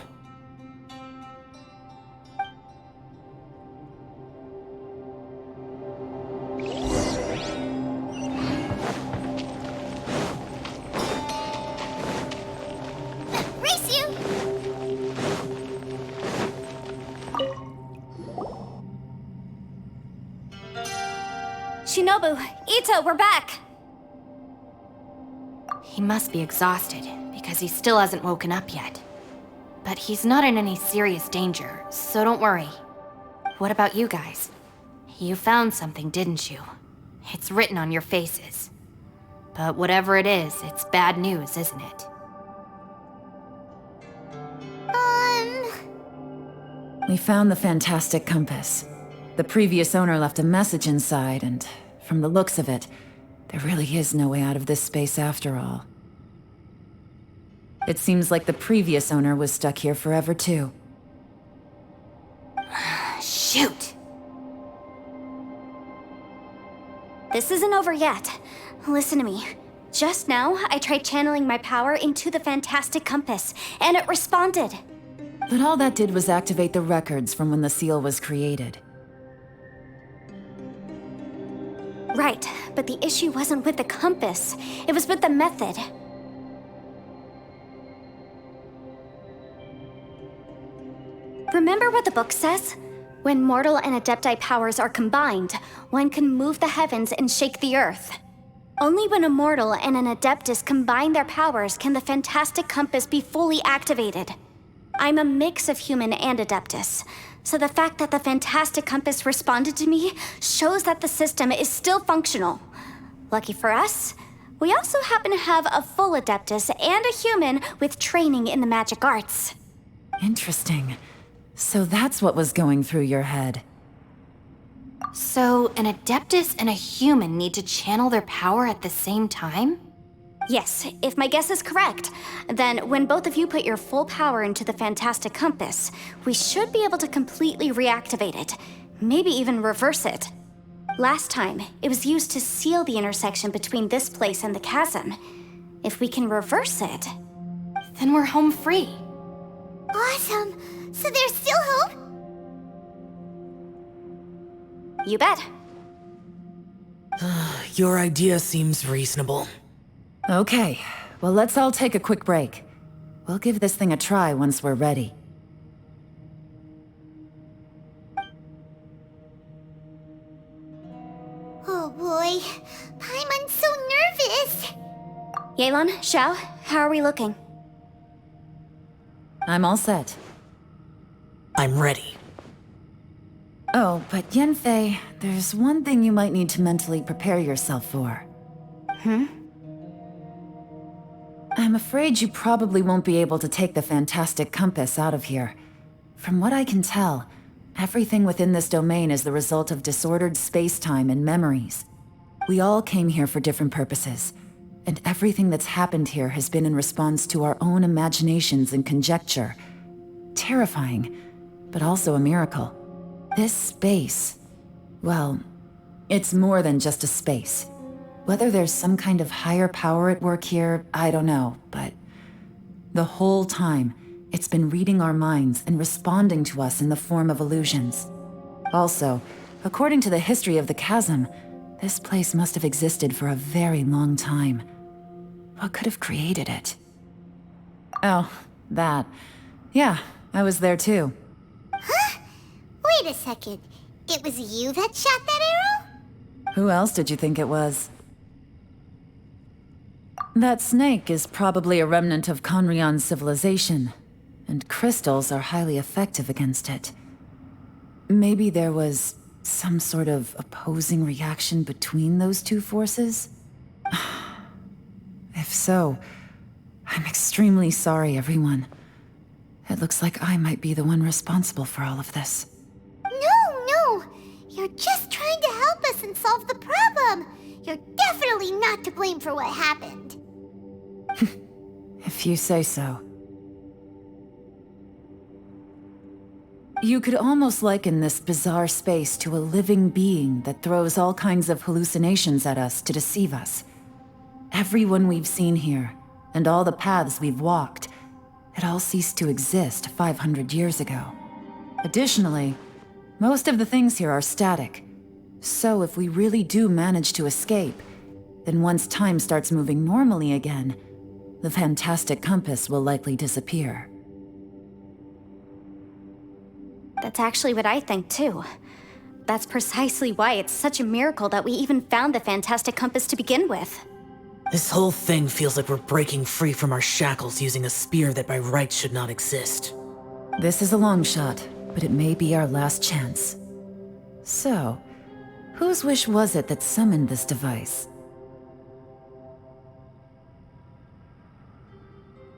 Race you! Shinobu, Ito, we're back! He must be exhausted, because he still hasn't woken up yet. But he's not in any serious danger, so don't worry. What about you guys? You found something, didn't you? It's written on your faces. But whatever it is, it's bad news, isn't it? We found the fantastic compass. The previous owner left a message inside, and from the looks of it, there really is no way out of this space after all. It seems like the previous owner was stuck here forever too. Shoot! This isn't over yet. Listen to me. Just now, I tried channeling my power into the fantastic compass, and it responded. But all that did was activate the records from when the seal was created. Right, but the issue wasn't with the compass. It was with the method. Remember what the book says? When mortal and adepti powers are combined, one can move the heavens and shake the earth. Only when a mortal and an adeptus combine their powers can the fantastic compass be fully activated. I'm a mix of human and adeptus, so the fact that the fantastic compass responded to me shows that the system is still functional. Lucky for us, we also happen to have a full adeptus and a human with training in the magic arts. Interesting. So that's what was going through your head. So, an adeptus and a human need to channel their power at the same time? Yes, if my guess is correct, then when both of you put your full power into the fantastic compass, we should be able to completely reactivate it, maybe even reverse it. Last time, it was used to seal the intersection between this place and the chasm. If we can reverse it, then we're home free. Awesome! So there's still hope? You bet. Your idea seems reasonable. Okay, well let's all take a quick break. We'll give this thing a try once we're ready. Oh boy, Paimon's so nervous! Yelan, Xiao, how are we looking? I'm all set. I'm ready. Oh, but Yanfei, there's one thing you might need to mentally prepare yourself for. I'm afraid you probably won't be able to take the fantastic compass out of here. From what I can tell, everything within this domain is the result of disordered space-time and memories. We all came here for different purposes, and everything that's happened here has been in response to our own imaginations and conjecture. Terrifying, but also a miracle. This space, well, it's more than just a space. Whether there's some kind of higher power at work here, I don't know, but the whole time, it's been reading our minds and responding to us in the form of illusions. Also, according to the history of the chasm, this place must have existed for a very long time. What could have created it? Oh, that. Yeah, I was there too. Huh? Wait a second. It was you that shot that arrow? Who else did you think it was? That snake is probably a remnant of Conrion's civilization, and crystals are highly effective against it. Maybe there was some sort of opposing reaction between those two forces? If so, I'm extremely sorry, everyone. It looks like I might be the one responsible for all of this. No, you're just trying to help solve the problem. You're definitely not to blame for what happened. If you say so. You could almost liken this bizarre space to a living being that throws all kinds of hallucinations at us to deceive us. Everyone we've seen here, and all the paths we've walked, it all ceased to exist 500 years ago. Additionally, most of the things here are static. So if we really do manage to escape, then once time starts moving normally again, the fantastic compass will likely disappear. That's actually what I think, too. That's precisely why it's such a miracle that we even found the fantastic compass to begin with. This whole thing feels like we're breaking free from our shackles using a spear that by rights should not exist. This is a long shot, but it may be our last chance. So, whose wish was it that summoned this device?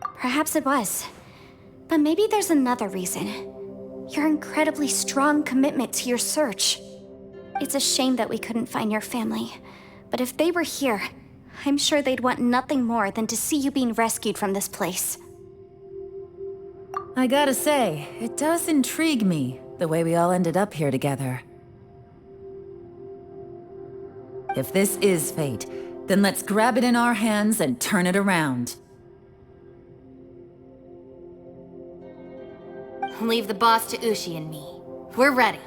Perhaps it was. But maybe there's another reason. Your incredibly strong commitment to your search. It's a shame that we couldn't find your family. But if they were here, I'm sure they'd want nothing more than to see you being rescued from this place. I gotta say, it does intrigue me, the way we all ended up here together. If this is fate, then let's grab it in our hands and turn it around. Leave the boss to Ushi and me. We're ready.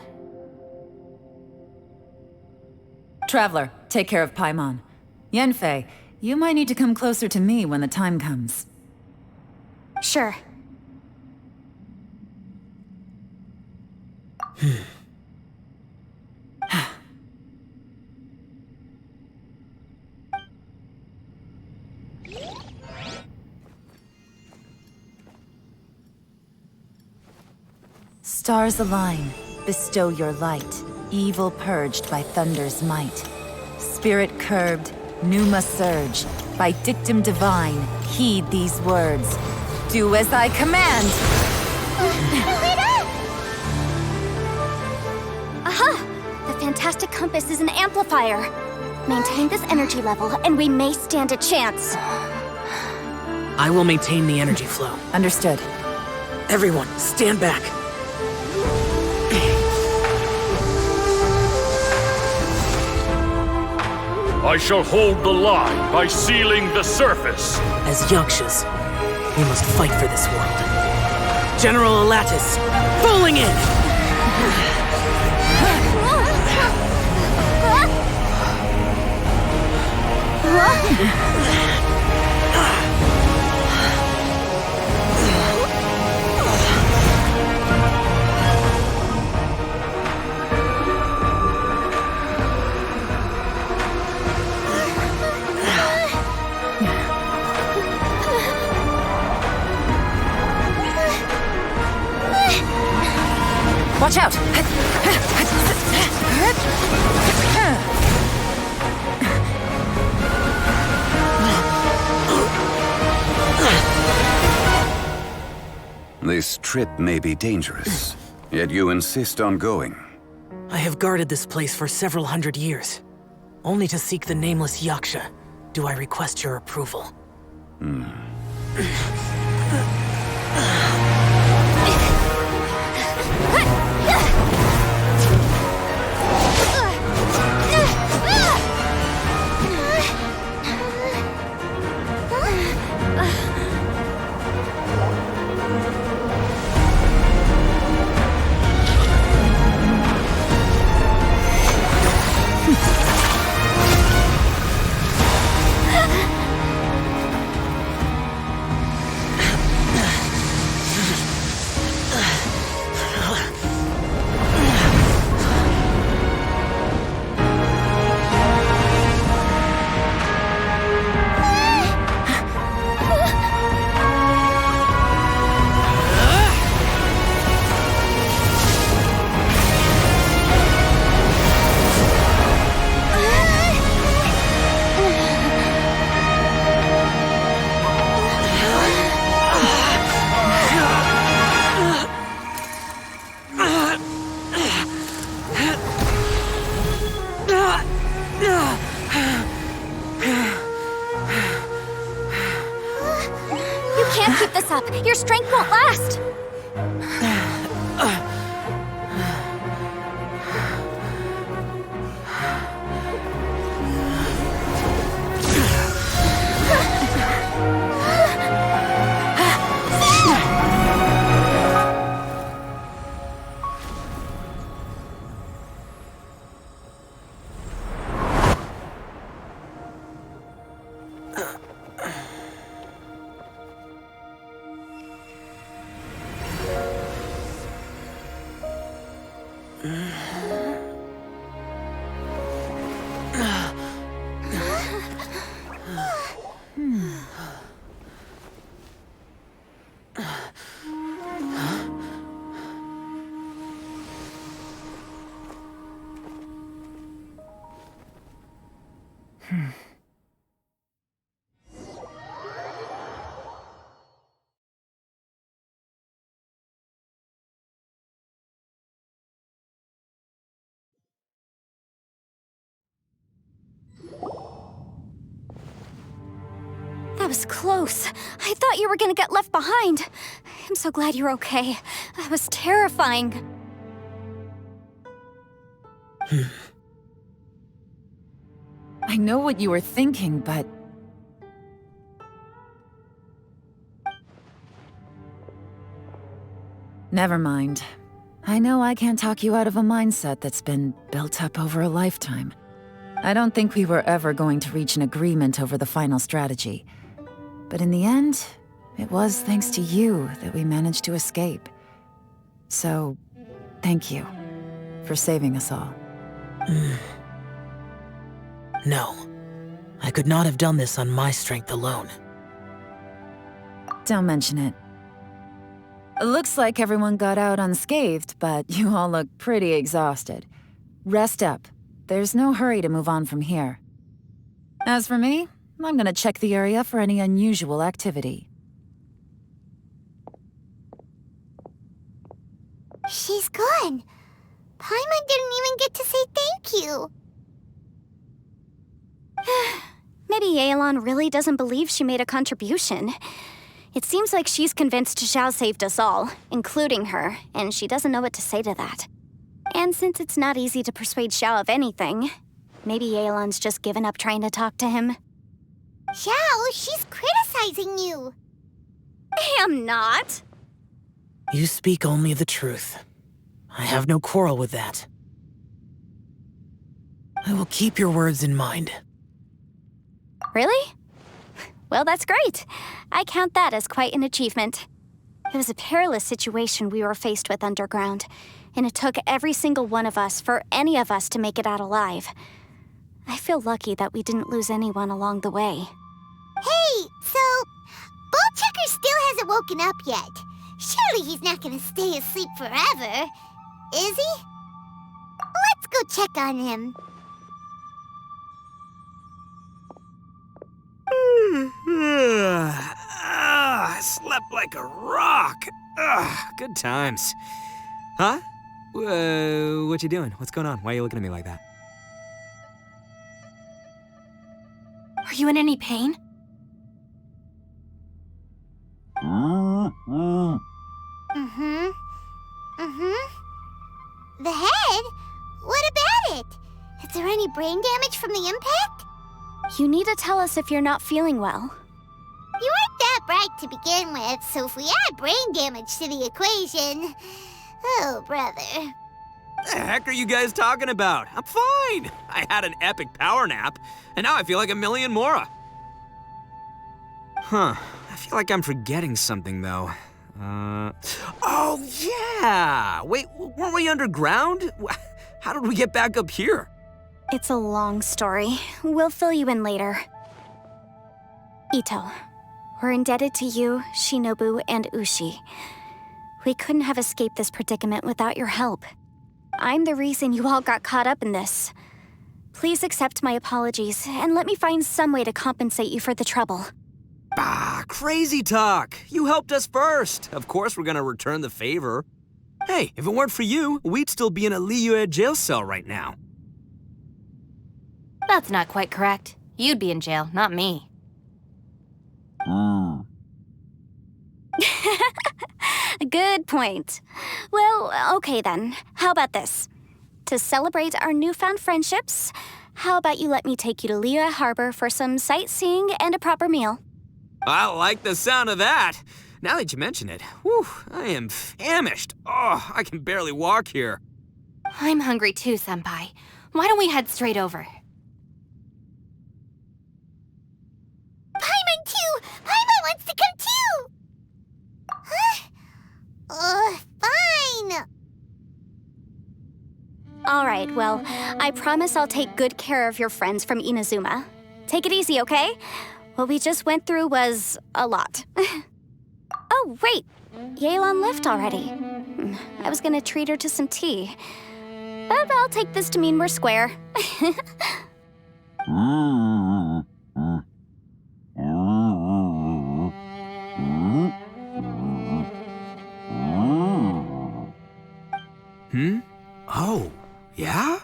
Traveler, take care of Paimon. Yanfei, you might need to come closer to me when the time comes. Sure. Stars align, bestow your light, evil purged by thunder's might. Spirit curbed, pneuma surge, by dictum divine, heed these words. Do as I command! Aha! The fantastic compass is an amplifier. Maintain this energy level, and we may stand a chance. I will maintain the energy flow. Understood. Everyone, stand back. I shall hold the line by sealing the surface. As Yakshas, we must fight for this world. General Alatus, falling in! Watch out! This trip may be dangerous, yet you insist on going. I have guarded this place for several hundred years. Only to seek the nameless Yaksha do I request your approval. up. Your strength won't last. That was close. I thought you were gonna get left behind. I'm so glad you're okay. That was terrifying. I know what you were thinking, but... Never mind. I know I can't talk you out of a mindset that's been built up over a lifetime. I don't think we were ever going to reach an agreement over the final strategy. But in the end, it was thanks to you that we managed to escape. So, thank you for saving us all. No. I could not have done this on my strength alone. Don't mention it. It looks like everyone got out unscathed, but you all look pretty exhausted. Rest up. There's no hurry to move on from here. As for me, I'm gonna check the area for any unusual activity. She's gone. Paimon didn't even get to say thank you. Maybe Yelan really doesn't believe she made a contribution. It seems like she's convinced Xiao saved us all, including her, and she doesn't know what to say to that. And since it's not easy to persuade Xiao of anything, maybe Yelan's just given up trying to talk to him. Xiao, she's criticizing you. I am not. You speak only the truth. I have no quarrel with that. I will keep your words in mind. Really? Well, that's great. I count that as quite an achievement. It was a perilous situation we were faced with underground, and it took every single one of us for any of us to make it out alive. I feel lucky that we didn't lose anyone along the way. Hey, so Bullchecker still hasn't woken up yet. Surely he's not gonna stay asleep forever, is he? Let's go check on him. I slept like a rock. Good times. Huh? What you doing? What's going on? Why are you looking at me like that? Are you in any pain? The head? What about it? Is there any brain damage from the impact? You need to tell us if you're not feeling well. You weren't that bright to begin with, so if we add brain damage to the equation... Oh, brother. The heck are you guys talking about? I'm fine. I had an epic power nap, and now I feel like a million more. Huh. I feel like I'm forgetting something, though. Oh, yeah! Wait, weren't we underground? How did we get back up here? It's a long story. We'll fill you in later. Ito, we're indebted to you, Shinobu, and Ushi. We couldn't have escaped this predicament without your help. I'm the reason you all got caught up in this. Please accept my apologies, and let me find some way to compensate you for the trouble. Crazy talk! You helped us first. Of course we're gonna return the favor. Hey, if it weren't for you, we'd still be in a Liyue jail cell right now. That's not quite correct. You'd be in jail, not me. Good point. Well, okay then. How about this? To celebrate our newfound friendships, how about you let me take you to Liyue Harbor for some sightseeing and a proper meal? I like the sound of that. Now that you mention it, whew, I am famished. Oh, I can barely walk here. I'm hungry too, Senpai. Why don't we head straight over? Paimon too! Paimon wants to come too! Huh? Fine! All right, well, I promise I'll take good care of your friends from Inazuma. Take it easy, okay? What we just went through was a lot. Oh, wait! Yelan left already. I was gonna treat her to some tea. But I'll take this to mean we're square. Oh, yeah?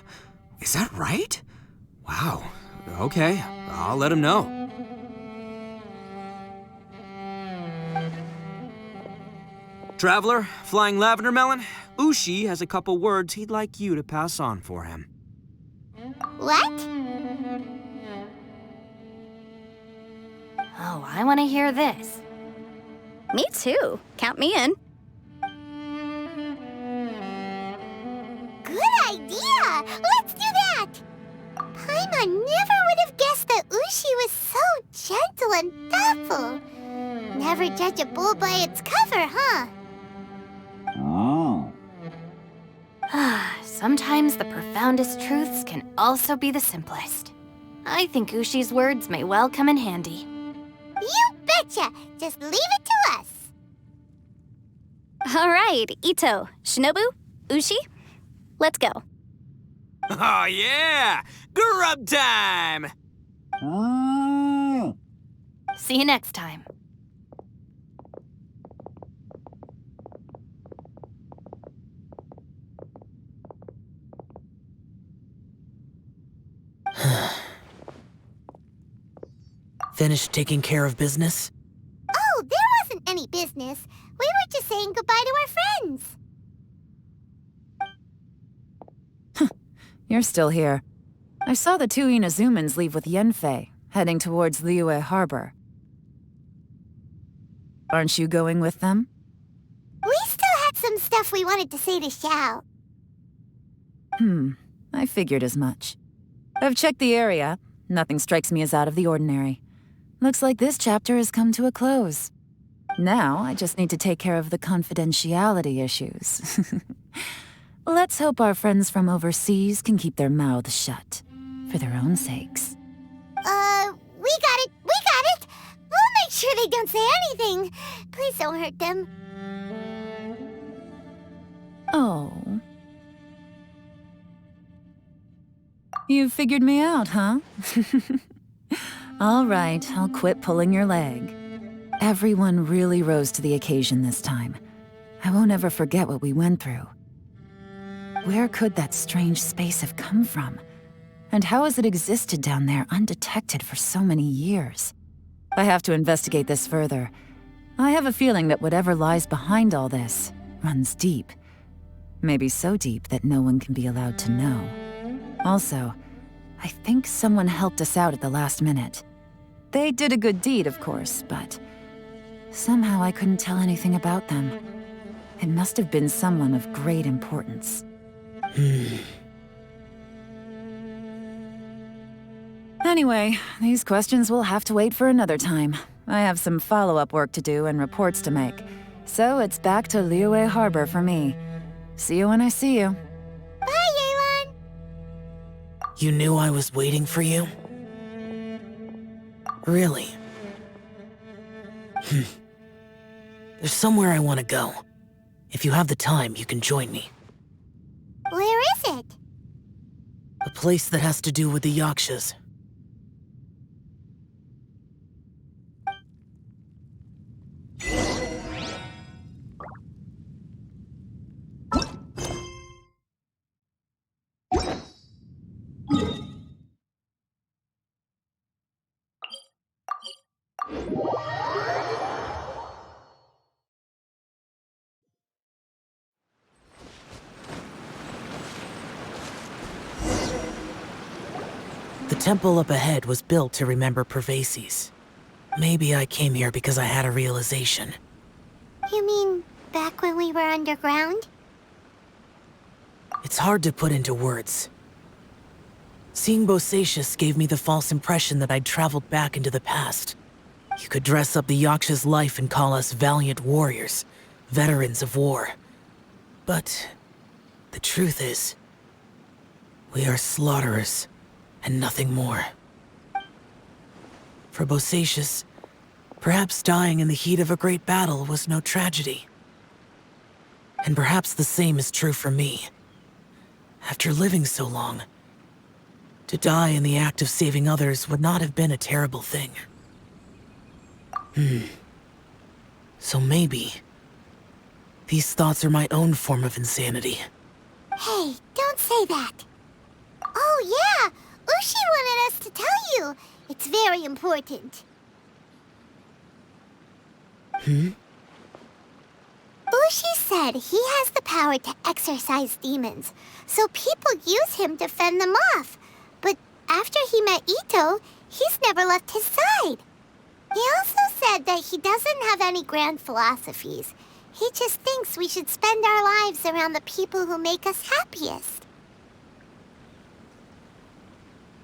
Is that right? Wow. Okay, I'll let him know. Traveler, Flying Lavender Melon, Ushi has a couple words he'd like you to pass on for him. What? Oh, I want to hear this. Me too. Count me in. Good idea! Let's do that! Paimon never would have guessed that Ushi was so gentle and thoughtful. Never judge a bull by its cover, huh? Sometimes the profoundest truths can also be the simplest. I think Ushi's words may well come in handy. You betcha! Just leave it to us! All right, Ito, Shinobu, Ushi, let's go. Oh, yeah! Grub time! See you next time. Finished taking care of business? Oh, there wasn't any business. We were just saying goodbye to our friends. You're still here. I saw the two Inazumans leave with Yenfei, heading towards Liyue Harbor. Aren't you going with them? We still had some stuff we wanted to say to Xiao. I figured as much. I've checked the area. Nothing strikes me as out of the ordinary. Looks like this chapter has come to a close. Now, I just need to take care of the confidentiality issues. Let's hope our friends from overseas can keep their mouths shut. For their own sakes. We got it! We got it! We'll make sure they don't say anything. Please don't hurt them. Oh. You figured me out, huh? All right, I'll quit pulling your leg. Everyone really rose to the occasion this time. I won't ever forget what we went through. Where could that strange space have come from? And how has it existed down there undetected for so many years? I have to investigate this further. I have a feeling that whatever lies behind all this runs deep. Maybe so deep that no one can be allowed to know. Also, I think someone helped us out at the last minute. They did a good deed, of course, but somehow I couldn't tell anything about them. It must have been someone of great importance. Anyway, these questions will have to wait for another time. I have some follow-up work to do and reports to make. So it's back to Liyue Harbor for me. See you when I see you. Bye, Yelan! You knew I was waiting for you? Really? There's somewhere I want to go. If you have the time, you can join me. Where is it? A place that has to do with the Yakshas. The temple up ahead was built to remember Pervases. Maybe I came here because I had a realization. You mean back when we were underground? It's hard to put into words. Seeing Bosacius gave me the false impression that I'd traveled back into the past. You could dress up the Yaksha's life and call us valiant warriors, veterans of war. But the truth is, we are slaughterers and nothing more. For Bosacius, perhaps dying in the heat of a great battle was no tragedy. And perhaps the same is true for me. After living so long, to die in the act of saving others would not have been a terrible thing. So maybe these thoughts are my own form of insanity. Hey, don't say that. Oh yeah, Ushi wanted us to tell you. It's very important. Ushi said he has the power to exorcise demons, so people use him to fend them off. But after he met Ito, he's never left his side. He also said that he doesn't have any grand philosophies. He just thinks we should spend our lives around the people who make us happiest.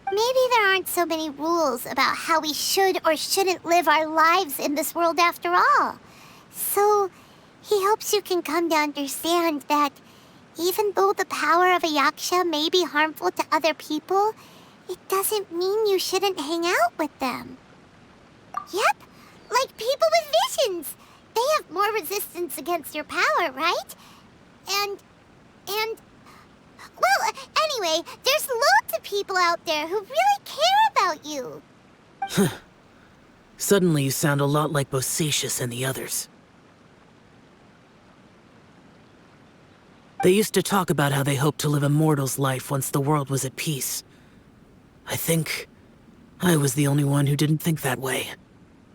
Maybe there aren't so many rules about how we should or shouldn't live our lives in this world after all. So, he hopes you can come to understand that even though the power of a Yaksha may be harmful to other people, it doesn't mean you shouldn't hang out with them. Yep, like people with visions. They have more resistance against your power, right? And... Well, anyway, there's loads of people out there who really care about you. Suddenly you sound a lot like Bosacius and the others. They used to talk about how they hoped to live a mortal's life once the world was at peace. I think I was the only one who didn't think that way.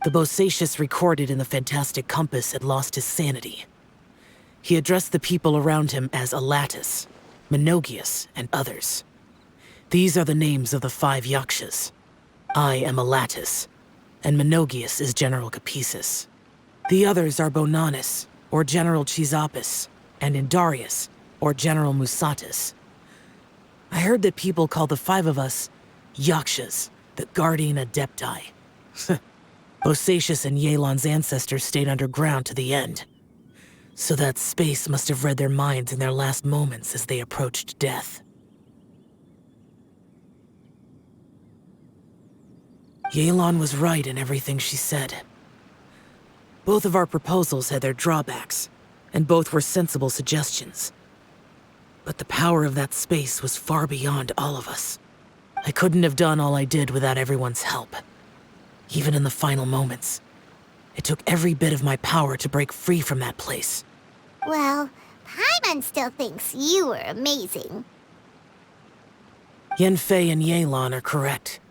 The Bosacius recorded in the Fantastic Compass had lost his sanity. He addressed the people around him as Alatus, Menogius, and others. These are the names of the 5 Yakshas. I am Alatus, and Menogius is General Capisis. The others are Bonanis, or General Chisapis, and Indarius, or General Musatus. I heard that people call the 5 of us Yakshas, the Guardian Adepti. Bosacius and Yelan's ancestors stayed underground to the end. So that space must have read their minds in their last moments as they approached death. Yelan was right in everything she said. Both of our proposals had their drawbacks, and both were sensible suggestions. But the power of that space was far beyond all of us. I couldn't have done all I did without everyone's help. Even in the final moments, it took every bit of my power to break free from that place. Well, Paimon still thinks you were amazing. Yanfei and Yelan are correct.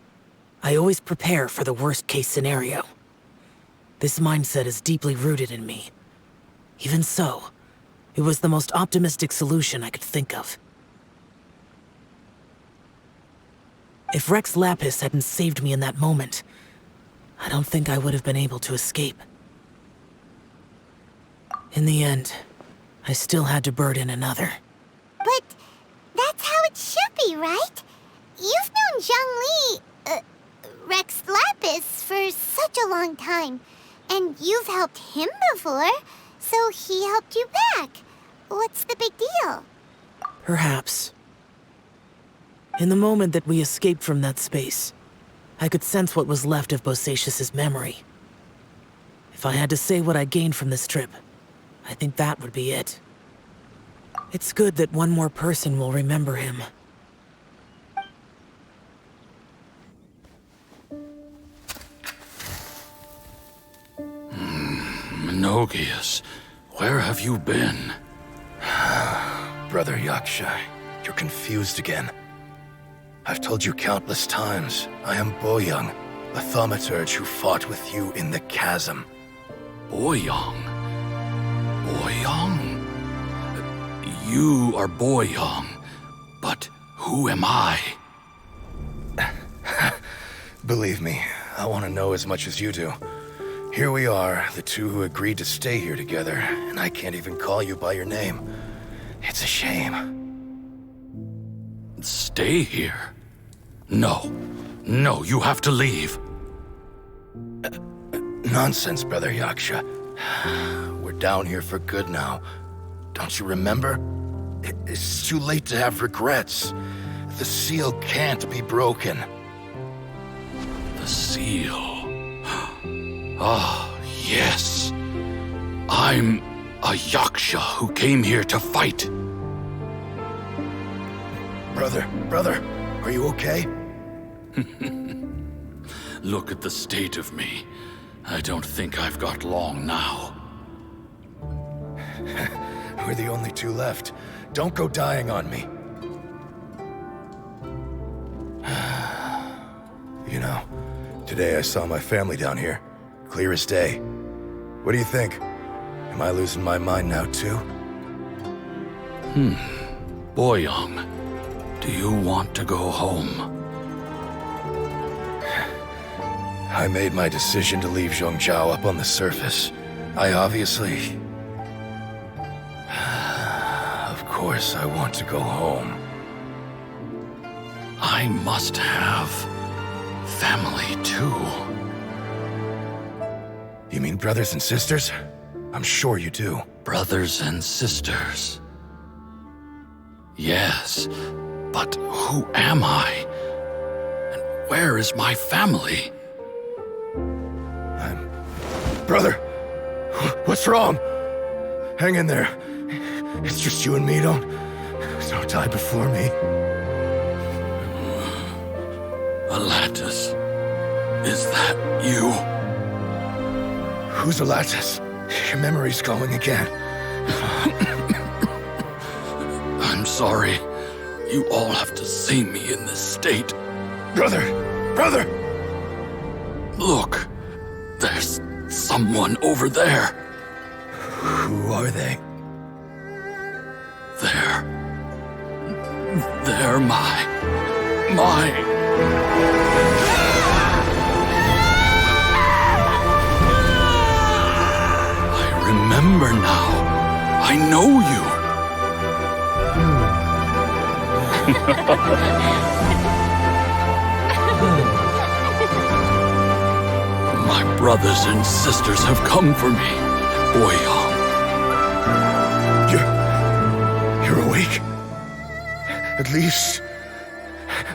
I always prepare for the worst-case scenario. This mindset is deeply rooted in me. Even so, it was the most optimistic solution I could think of. If Rex Lapis hadn't saved me in that moment, I don't think I would have been able to escape. In the end, I still had to burden another. But that's how it should be, right? You've known Zhang Li, Rex Lapis, for such a long time. And you've helped him before, so he helped you back. What's the big deal? Perhaps. In the moment that we escaped from that space, I could sense what was left of Bosacius's memory. If I had to say what I gained from this trip, I think that would be it. It's good that one more person will remember him. Menogius, where have you been? Brother Yaksha, you're confused again. I've told you countless times, I am Boyoung, the thaumaturge who fought with you in the chasm. Boyoung? Boyoung? You are Boyoung, but who am I? Believe me, I want to know as much as you do. Here we are, the two who agreed to stay here together, and I can't even call you by your name. It's a shame. Stay here? No. No, you have to leave. Nonsense, Brother Yaksha. We're down here for good now. Don't you remember? It's too late to have regrets. The seal can't be broken. The seal. Ah, yes. I'm a Yaksha who came here to fight. Brother, are you okay? Look at the state of me. I don't think I've got long now. We're the only two left. Don't go dying on me. You know, today I saw my family down here. Clear as day. What do you think? Am I losing my mind now too? Boyoung, do you want to go home? I made my decision to leave Zhongzhao up on the surface. I obviously... Of course I want to go home. I must have family too. You mean brothers and sisters? I'm sure you do. Brothers and sisters. Yes, but who am I? And where is my family? Brother, what's wrong? Hang in there. It's just you and me, don't die before me. Alatus, is that you? Who's Alatus? Your memory's going again. I'm sorry. You all have to see me in this state. Brother! Look, there's someone over there. Who are they? They're my... I remember now. I know you. My brothers and sisters have come for me, Boyoung. You're awake?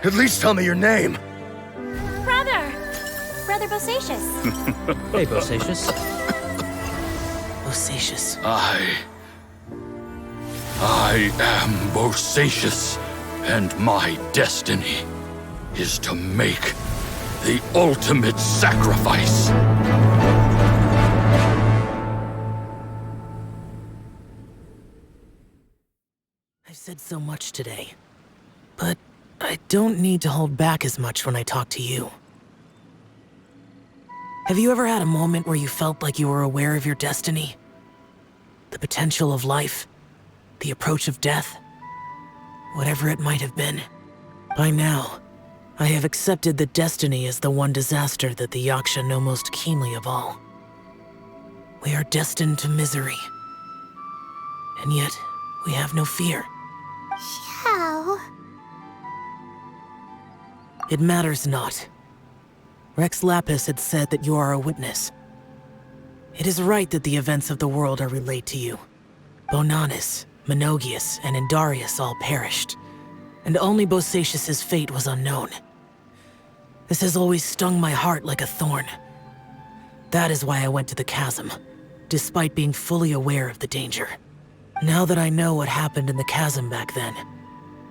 At least tell me your name. Brother Bosacius. Hey, Bosacius. Bosacius. I am Bosacius, and my destiny is to make the ultimate sacrifice. I've said so much today, but I don't need to hold back as much when I talk to you. Have you ever had a moment where you felt like you were aware of your destiny? The potential of life? The approach of death? Whatever it might have been. By now, I have accepted that destiny is the one disaster that the Yaksha know most keenly of all. We are destined to misery. And yet, we have no fear. Xiao. It matters not. Rex Lapis had said that you are a witness. It is right that the events of the world are relayed to you. Bonanis, Menogias, and Indarius all perished, and only Bosacius's fate was unknown. This has always stung my heart like a thorn. That is why I went to the chasm, despite being fully aware of the danger. Now that I know what happened in the chasm back then,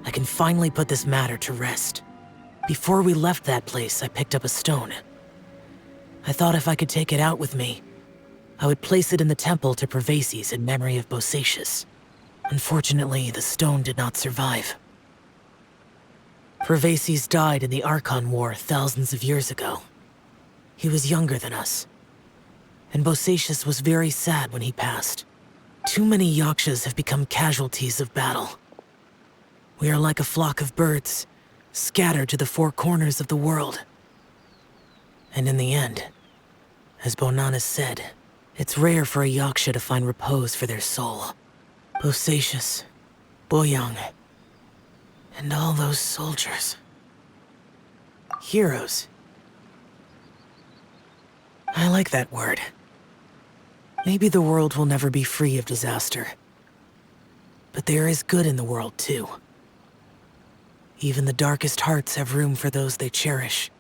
I can finally put this matter to rest. Before we left that place, I picked up a stone. I thought if I could take it out with me, I would place it in the temple to Pervases in memory of Bosacius. Unfortunately, the stone did not survive. Pervases died in the Archon War thousands of years ago. He was younger than us, and Bosacius was very sad when he passed. Too many Yakshas have become casualties of battle. We are like a flock of birds, scattered to the four corners of the world. And in the end, as Bonanas said, it's rare for a Yaksha to find repose for their soul. Bosacius, Boyang, and all those soldiers. Heroes. I like that word. Maybe the world will never be free of disaster. But there is good in the world, too. Even the darkest hearts have room for those they cherish.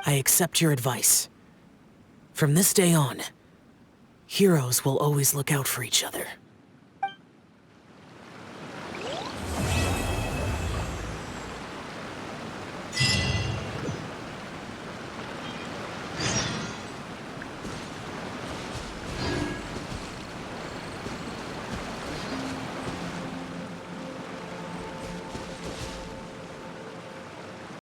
I accept your advice. From this day on, heroes will always look out for each other.